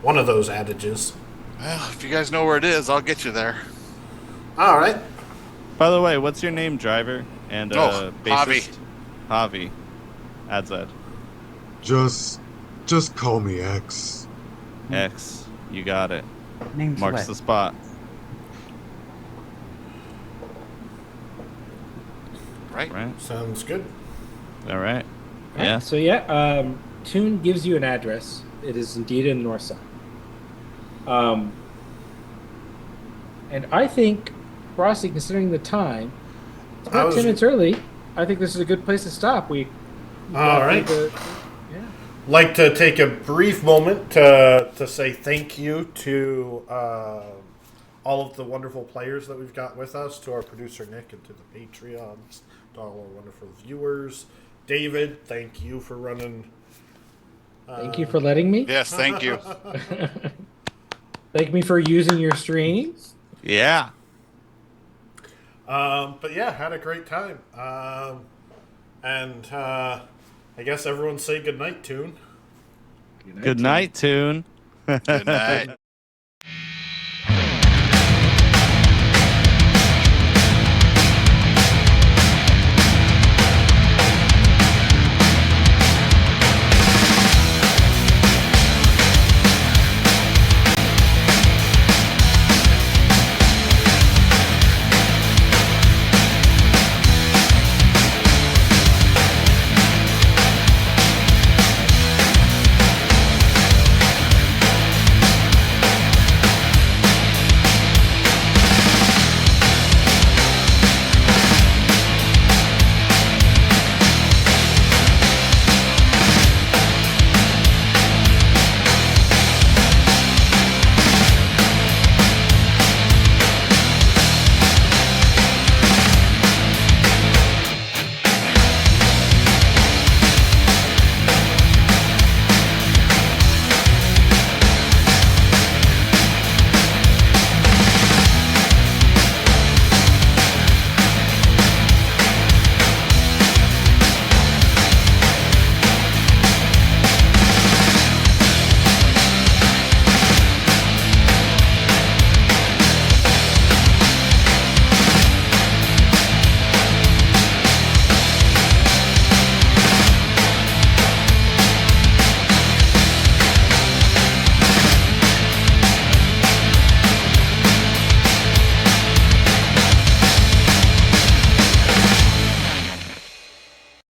[SPEAKER 1] One of those adages.
[SPEAKER 2] Well, if you guys know where it is, I'll get you there.
[SPEAKER 1] All right.
[SPEAKER 3] By the way, what's your name, driver? And
[SPEAKER 2] Oh,
[SPEAKER 3] bassist? Javi. Adzed.
[SPEAKER 5] Just call me X.
[SPEAKER 3] X. You got it.
[SPEAKER 4] Name's
[SPEAKER 3] Marks
[SPEAKER 4] Lex.
[SPEAKER 3] the spot.
[SPEAKER 2] Right?
[SPEAKER 3] Right?
[SPEAKER 1] Sounds good.
[SPEAKER 3] All right.
[SPEAKER 6] All right,
[SPEAKER 3] Yeah.
[SPEAKER 6] So Toon gives you an address. It is indeed in the north side. And I think, Frosty, considering the time, it's about 10 minutes early. I think this is a good place to stop.
[SPEAKER 1] All right.
[SPEAKER 6] Yeah.
[SPEAKER 1] Like to take a brief moment to say thank you to all of the wonderful players that we've got with us, to our producer Nick, and to the Patreons, to all our wonderful viewers. David, thank you for running.
[SPEAKER 6] Thank you for letting me.
[SPEAKER 2] Yes, thank you.
[SPEAKER 6] Thank me for using your stream.
[SPEAKER 3] Yeah.
[SPEAKER 1] But yeah, had a great time. And I guess everyone say goodnight, Toon.
[SPEAKER 3] Good night, Tune.
[SPEAKER 2] Good night.